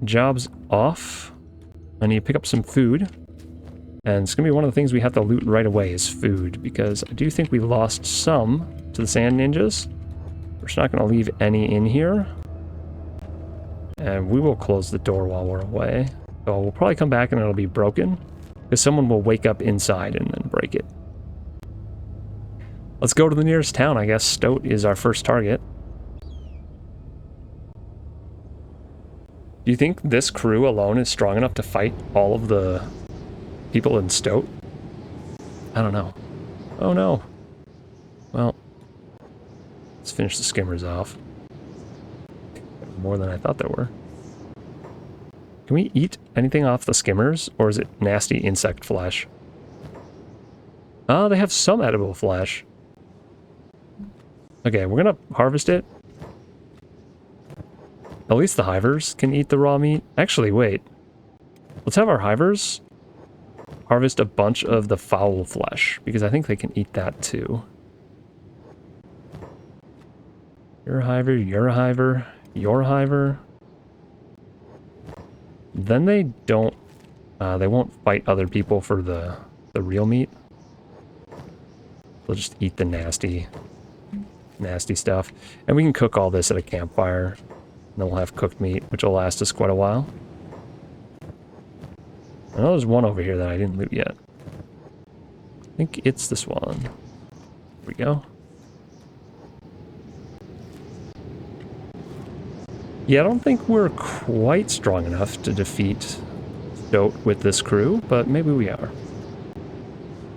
Job's off. I need to pick up some food. And it's going to be one of the things we have to loot right away is food. Because I do think we lost some to the sand ninjas. We're just not going to leave any in here. And we will close the door while we're away. So we'll probably come back and it'll be broken. Because someone will wake up inside and then break it. Let's go to the nearest town, I guess. Stoat is our first target. Do you think this crew alone is strong enough to fight all of the people in Stoat? I don't know. Oh no. Well, let's finish the skimmers off. More than I thought there were. Can we eat anything off the skimmers, or is it nasty insect flesh? Oh, they have some edible flesh. Okay, we're gonna harvest it. At least the hivers can eat the raw meat. Actually, wait. Let's have our hivers harvest a bunch of the fowl flesh, because I think they can eat that too. You're a hiver, you're a hiver, you're a hiver. Then they don't, they won't fight other people for the real meat. They'll just eat the nasty stuff. And we can cook all this at a campfire. And then we'll have cooked meat, which will last us quite a while. I know there's one over here that I didn't loot yet. I think it's this one. Here we go. Yeah, I don't think we're quite strong enough to defeat Stoat with this crew, but maybe we are.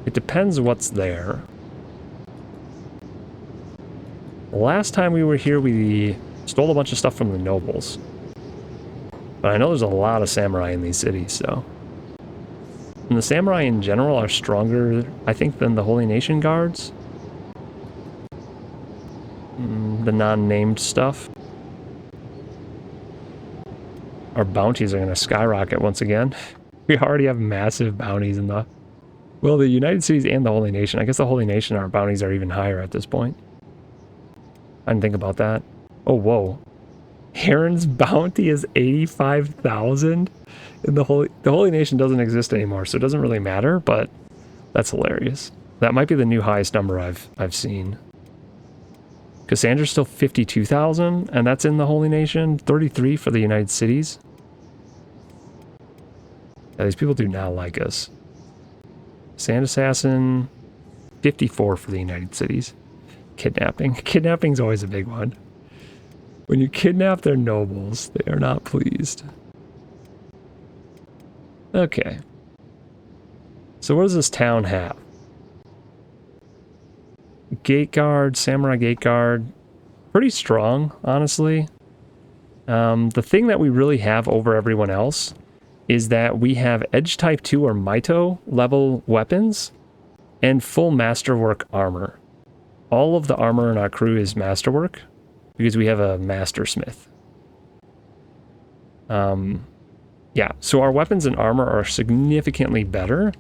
It depends what's there. Last time we were here, we stole a bunch of stuff from the nobles. But I know there's a lot of samurai in these cities, so And the samurai in general are stronger, I think, than the Holy Nation guards. The non-named stuff. Our bounties are going to skyrocket once again. We already have massive bounties in the... Well, the United Cities and the Holy Nation. I guess the Holy Nation, our bounties are even higher at this point. I didn't think about that. Oh, whoa. Heron's bounty is 85,000? The Holy Nation doesn't exist anymore, so it doesn't really matter, but that's hilarious. That might be the new highest number I've seen. Cassandra's still 52,000, and that's in the Holy Nation. 33 for the United Cities. Yeah, these people do not like us. Sand Assassin, 54 for the United Cities. Kidnapping. Kidnapping's always a big one. When you kidnap their nobles, they are not pleased. Okay. So what does this town have? Gate guard, samurai gate guard. Pretty strong, honestly. The thing that we really have over everyone else is that we have Edge Type 2 or Maito level weapons and full Masterwork armor. All of the armor in our crew is Masterwork because we have a Mastersmith. Yeah, so our weapons and armor are significantly better,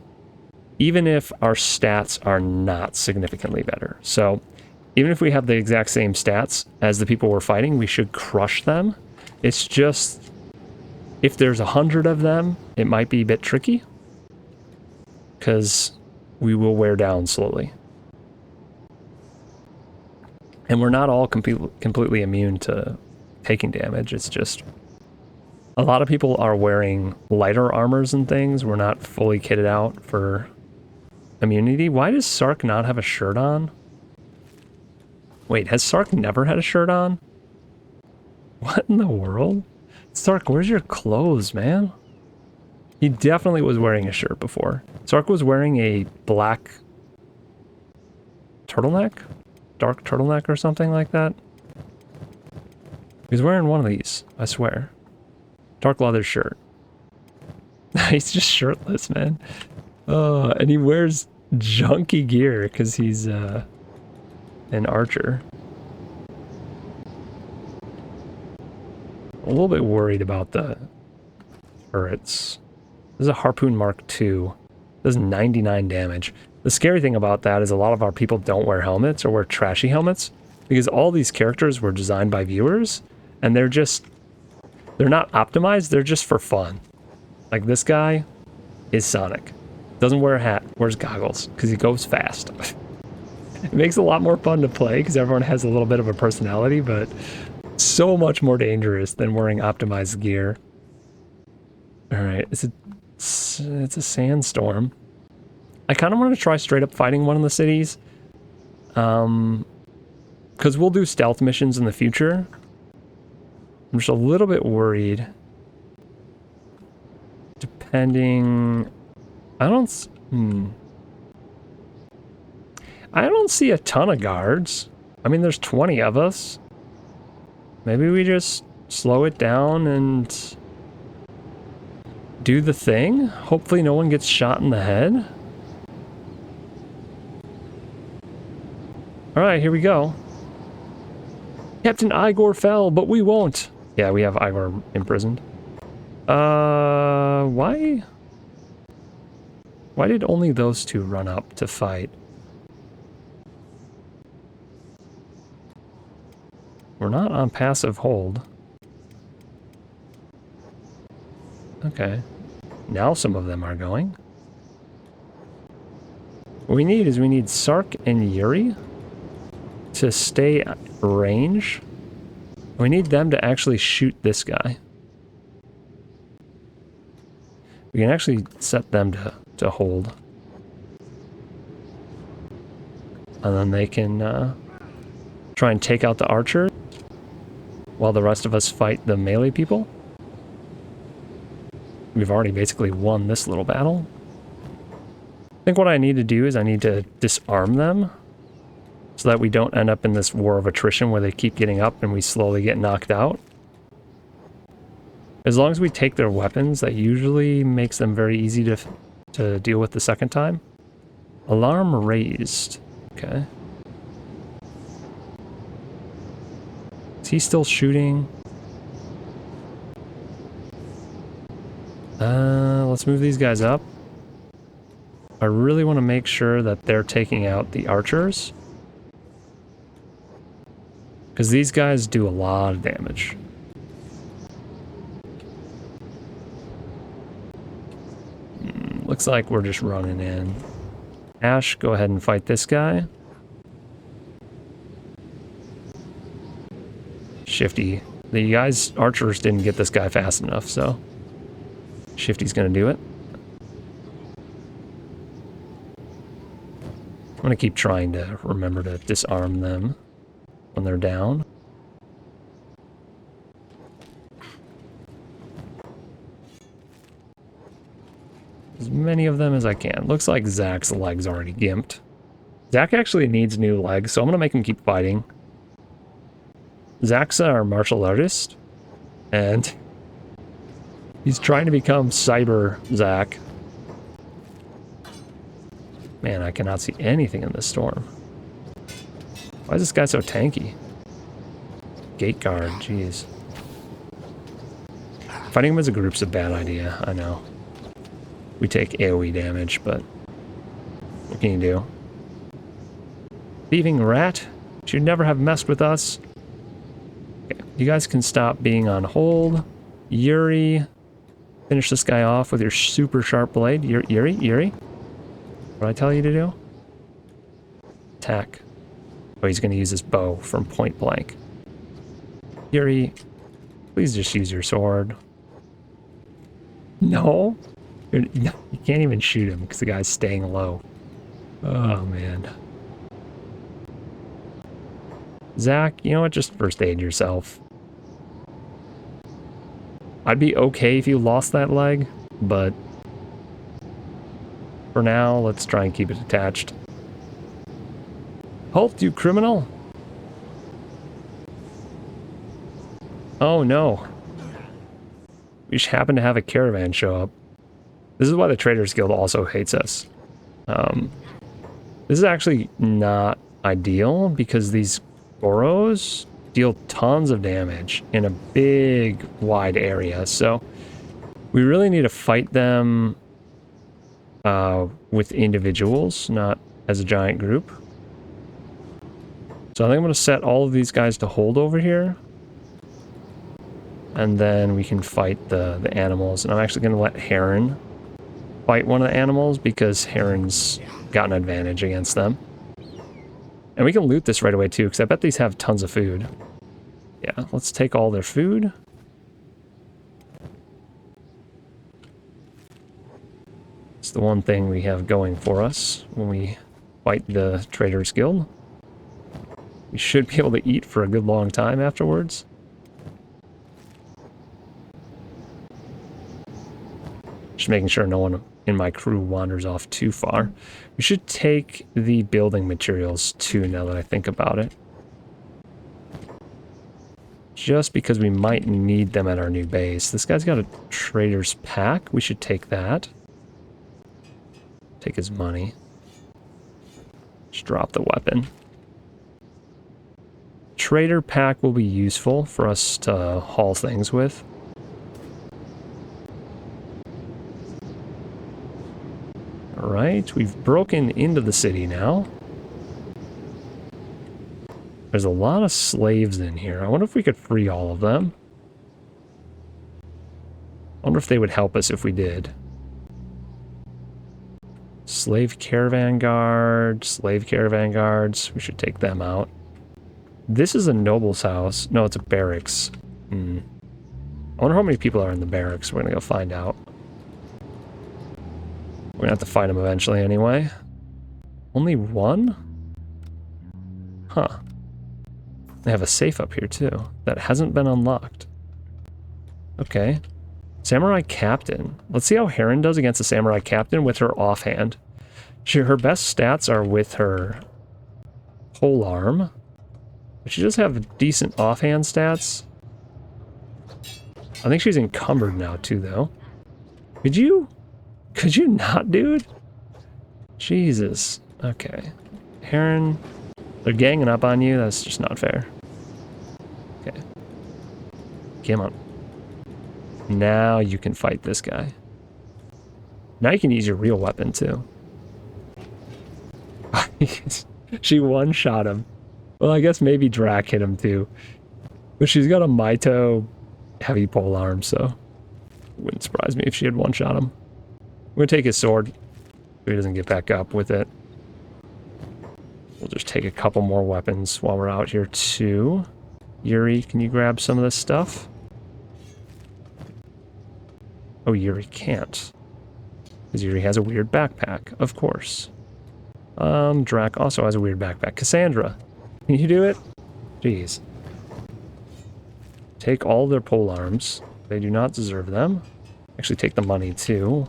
even if our stats are not significantly better. So even if we have the exact same stats as the people we're fighting, we should crush them. It's just, if there's 100 of them, it might be a bit tricky, because we will wear down slowly. And we're not all completely immune to taking damage. It's just, a lot of people are wearing lighter armors and things. We're not fully kitted out for immunity. Why does Sark not have a shirt on? Wait, has Sark never had a shirt on? What in the world? Sark, where's your clothes, man? He definitely was wearing a shirt before. Sark was wearing a black turtleneck? Dark turtleneck or something like that. He's wearing one of these, I swear. Dark leather shirt. He's just shirtless, man. And he wears junky gear because he's an archer. A little bit worried about the turrets. This is a Harpoon Mark II. Does 99 damage. The scary thing about that is a lot of our people don't wear helmets or wear trashy helmets because all these characters were designed by viewers and they're not optimized, they're just for fun. Like this guy is Sonic. Doesn't wear a hat, wears goggles because he goes fast. It makes it a lot more fun to play because everyone has a little bit of a personality, but so much more dangerous than wearing optimized gear. Alright, it's a sandstorm. I kind of want to try straight up fighting one of the cities. Because we'll do stealth missions in the future. I'm just a little bit worried. Depending... I don't see a ton of guards. I mean, there's 20 of us. Maybe we just slow it down and do the thing. Hopefully no one gets shot in the head. Alright, here we go. Captain Igor fell, but we won't. Yeah, we have Igor imprisoned. Why? Why did only those two run up to fight? We're not on passive hold. Okay. Now some of them are going. What we need Sark and Yuri to stay at range. We need them to actually shoot this guy. We can actually set them to hold. And then they can try and take out the archer while the rest of us fight the melee people. We've already basically won this little battle. I think what I need to do is I need to disarm them so that we don't end up in this war of attrition where they keep getting up and we slowly get knocked out. As long as we take their weapons, that usually makes them very easy to to deal with the second time. Alarm raised. Okay. Is he still shooting? Let's move these guys up. I really want to make sure that they're taking out the archers, because these guys do a lot of damage. Looks like we're just running in. Ash, go ahead and fight this guy. Shifty. The guys, archers didn't get this guy fast enough, so Shifty's gonna do it. I'm gonna keep trying to remember to disarm them when they're down. As many of them as I can. Looks like Zach's leg's already gimped. Zach actually needs new legs, so I'm gonna make him keep fighting. Zach's our martial artist, and he's trying to become Cyber Zach. Man, I cannot see anything in this storm. Why is this guy so tanky? Gate guard, jeez. Fighting him as a group's a bad idea, I know. We take AoE damage, but what can you do? Thieving rat, should never have messed with us. Okay, you guys can stop being on hold. Yuri, finish this guy off with your super sharp blade. Yuri? What did I tell you to do? Attack. Oh, he's going to use his bow from point blank. Yuri, please just use your sword. No? No, you can't even shoot him because the guy's staying low. Oh, man. Zach, you know what? Just first aid yourself. I'd be okay if you lost that leg, but for now, let's try and keep it attached. Halt, you criminal! Oh no. We just happen to have a caravan show up. This is why the Traders Guild also hates us. This is actually not ideal because these Goros deal tons of damage in a big, wide area. So we really need to fight them with individuals, not as a giant group. So I think I'm going to set all of these guys to hold over here. And then we can fight the animals. And I'm actually going to let Heron fight one of the animals because Heron's got an advantage against them. And we can loot this right away too, because I bet these have tons of food. Yeah, let's take all their food. It's the one thing we have going for us when we fight the Traders Guild. We should be able to eat for a good long time afterwards. Just making sure no one in my crew wanders off too far. We should take the building materials too, now that I think about it. Just because we might need them at our new base. This guy's got a trader's pack. We should take that. Take his money. Just drop the weapon. Trader pack will be useful for us to haul things with. Alright, we've broken into the city now. There's a lot of slaves in here. I wonder if we could free all of them. I wonder if they would help us if we did. Slave caravan guards. We should take them out. This is a noble's house. No, it's a barracks. I wonder how many people are in the barracks. We're gonna go find out. We're gonna have to fight them eventually anyway. Only one? Huh. They have a safe up here too that hasn't been unlocked. Okay. Samurai Captain. Let's see how Heron does against the Samurai Captain with her offhand. Her best stats are with her pole arm. But she does have decent offhand stats. I think she's encumbered now too though. Could you Could you not, dude? Jesus. Okay. Heron, they're ganging up on you. That's just not fair. Okay. Come on. Now you can fight this guy. Now you can use your real weapon, too. She one-shot him. Well, I guess maybe Drac hit him, too. But she's got a Maito heavy pole arm, so it wouldn't surprise me if she had one-shot him. I'm going to take his sword so he doesn't get back up with it. We'll just take a couple more weapons while we're out here, too. Yuri, can you grab some of this stuff? Oh, Yuri can't. Because Yuri has a weird backpack, of course. Drac also has a weird backpack. Cassandra, can you do it? Jeez. Take all their pole arms. They do not deserve them. Actually, take the money, too.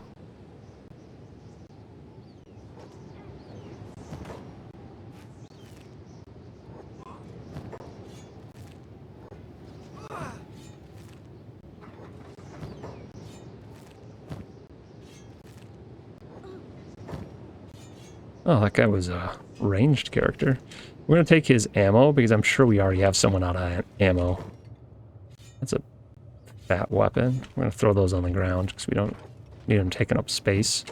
Oh, that guy was a ranged character. We're going to take his ammo because I'm sure we already have someone out of ammo. That's a fat weapon. We're going to throw those on the ground because we don't need them taking up space.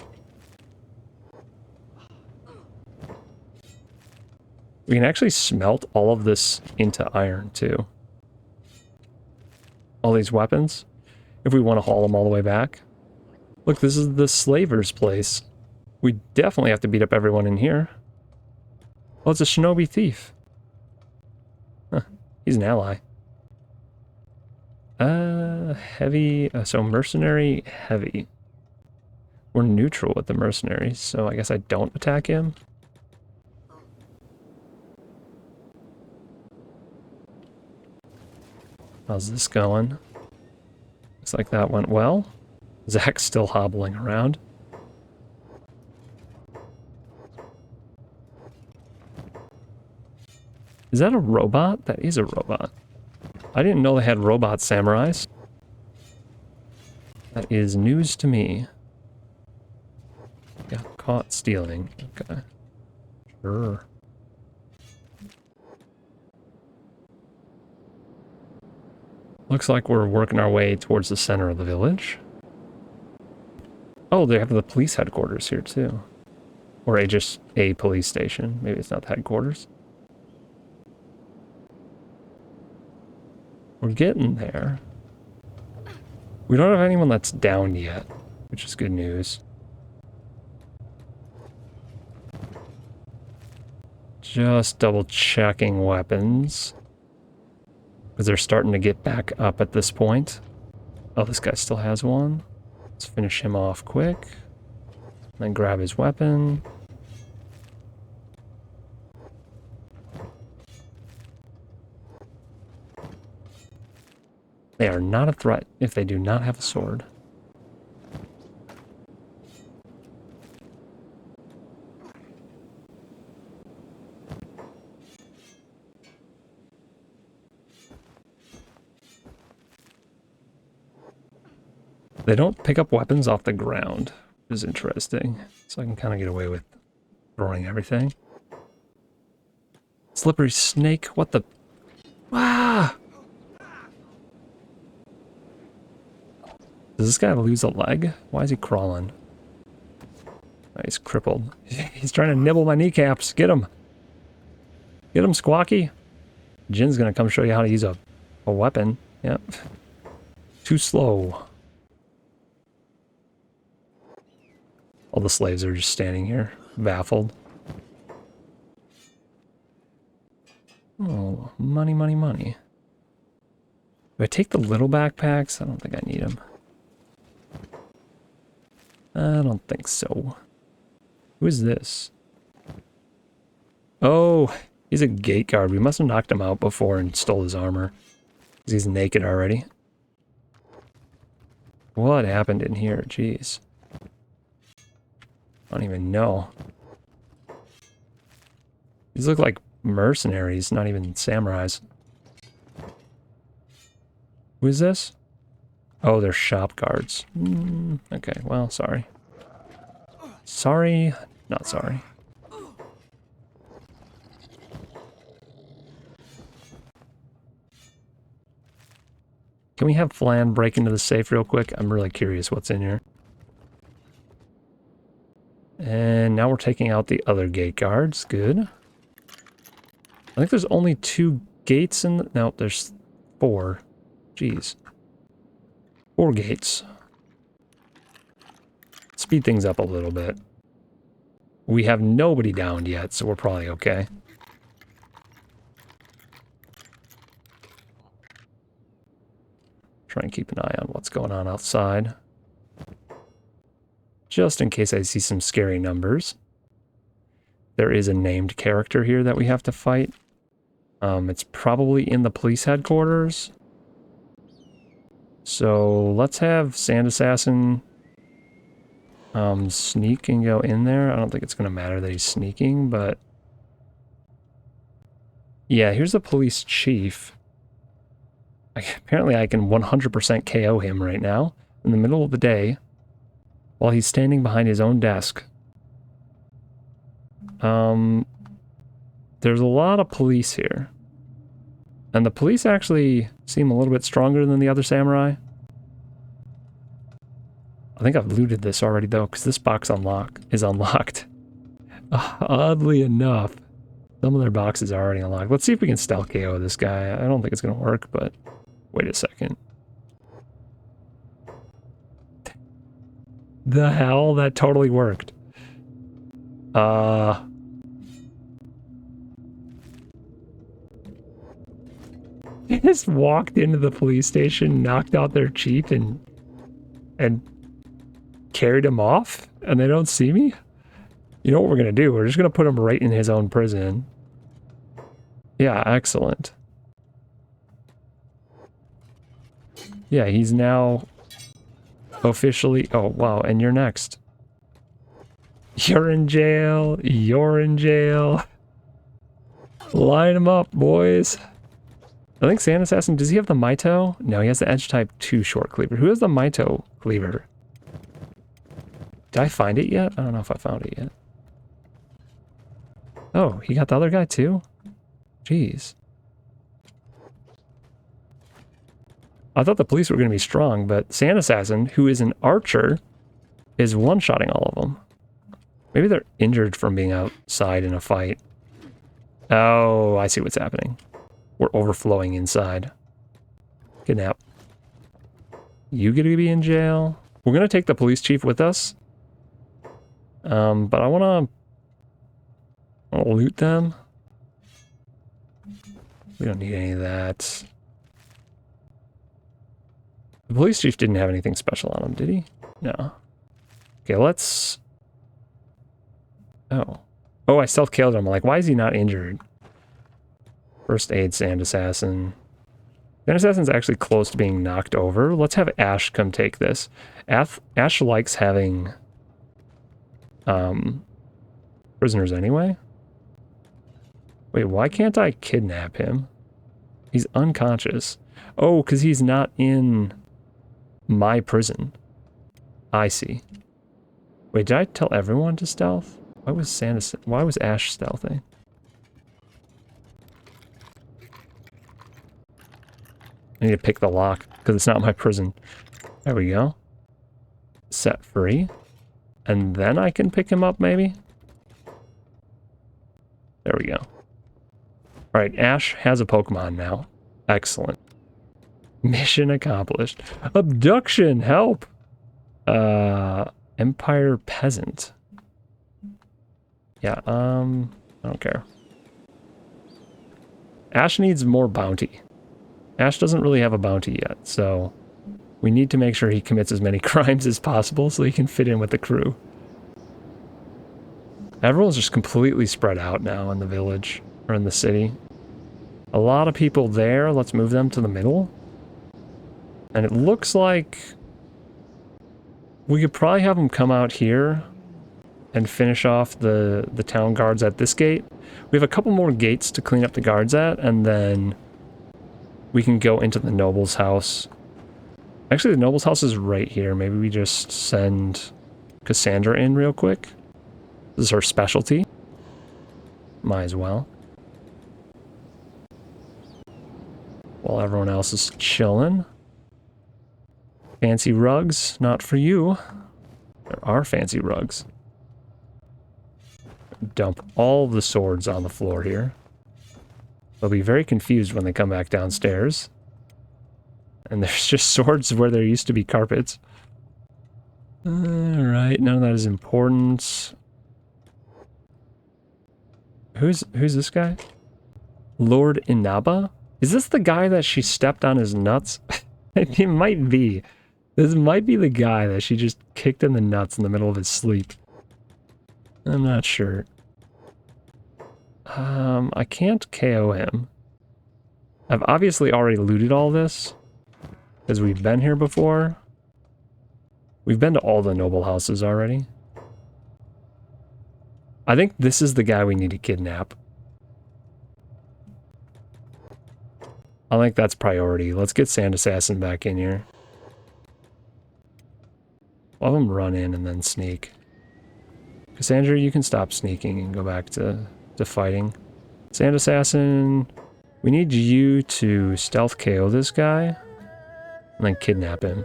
We can actually smelt all of this into iron too. All these weapons. If we want to haul them all the way back. Look, this is the slaver's place. We definitely have to beat up everyone in here. Oh, it's a shinobi thief. Huh, he's an ally. Heavy, so mercenary, heavy. We're neutral with the mercenaries, so I guess I don't attack him. How's this going? Looks like that went well. Zach's still hobbling around. Is that a robot? That is a robot. I didn't know they had robot samurais. That is news to me. Got caught stealing. Okay. Sure. Looks like we're working our way towards the center of the village. Oh, they have the police headquarters here too. Or just a police station. Maybe it's not the headquarters. We're getting there. We don't have anyone that's down yet, which is good news. Just double checking weapons. Because they're starting to get back up at this point. Oh, this guy still has one. Let's finish him off quick. Then grab his weapon. They are not a threat if they do not have a sword. They don't pick up weapons off the ground, which is interesting. So I can kind of get away with throwing everything. Slippery snake, what the... Ah! Does this guy lose a leg? Why is he crawling? Oh, he's crippled. He's trying to nibble my kneecaps. Get him. Get him, Squawky. Jin's gonna come show you how to use a weapon. Yep. Too slow. All the slaves are just standing here, baffled. Oh, money, money, money. Do I take the little backpacks? I don't think I need them. I don't think so. Who is this? Oh, he's a gate guard. We must have knocked him out before and stole his armor. Because he's naked already. What happened in here? Jeez. I don't even know. These look like mercenaries, not even samurais. Who is this? Oh, they're shop guards. Okay, well, sorry. Sorry, not sorry. Can we have Flan break into the safe real quick? I'm really curious what's in here. And now we're taking out the other gate guards. Good. I think there's only 2 gates in the... No, there's 4. Jeez. 4 gates. Speed things up a little bit. We have nobody downed yet, so we're probably okay. Try and keep an eye on what's going on outside. Just in case I see some scary numbers. There is a named character here that we have to fight. It's probably in the police headquarters. So let's have Sand Assassin sneak and go in there. I don't think it's going to matter that he's sneaking, but... Yeah, here's the police chief. Apparently I can 100% KO him right now, in the middle of the day, while he's standing behind his own desk. There's a lot of police here. And the police actually seem a little bit stronger than the other samurai. I think I've looted this already though, because this box is unlocked. Oddly enough, some of their boxes are already unlocked. Let's see if we can stealth KO this guy. I don't think it's going to work, but wait a second. The hell? That totally worked. He just walked into the police station, knocked out their chief, and carried him off, and they don't see me? You know what we're going to do? We're just going to put him right in his own prison. Yeah, excellent. Yeah, he's now officially... Oh, wow, and you're next. You're in jail. You're in jail. Line him up, boys. I think Sand Assassin, does he have the Mito? No, he has the Edge Type 2 short cleaver. Who has the Mito cleaver? Did I find it yet? I don't know if I found it yet. Oh, he got the other guy too? Jeez. I thought the police were going to be strong, but Sand Assassin, who is an archer, is one-shotting all of them. Maybe they're injured from being outside in a fight. Oh, I see what's happening. We're overflowing inside. Kidnap. You get to be in jail. We're going to take the police chief with us. But I want to loot them. We don't need any of that. The police chief didn't have anything special on him, did he? No. Okay, let's... Oh. Oh, I stealth killed him. I'm like, why is he not injured? First aid Sand Assassin. Sand Assassin's actually close to being knocked over. Let's have Ash come take this. Ash likes having... prisoners anyway? Wait, why can't I kidnap him? He's unconscious. Oh, because he's not in my prison. I see. Wait, did I tell everyone to stealth? Why was Ash stealthing? I need to pick the lock, because it's not my prison. There we go. Set free. And then I can pick him up, maybe? There we go. Alright, Ash has a Pokemon now. Excellent. Mission accomplished. Abduction! Help! Empire Peasant. Yeah, I don't care. Ash needs more bounty. Ash doesn't really have a bounty yet, so... we need to make sure he commits as many crimes as possible so he can fit in with the crew. Everyone's just completely spread out now in the village, or in the city. A lot of people there. Let's move them to the middle. And it looks like we could probably have them come out here and finish off the town guards at this gate. We have a couple more gates to clean up the guards at, and then we can go into the noble's house. Actually, the noble's house is right here. Maybe we just send Cassandra in real quick. This is her specialty. Might as well. While everyone else is chilling. Fancy rugs, not for you. There are fancy rugs. Dump all the swords on the floor here. They'll be very confused when they come back downstairs. And there's just swords where there used to be carpets. Alright, none of that is important. Who's this guy? Lord Inaba? Is this the guy that she stepped on his nuts? It might be. This might be the guy that she just kicked in the nuts in the middle of his sleep. I'm not sure. I can't KO him. I've obviously already looted all this, because we've been here before. We've been to all the noble houses already. I think this is the guy we need to kidnap. I think that's priority. Let's get Sand Assassin back in here. I'll have him run in and then sneak. Cassandra, you can stop sneaking and go back to fighting. Sand Assassin, we need you to stealth KO this guy and then kidnap him.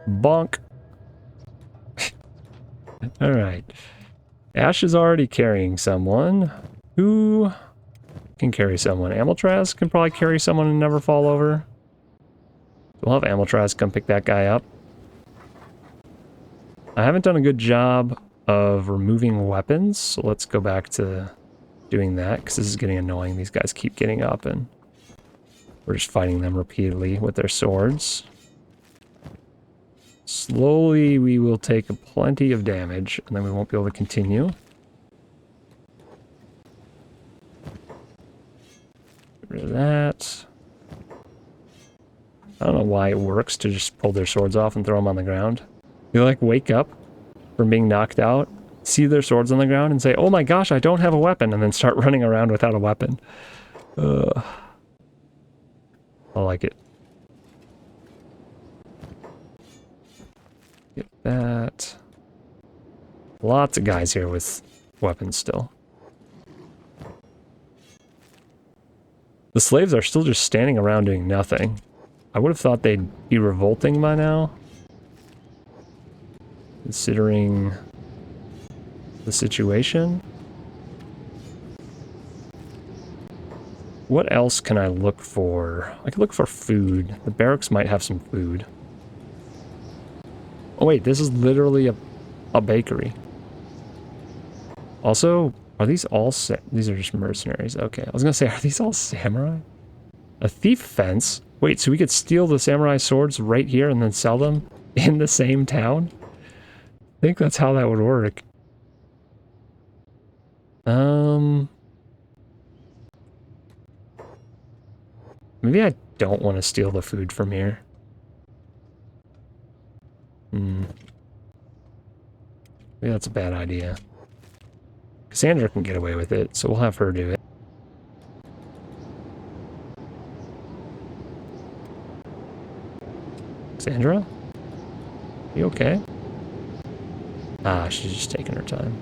Bonk. Alright. Ash is already carrying someone. Who can carry someone? Amiltraz can probably carry someone and never fall over. We'll have Amiltraz come pick that guy up. I haven't done a good job of removing weapons, so let's go back to doing that, because this is getting annoying. These guys keep getting up, and we're just fighting them repeatedly with their swords. Slowly, we will take plenty of damage, and then we won't be able to continue. Get rid of that. I don't know why it works to just pull their swords off and throw them on the ground. They like wake up from being knocked out, see their swords on the ground, and say, "Oh my gosh, I don't have a weapon," and then start running around without a weapon. I like it. Get that. Lots of guys here with weapons still. The slaves are still just standing around doing nothing. I would have thought they'd be revolting by now, considering the situation. What else can I look for? I could look for food. The barracks might have some food. Oh wait, this is literally a bakery. Also, are these all these are just mercenaries? Okay, I was gonna say, are these all samurai? A thief fence? Wait, so we could steal the samurai swords right here and then sell them in the same town? I think that's how that would work. Maybe I don't want to steal the food from here. Maybe that's a bad idea. Cassandra can get away with it, so we'll have her do it. Cassandra? You okay? Ah, she's just taking her time.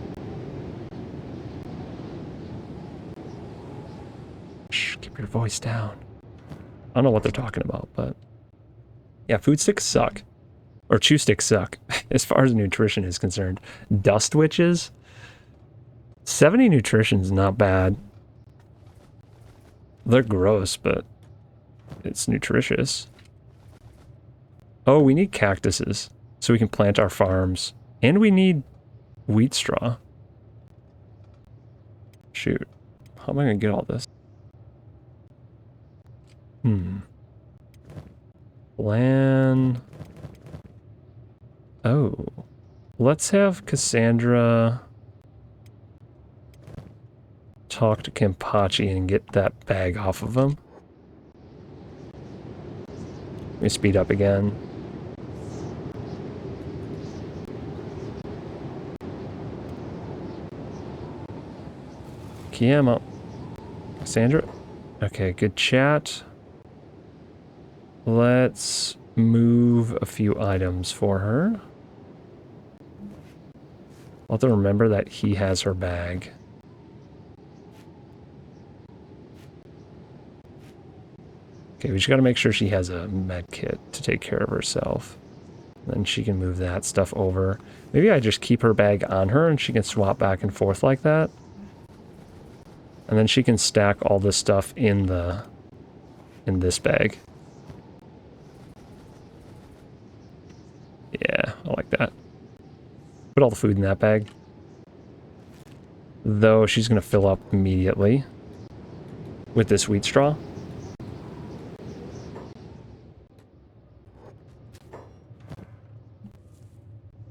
Shh, keep your voice down. I don't know what they're talking about, but... yeah, food sticks suck. Or chew sticks suck, as far as nutrition is concerned. Dust witches? 70 nutrition's not bad. They're gross, but it's nutritious. Oh, we need cactuses, so we can plant our farms. And we need wheat straw. Shoot. How am I going to get all this? Plan. Oh. Let's have Cassandra talk to Kenpachi and get that bag off of him. Let me speed up again. Kiyama. Cassandra? Okay, good chat. Let's move a few items for her. I'll have to remember that he has her bag. Okay, we just gotta make sure she has a med kit to take care of herself. Then she can move that stuff over. Maybe I just keep her bag on her and she can swap back and forth like that. And then she can stack all this stuff in this bag. Yeah, I like that. Put all the food in that bag. Though she's gonna fill up immediately with this wheat straw.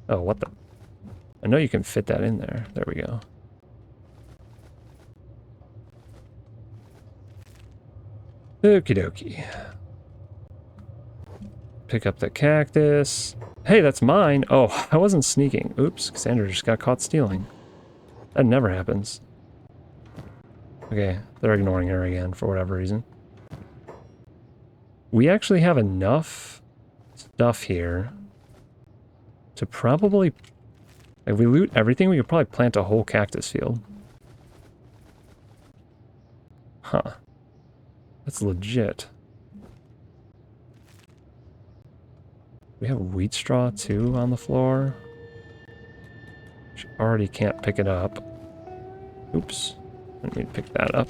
Oh, what the? I know you can fit that in there. There we go. Okie dokie. Pick up the cactus. Hey, that's mine. Oh, I wasn't sneaking. Oops, Cassandra just got caught stealing. That never happens. Okay, they're ignoring her again for whatever reason. We actually have enough stuff here to probably... If we loot everything, we could probably plant a whole cactus field. Huh. That's legit. We have wheat straw too on the floor. She already can't pick it up. Oops. Let me pick that up.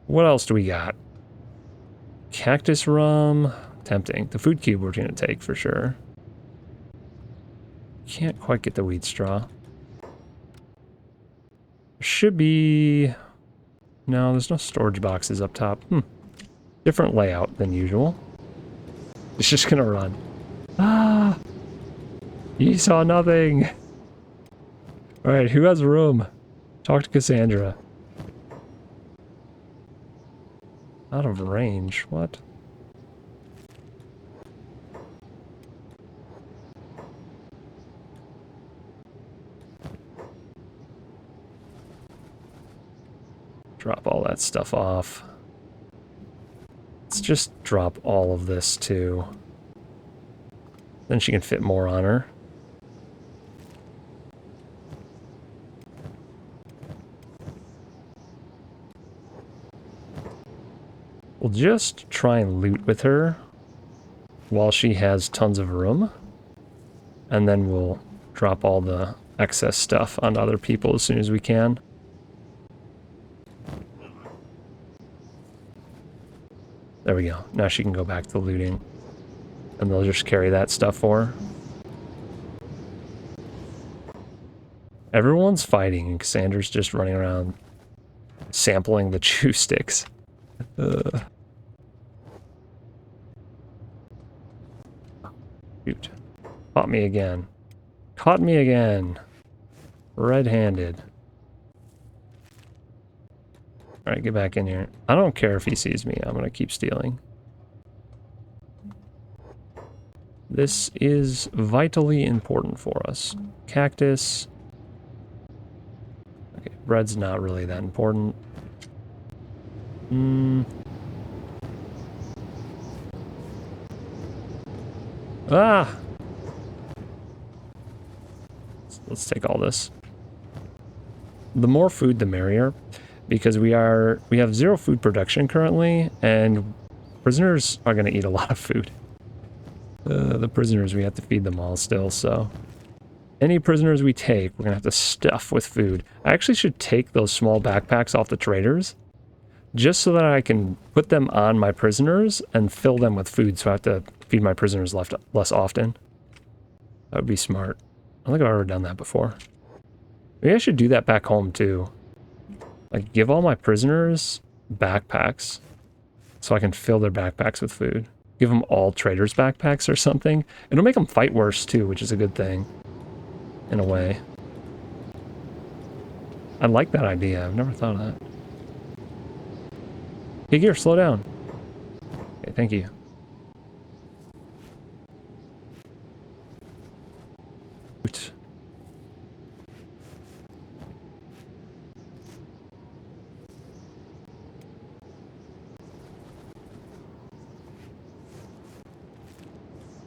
What else do we got? Cactus rum. Tempting. The food cube we're going to take for sure. Can't quite get the wheat straw. Should be... No, there's no storage boxes up top. Different layout than usual. It's just gonna run. Ah! You saw nothing! Alright, who has room? Talk to Cassandra. Out of range. What? Drop all that stuff off. Let's just drop all of this too. Then she can fit more on her. We'll just try and loot with her while she has tons of room. And then we'll drop all the excess stuff on other people as soon as we can. There we go. Now she can go back to looting. And they'll just carry that stuff for her. Everyone's fighting and Cassandra's just running around sampling the chew sticks. Shoot. Caught me again. Caught me again. Red-handed. Alright, get back in here. I don't care if he sees me. I'm gonna keep stealing. This is vitally important for us. Cactus. Okay, bread's not really that important. Ah! Let's take all this. The more food, the merrier. Because we have 0 food production currently, and prisoners are going to eat a lot of food. The prisoners, we have to feed them all still, so... Any prisoners we take, we're going to have to stuff with food. I actually should take those small backpacks off the traders, just so that I can put them on my prisoners and fill them with food, so I have to feed my prisoners less often. That would be smart. I think I've ever done that before. Maybe I should do that back home, too. Like, give all my prisoners backpacks so I can fill their backpacks with food. Give them all traders' backpacks or something. It'll make them fight worse, too, which is a good thing. In a way. I like that idea. I've never thought of that. Hey, Gear, slow down. Okay, thank you. Oops.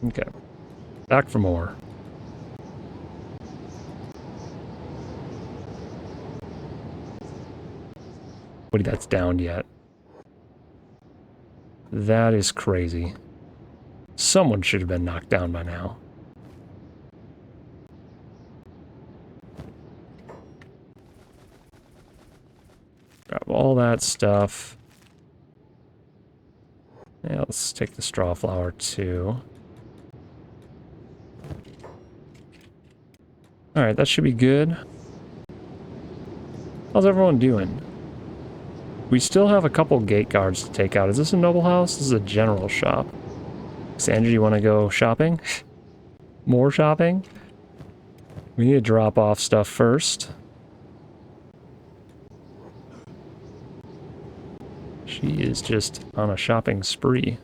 Okay. Back for more. Nobody that's downed yet. That is crazy. Someone should have been knocked down by now. Grab all that stuff. Yeah, let's take the straw flower too. Alright, that should be good. How's everyone doing? We still have a couple gate guards to take out. Is this a noble house? This is a general shop. Sandra, you want to go shopping? More shopping? We need to drop off stuff first. She is just on a shopping spree.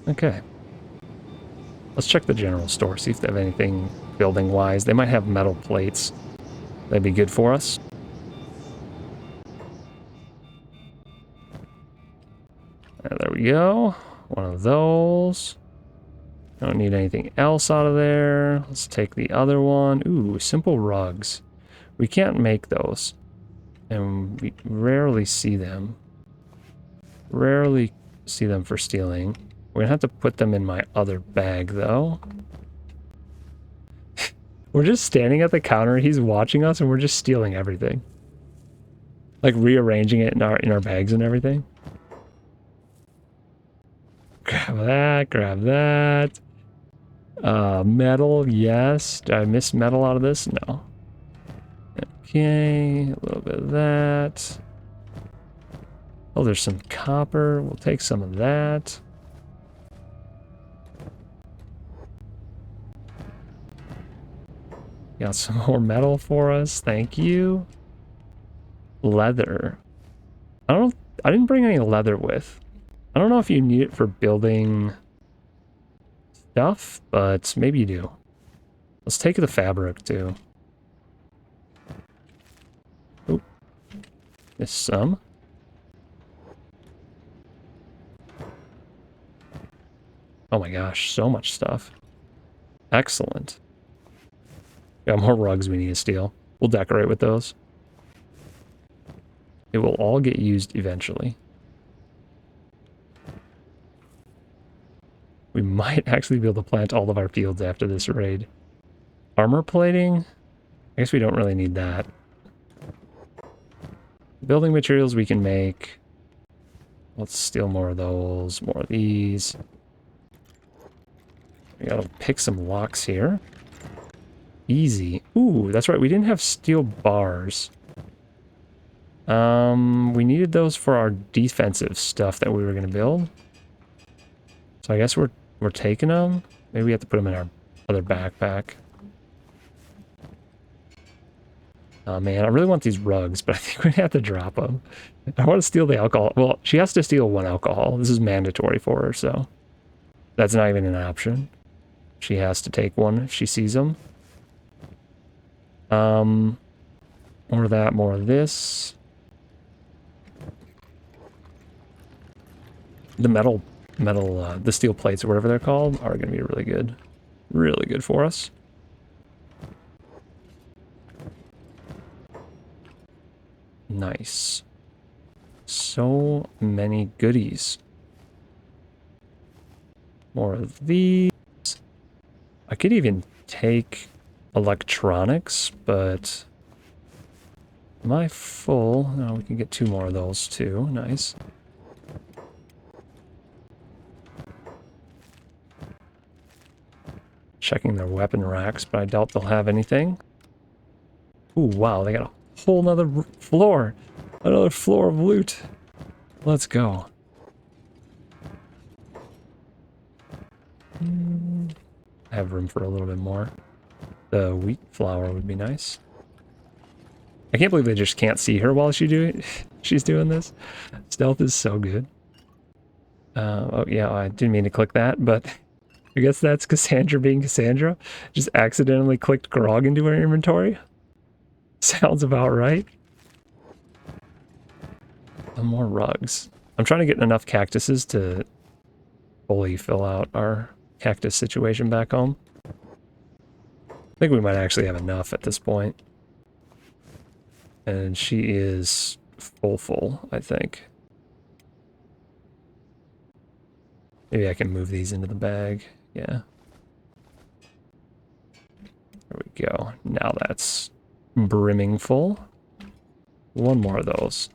Okay. Let's check the general store, see if they have anything building-wise. They might have metal plates. That'd be good for us. There we go. One of those. Don't need anything else out of there. Let's take the other one. Ooh, simple rugs. We can't make those. And we rarely see them. Rarely see them for stealing. We're gonna have to put them in my other bag, though. We're just standing at the counter, he's watching us, and we're just stealing everything. Like, rearranging it in our bags and everything. Grab that, grab that. Metal, yes. Did I miss metal out of this? No. Okay, a little bit of that. Oh, there's some copper. We'll take some of that. Got some more metal for us. Thank you. Leather. I didn't bring any leather with. I don't know if you need it for building stuff, but maybe you do. Let's take the fabric too. Oop. Missed some. Oh my gosh, so much stuff. Excellent. Got more rugs we need to steal. We'll decorate with those. It will all get used eventually. We might actually be able to plant all of our fields after this raid. Armor plating? I guess we don't really need that. Building materials we can make. Let's steal more of those, more of these. We gotta pick some locks here. Easy. Ooh, that's right, we didn't have steel bars. We needed those for our defensive stuff that we were gonna build. So I guess we're taking them. Maybe we have to put them in our other backpack. Oh man, I really want these rugs, but I think we're gonna have to drop them. I want to steal the alcohol. Well, she has to steal one alcohol. This is mandatory for her, so that's not even an option. She has to take one if she sees them. More of that, more of this. The the steel plates or whatever they're called are going to be really good for us. Nice. So many goodies. More of these. I could even take electronics, but am I full? No, we can get 2 more of those too. Nice. Checking their weapon racks, but I doubt they'll have anything. Ooh, wow, they got a whole nother floor. Another floor of loot. Let's go. I have room for a little bit more. The wheat flour would be nice. I can't believe they just can't see her while she's doing this. Stealth is so good. Oh yeah, I didn't mean to click that, but I guess that's Cassandra being Cassandra. Just accidentally clicked grog into her inventory. Sounds about right. Some more rugs. I'm trying to get enough cactuses to fully fill out our cactus situation back home. I think we might actually have enough at this point. And she is full, I think. Maybe I can move these into the bag. Yeah. There we go. Now that's brimming full. One more of those.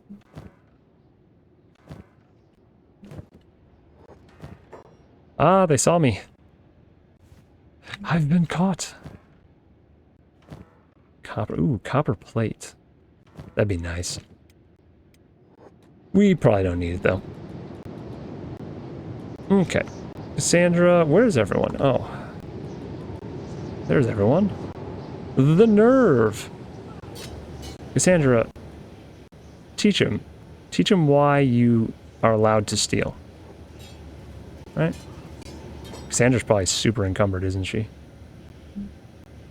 Ah, they saw me. I've been caught. Copper. Ooh, copper plate. That'd be nice. We probably don't need it, though. Okay. Cassandra, where's everyone? Oh. There's everyone. The nerve! Cassandra, teach him. Teach him why you are allowed to steal. Right? Cassandra's probably super encumbered, isn't she?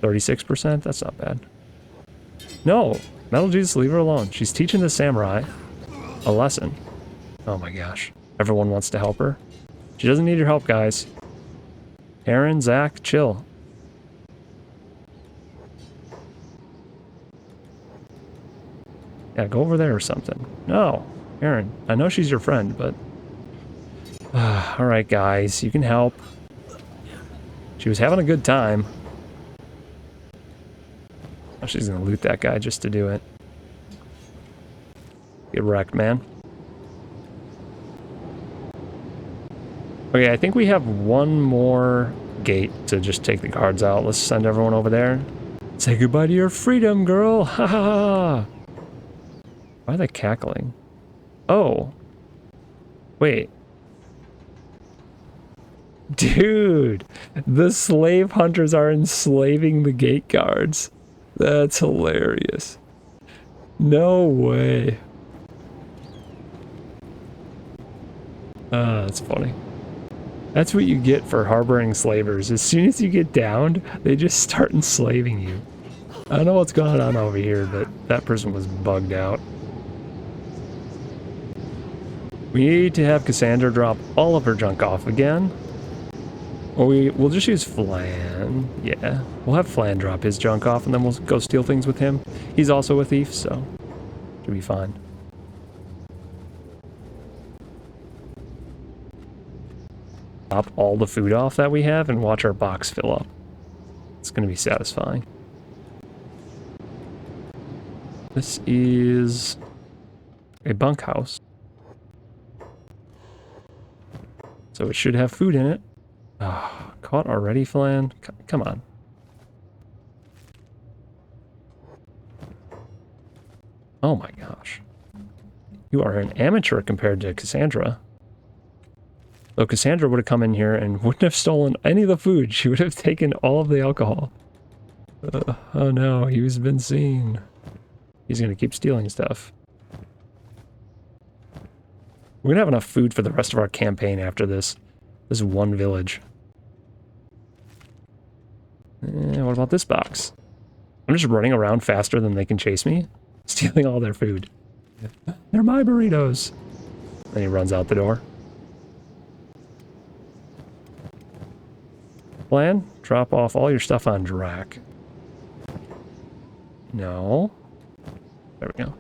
36%? That's not bad. No! Metal Jesus, leave her alone. She's teaching the samurai a lesson. Oh my gosh. Everyone wants to help her. She doesn't need your help, guys. Aaron, Zach, chill. Yeah, go over there or something. No, Aaron, I know she's your friend, but... Alright, guys, you can help. She was having a good time. Oh, she's gonna loot that guy just to do it. Get wrecked, man. Okay, I think we have one more gate to just take the guards out. Let's send everyone over there. Say goodbye to your freedom, girl! Ha ha ha! Why are they cackling? Oh. Wait. Dude! The slave hunters are enslaving the gate guards. That's hilarious. No way. That's funny. That's what you get for harboring slavers. As soon as you get downed, they just start enslaving you. I don't know what's going on over here, but that person was bugged out. We need to have Cassandra drop all of her junk off again. Or we'll just use Flan. Yeah, we'll have Flan drop his junk off and then we'll go steal things with him. He's also a thief, so should be fine. Drop all the food off that we have and watch our box fill up. It's going to be satisfying. This is a bunkhouse. So it should have food in it. Ah, caught already, Flan? Come on. Oh my gosh. You are an amateur compared to Cassandra. Though Cassandra would have come in here and wouldn't have stolen any of the food. She would have taken all of the alcohol. Oh no, he's been seen. He's going to keep stealing stuff. We're going to have enough food for the rest of our campaign after this one village. What about this box? I'm just running around faster than they can chase me, stealing all their food. They're my burritos. Then he runs out the door. Plan, drop off all your stuff on Drac. No. There we go.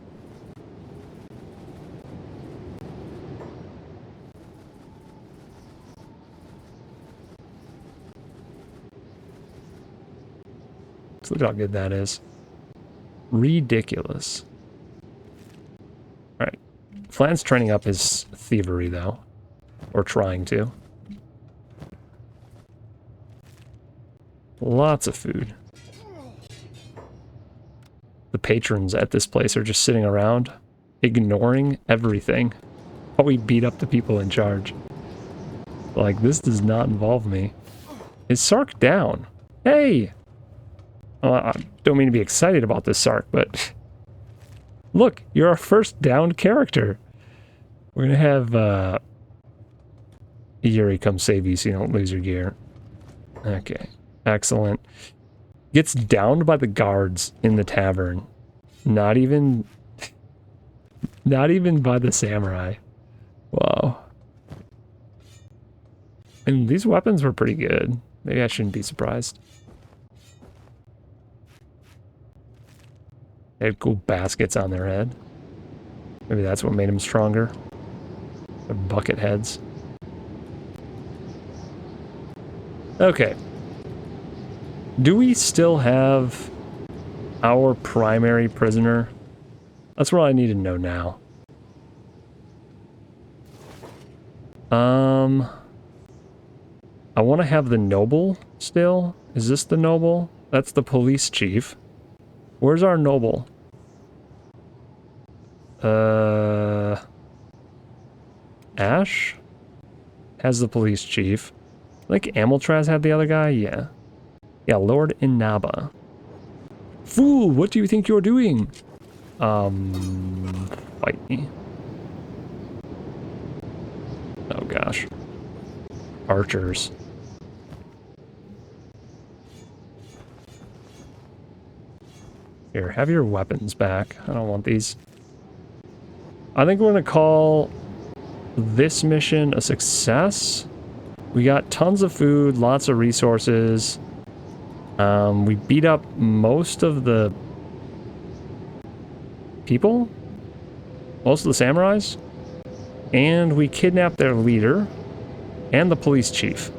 Look how good that is. Ridiculous. Alright. Flan's training up his thievery, though. Or trying to. Lots of food. The patrons at this place are just sitting around, ignoring everything, while we beat up the people in charge. Like, this does not involve me. Is Sark down? Hey! I don't mean to be excited about this, Sark, but... Look, you're our first downed character. We're gonna have, Yuri come save you so you don't lose your gear. Okay, excellent. Gets downed by the guards in the tavern. Not even by the samurai. Wow. And these weapons were pretty good. Maybe I shouldn't be surprised. They had cool baskets on their head. Maybe that's what made them stronger. Their bucket heads. Okay. Do we still have our primary prisoner? That's what I need to know now. I want to have the noble still. Is this the noble? That's the police chief. Where's our noble? Ash has the police chief. Like Amiltraz had the other guy? Yeah. Yeah, Lord Inaba. Fool, what do you think you're doing? Fight me. Oh gosh. Archers. Here, have your weapons back. I don't want these. I think we're gonna call this mission a success. We got tons of food, lots of resources. We beat up most of the people, most of the samurais, and we kidnapped their leader and the police chief.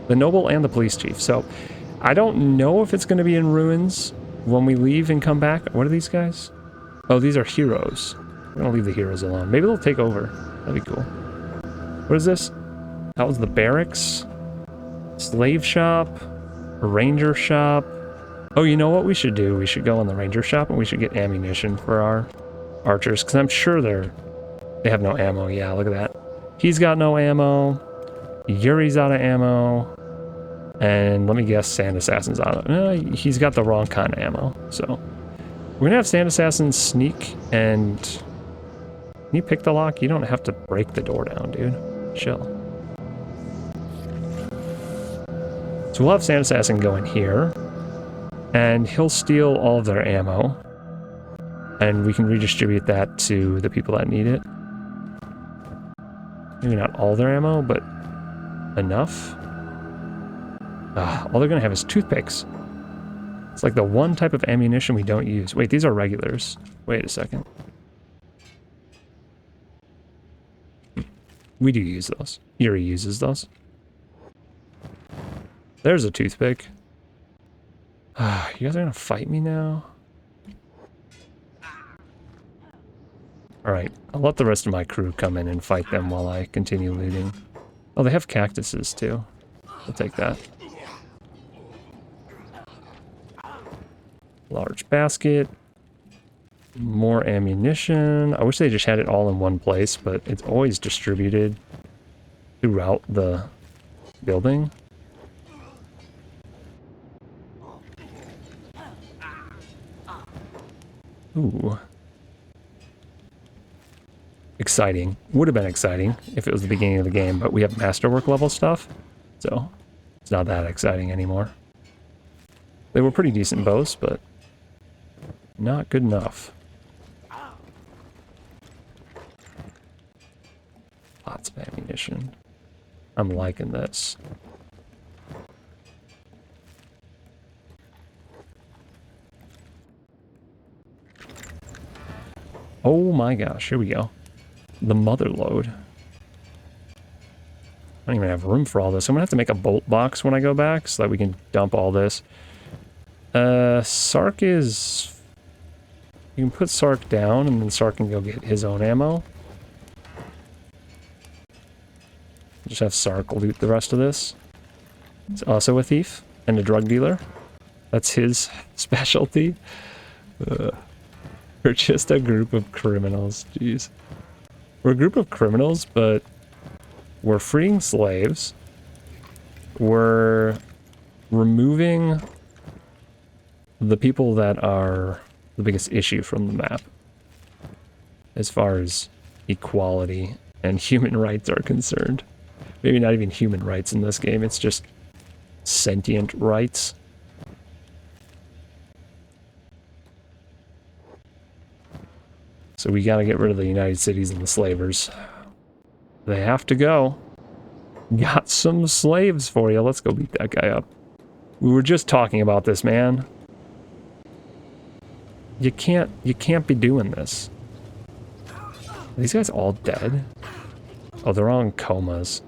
The noble and the police chief. So I don't know if it's going to be in ruins when we leave and come back. What are these guys? Oh, these are heroes. We're going to leave the heroes alone. Maybe they'll take over. That'd be cool. What is this? That was the barracks. Slave shop. Ranger shop. Oh, you know what we should do? We should go in the ranger shop and we should get ammunition for our archers. Because I'm sure they have no ammo. Yeah, look at that. He's got no ammo. Yuri's out of ammo. And let me guess, Sand Assassin's out of... he's got the wrong kind of ammo. So we're going to have Sand Assassin sneak and... Can you pick the lock? You don't have to break the door down, dude. Chill. So we'll have Sand Assassin go in here. And he'll steal all of their ammo. And we can redistribute that to the people that need it. Maybe not all their ammo, but enough. All they're gonna have is toothpicks. It's like the one type of ammunition we don't use. Wait, these are regulars. Wait a second. We do use those. Yuri uses those. There's a toothpick. You guys are gonna fight me now? Alright, I'll let the rest of my crew come in and fight them while I continue looting. Oh, they have cactuses too. I'll take that. Large basket. More ammunition. I wish they just had it all in one place, but it's always distributed throughout the building. Ooh. Exciting. Would have been exciting if it was the beginning of the game, but we have masterwork level stuff, so it's not that exciting anymore. They were pretty decent bows, but not good enough. Lots of ammunition. I'm liking this. Oh my gosh, here we go. The mother load. I don't even have room for all this. I'm gonna have to make a bolt box when I go back so that we can dump all this. Sark is... You can put Sark down and then Sark can go get his own ammo. Just have Sark loot the rest of this. He's also a thief and a drug dealer. That's his specialty. We're just a group of criminals, jeez. We're a group of criminals, but we're freeing slaves. We're removing the people that are the biggest issue from the map as far as equality and human rights are concerned. Maybe not even human rights in this game, it's just sentient rights. So we gotta get rid of the United Cities and the slavers. They have to go. Got some slaves for you. Let's go beat that guy up. We were just talking about this, man. You can't be doing this. Are these guys all dead? Oh, they're all in comas.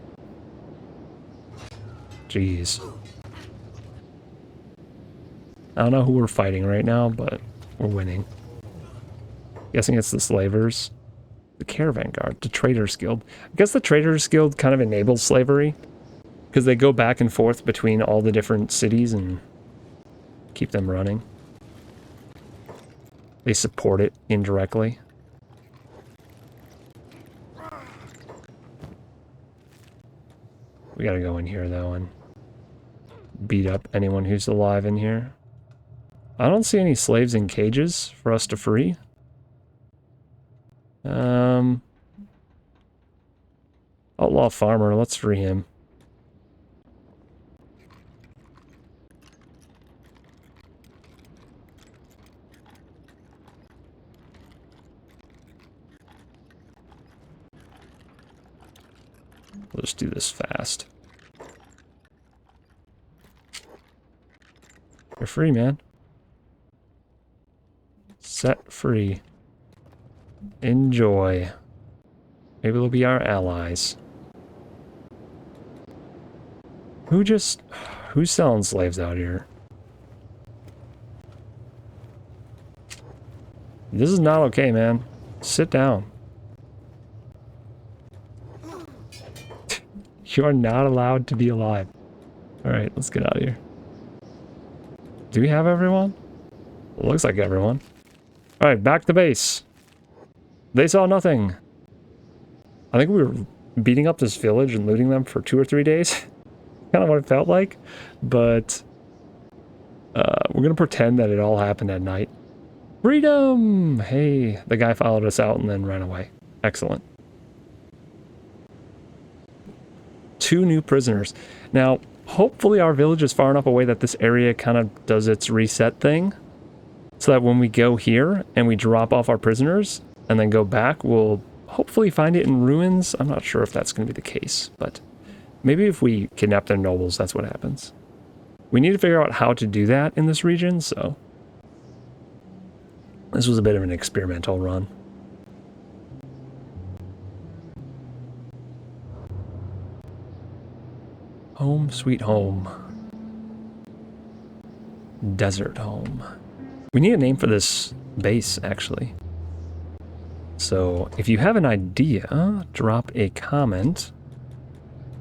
Jeez. I don't know who we're fighting right now, but we're winning. Guessing it's the slavers. The Caravan Guard. The Traders Guild. I guess the Traders Guild kind of enables slavery. Because they go back and forth between all the different cities and keep them running. They support it indirectly. We gotta go in here, though, and beat up anyone who's alive in here. I don't see any slaves in cages for us to free. Outlaw Farmer, let's free him. We'll just do this fast. You're free, man. Set free. Enjoy. Maybe they'll be our allies. Who's selling slaves out here? This is not okay, man. Sit down. You are not allowed to be alive. Alright, let's get out of here. Do we have everyone? It looks like everyone. Alright, back to base. They saw nothing. I think we were beating up this village and looting them for 2 or 3 days. Kind of what it felt like. But we're going to pretend that it all happened at night. Freedom! Hey, the guy followed us out and then ran away. Excellent. 2 new prisoners. Now, hopefully our village is far enough away that this area kind of does its reset thing. So that when we go here and we drop off our prisoners and then go back, we'll hopefully find it in ruins. I'm not sure if that's going to be the case, but maybe if we kidnap their nobles, that's what happens. We need to figure out how to do that in this region, so this was a bit of an experimental run. Home sweet home. Desert home. We need a name for this base, actually. So, if you have an idea, drop a comment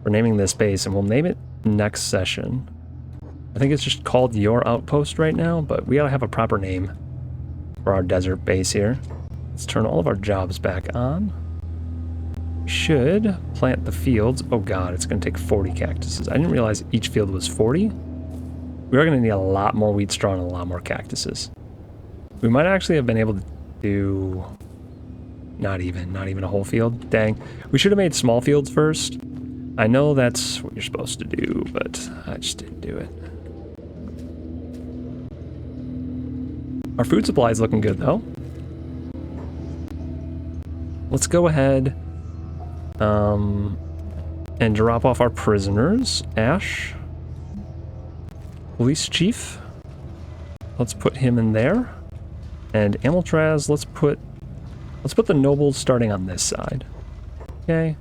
for naming this base, and we'll name it next session. I think it's just called Your Outpost right now, but we gotta have a proper name for our desert base here. Let's turn all of our jobs back on. Should plant the fields. Oh god, it's gonna take 40 cactuses. I didn't realize each field was 40. We are gonna need a lot more wheat straw and a lot more cactuses. We might actually have been able to do not even a whole field. Dang. We should have made small fields first. I know that's what you're supposed to do, but I just didn't do it. Our food supply is looking good though. Let's go ahead and drop off our prisoners. Ash, police chief, let's put him in there. And Amiltraz, let's put the nobles starting on this side. Okay.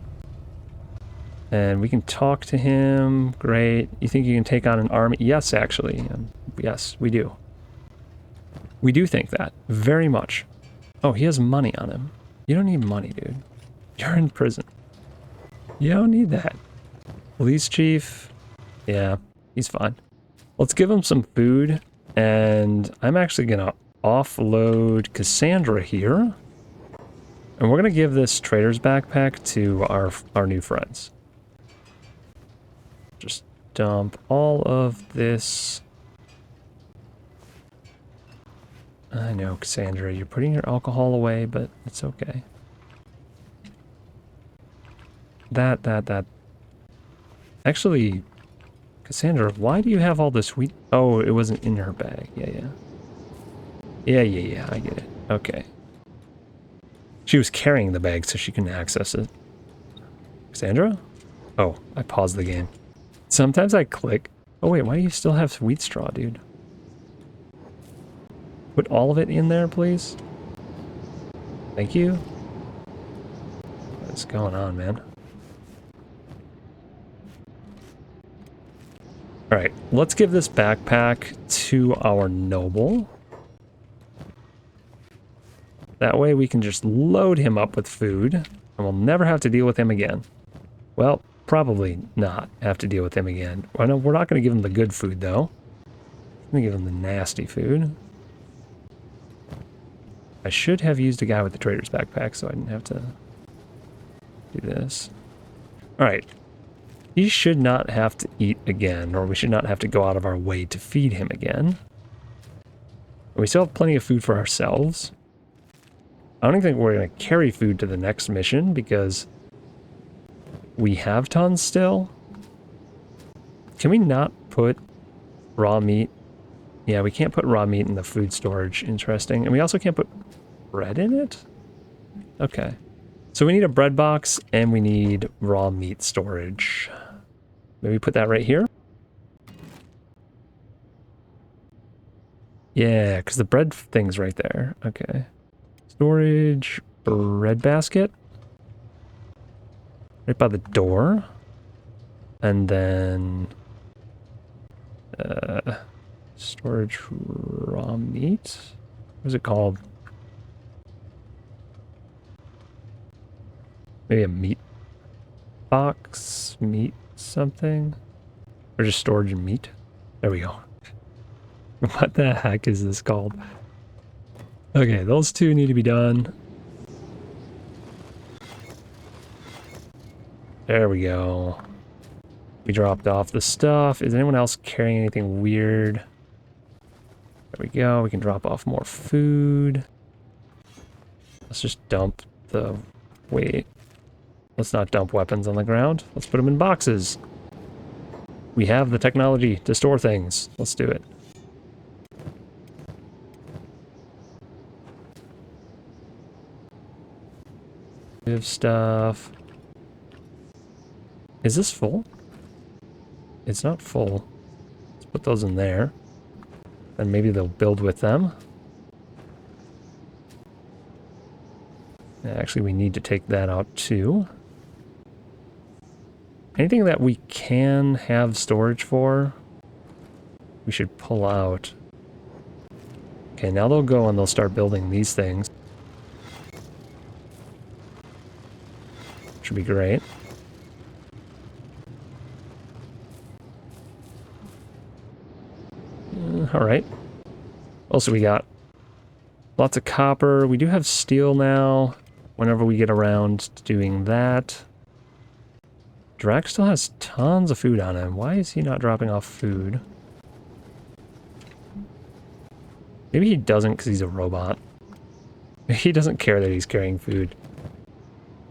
And we can talk to him. Great. You think you can take on an army? Yes, actually. Yes, we do. We do think that. Very much. Oh, he has money on him. You don't need money, dude. You're in prison. You don't need that. Police chief. Yeah, he's fine. Let's give him some food. And I'm actually going to offload Cassandra here. And we're going to give this trader's backpack to our new friends. Just dump all of this. I know, Cassandra, you're putting your alcohol away, but it's okay. That. Actually, Cassandra, why do you have all this wheat? Oh, it wasn't in her bag. Yeah. I get it. Okay. She was carrying the bag so she can access it. Cassandra? Oh, I paused the game. Sometimes I click. Oh wait, why do you still have wheat straw, dude? Put all of it in there, please. Thank you. What's going on, man? Alright, let's give this backpack to our noble. That way we can just load him up with food, and we'll never have to deal with him again. Well, probably not have to deal with him again. Well, no, we're not going to give him the good food, though. I'm going to give him the nasty food. I should have used a guy with the trader's backpack, so I didn't have to do this. Alright. He should not have to eat again, or we should not have to go out of our way to feed him again. We still have plenty of food for ourselves. I don't even think we're going to carry food to the next mission, because we have tons still. Can we not put raw meat? Yeah, we can't put raw meat in the food storage. Interesting. And we also can't put bread in it? Okay. So we need a bread box, and we need raw meat storage. Maybe put that right here? Yeah, because the bread thing's right there. Okay. Storage, bread basket. Right by the door. And then... storage raw meat? What is it called? Maybe a meat box? Meat something? Or just storage and meat? There we go. What the heck is this called? Okay, those two need to be done. There we go. We dropped off the stuff. Is anyone else carrying anything weird? There we go. We can drop off more food. Let's just dump the... Wait. Let's not dump weapons on the ground. Let's put them in boxes. We have the technology to store things. Let's do it. Give stuff. Is this full? It's not full. Let's put those in there. And maybe they'll build with them. Actually, we need to take that out too. Anything that we can have storage for, we should pull out. Okay, now they'll go and they'll start building these things. Should be great. Alright. Also, we got lots of copper. We do have steel now, whenever we get around to doing that. Drax still has tons of food on him. Why is he not dropping off food? Maybe he doesn't because he's a robot. He doesn't care that he's carrying food.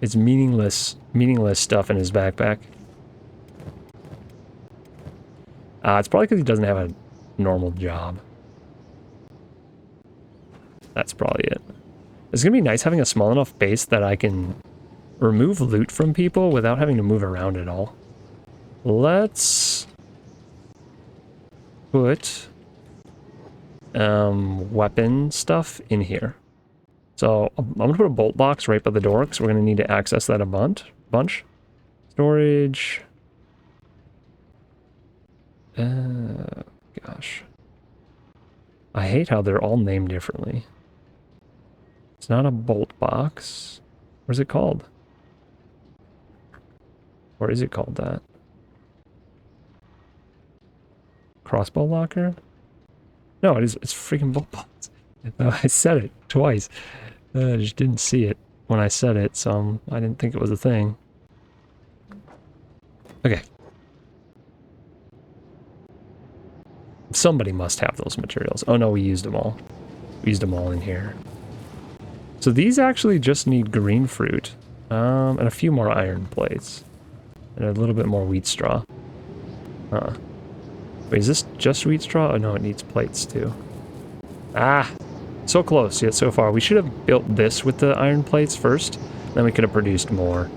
It's meaningless stuff in his backpack. It's probably because he doesn't have a normal job. That's probably it. It's gonna be nice having a small enough base that I can remove loot from people without having to move around at all. Let's put weapon stuff in here. So I'm gonna put a bolt box right by the door because we're gonna need to access that a bunch. Storage. Gosh. I hate how they're all named differently. It's not a bolt box. What is it called? Or is it called that? Crossbow locker? No, it is. It's freaking bolt box. I said it twice. I just didn't see it when I said it, so I didn't think it was a thing. Okay. Somebody must have those materials. Oh no, we used them all. We used them all in here. So these actually just need green fruit. And a few more iron plates. And a little bit more wheat straw. Wait, is this just wheat straw? Oh no, it needs plates too. Ah, so close yet so far. We should have built this with the iron plates first, then we could have produced more.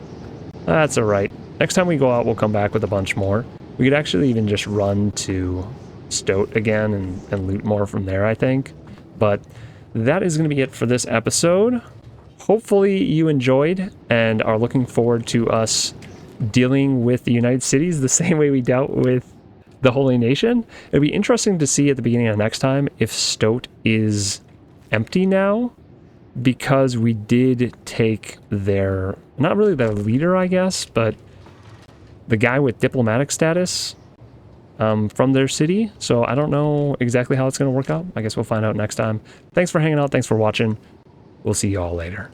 That's alright. Next time we go out, we'll come back with a bunch more. We could actually even just run to Stoat again and loot more from there, I think. But that is going to be it for this episode. Hopefully you enjoyed and are looking forward to us dealing with the United Cities the same way we dealt with the Holy Nation. It'd be interesting to see at the beginning of next time if Stoat is empty now, because we did take their, not really their leader, I guess, but the guy with diplomatic status from their city. So I don't know exactly how it's going to work out. I guess we'll find out next time. Thanks for hanging out. Thanks for watching. We'll see you all later.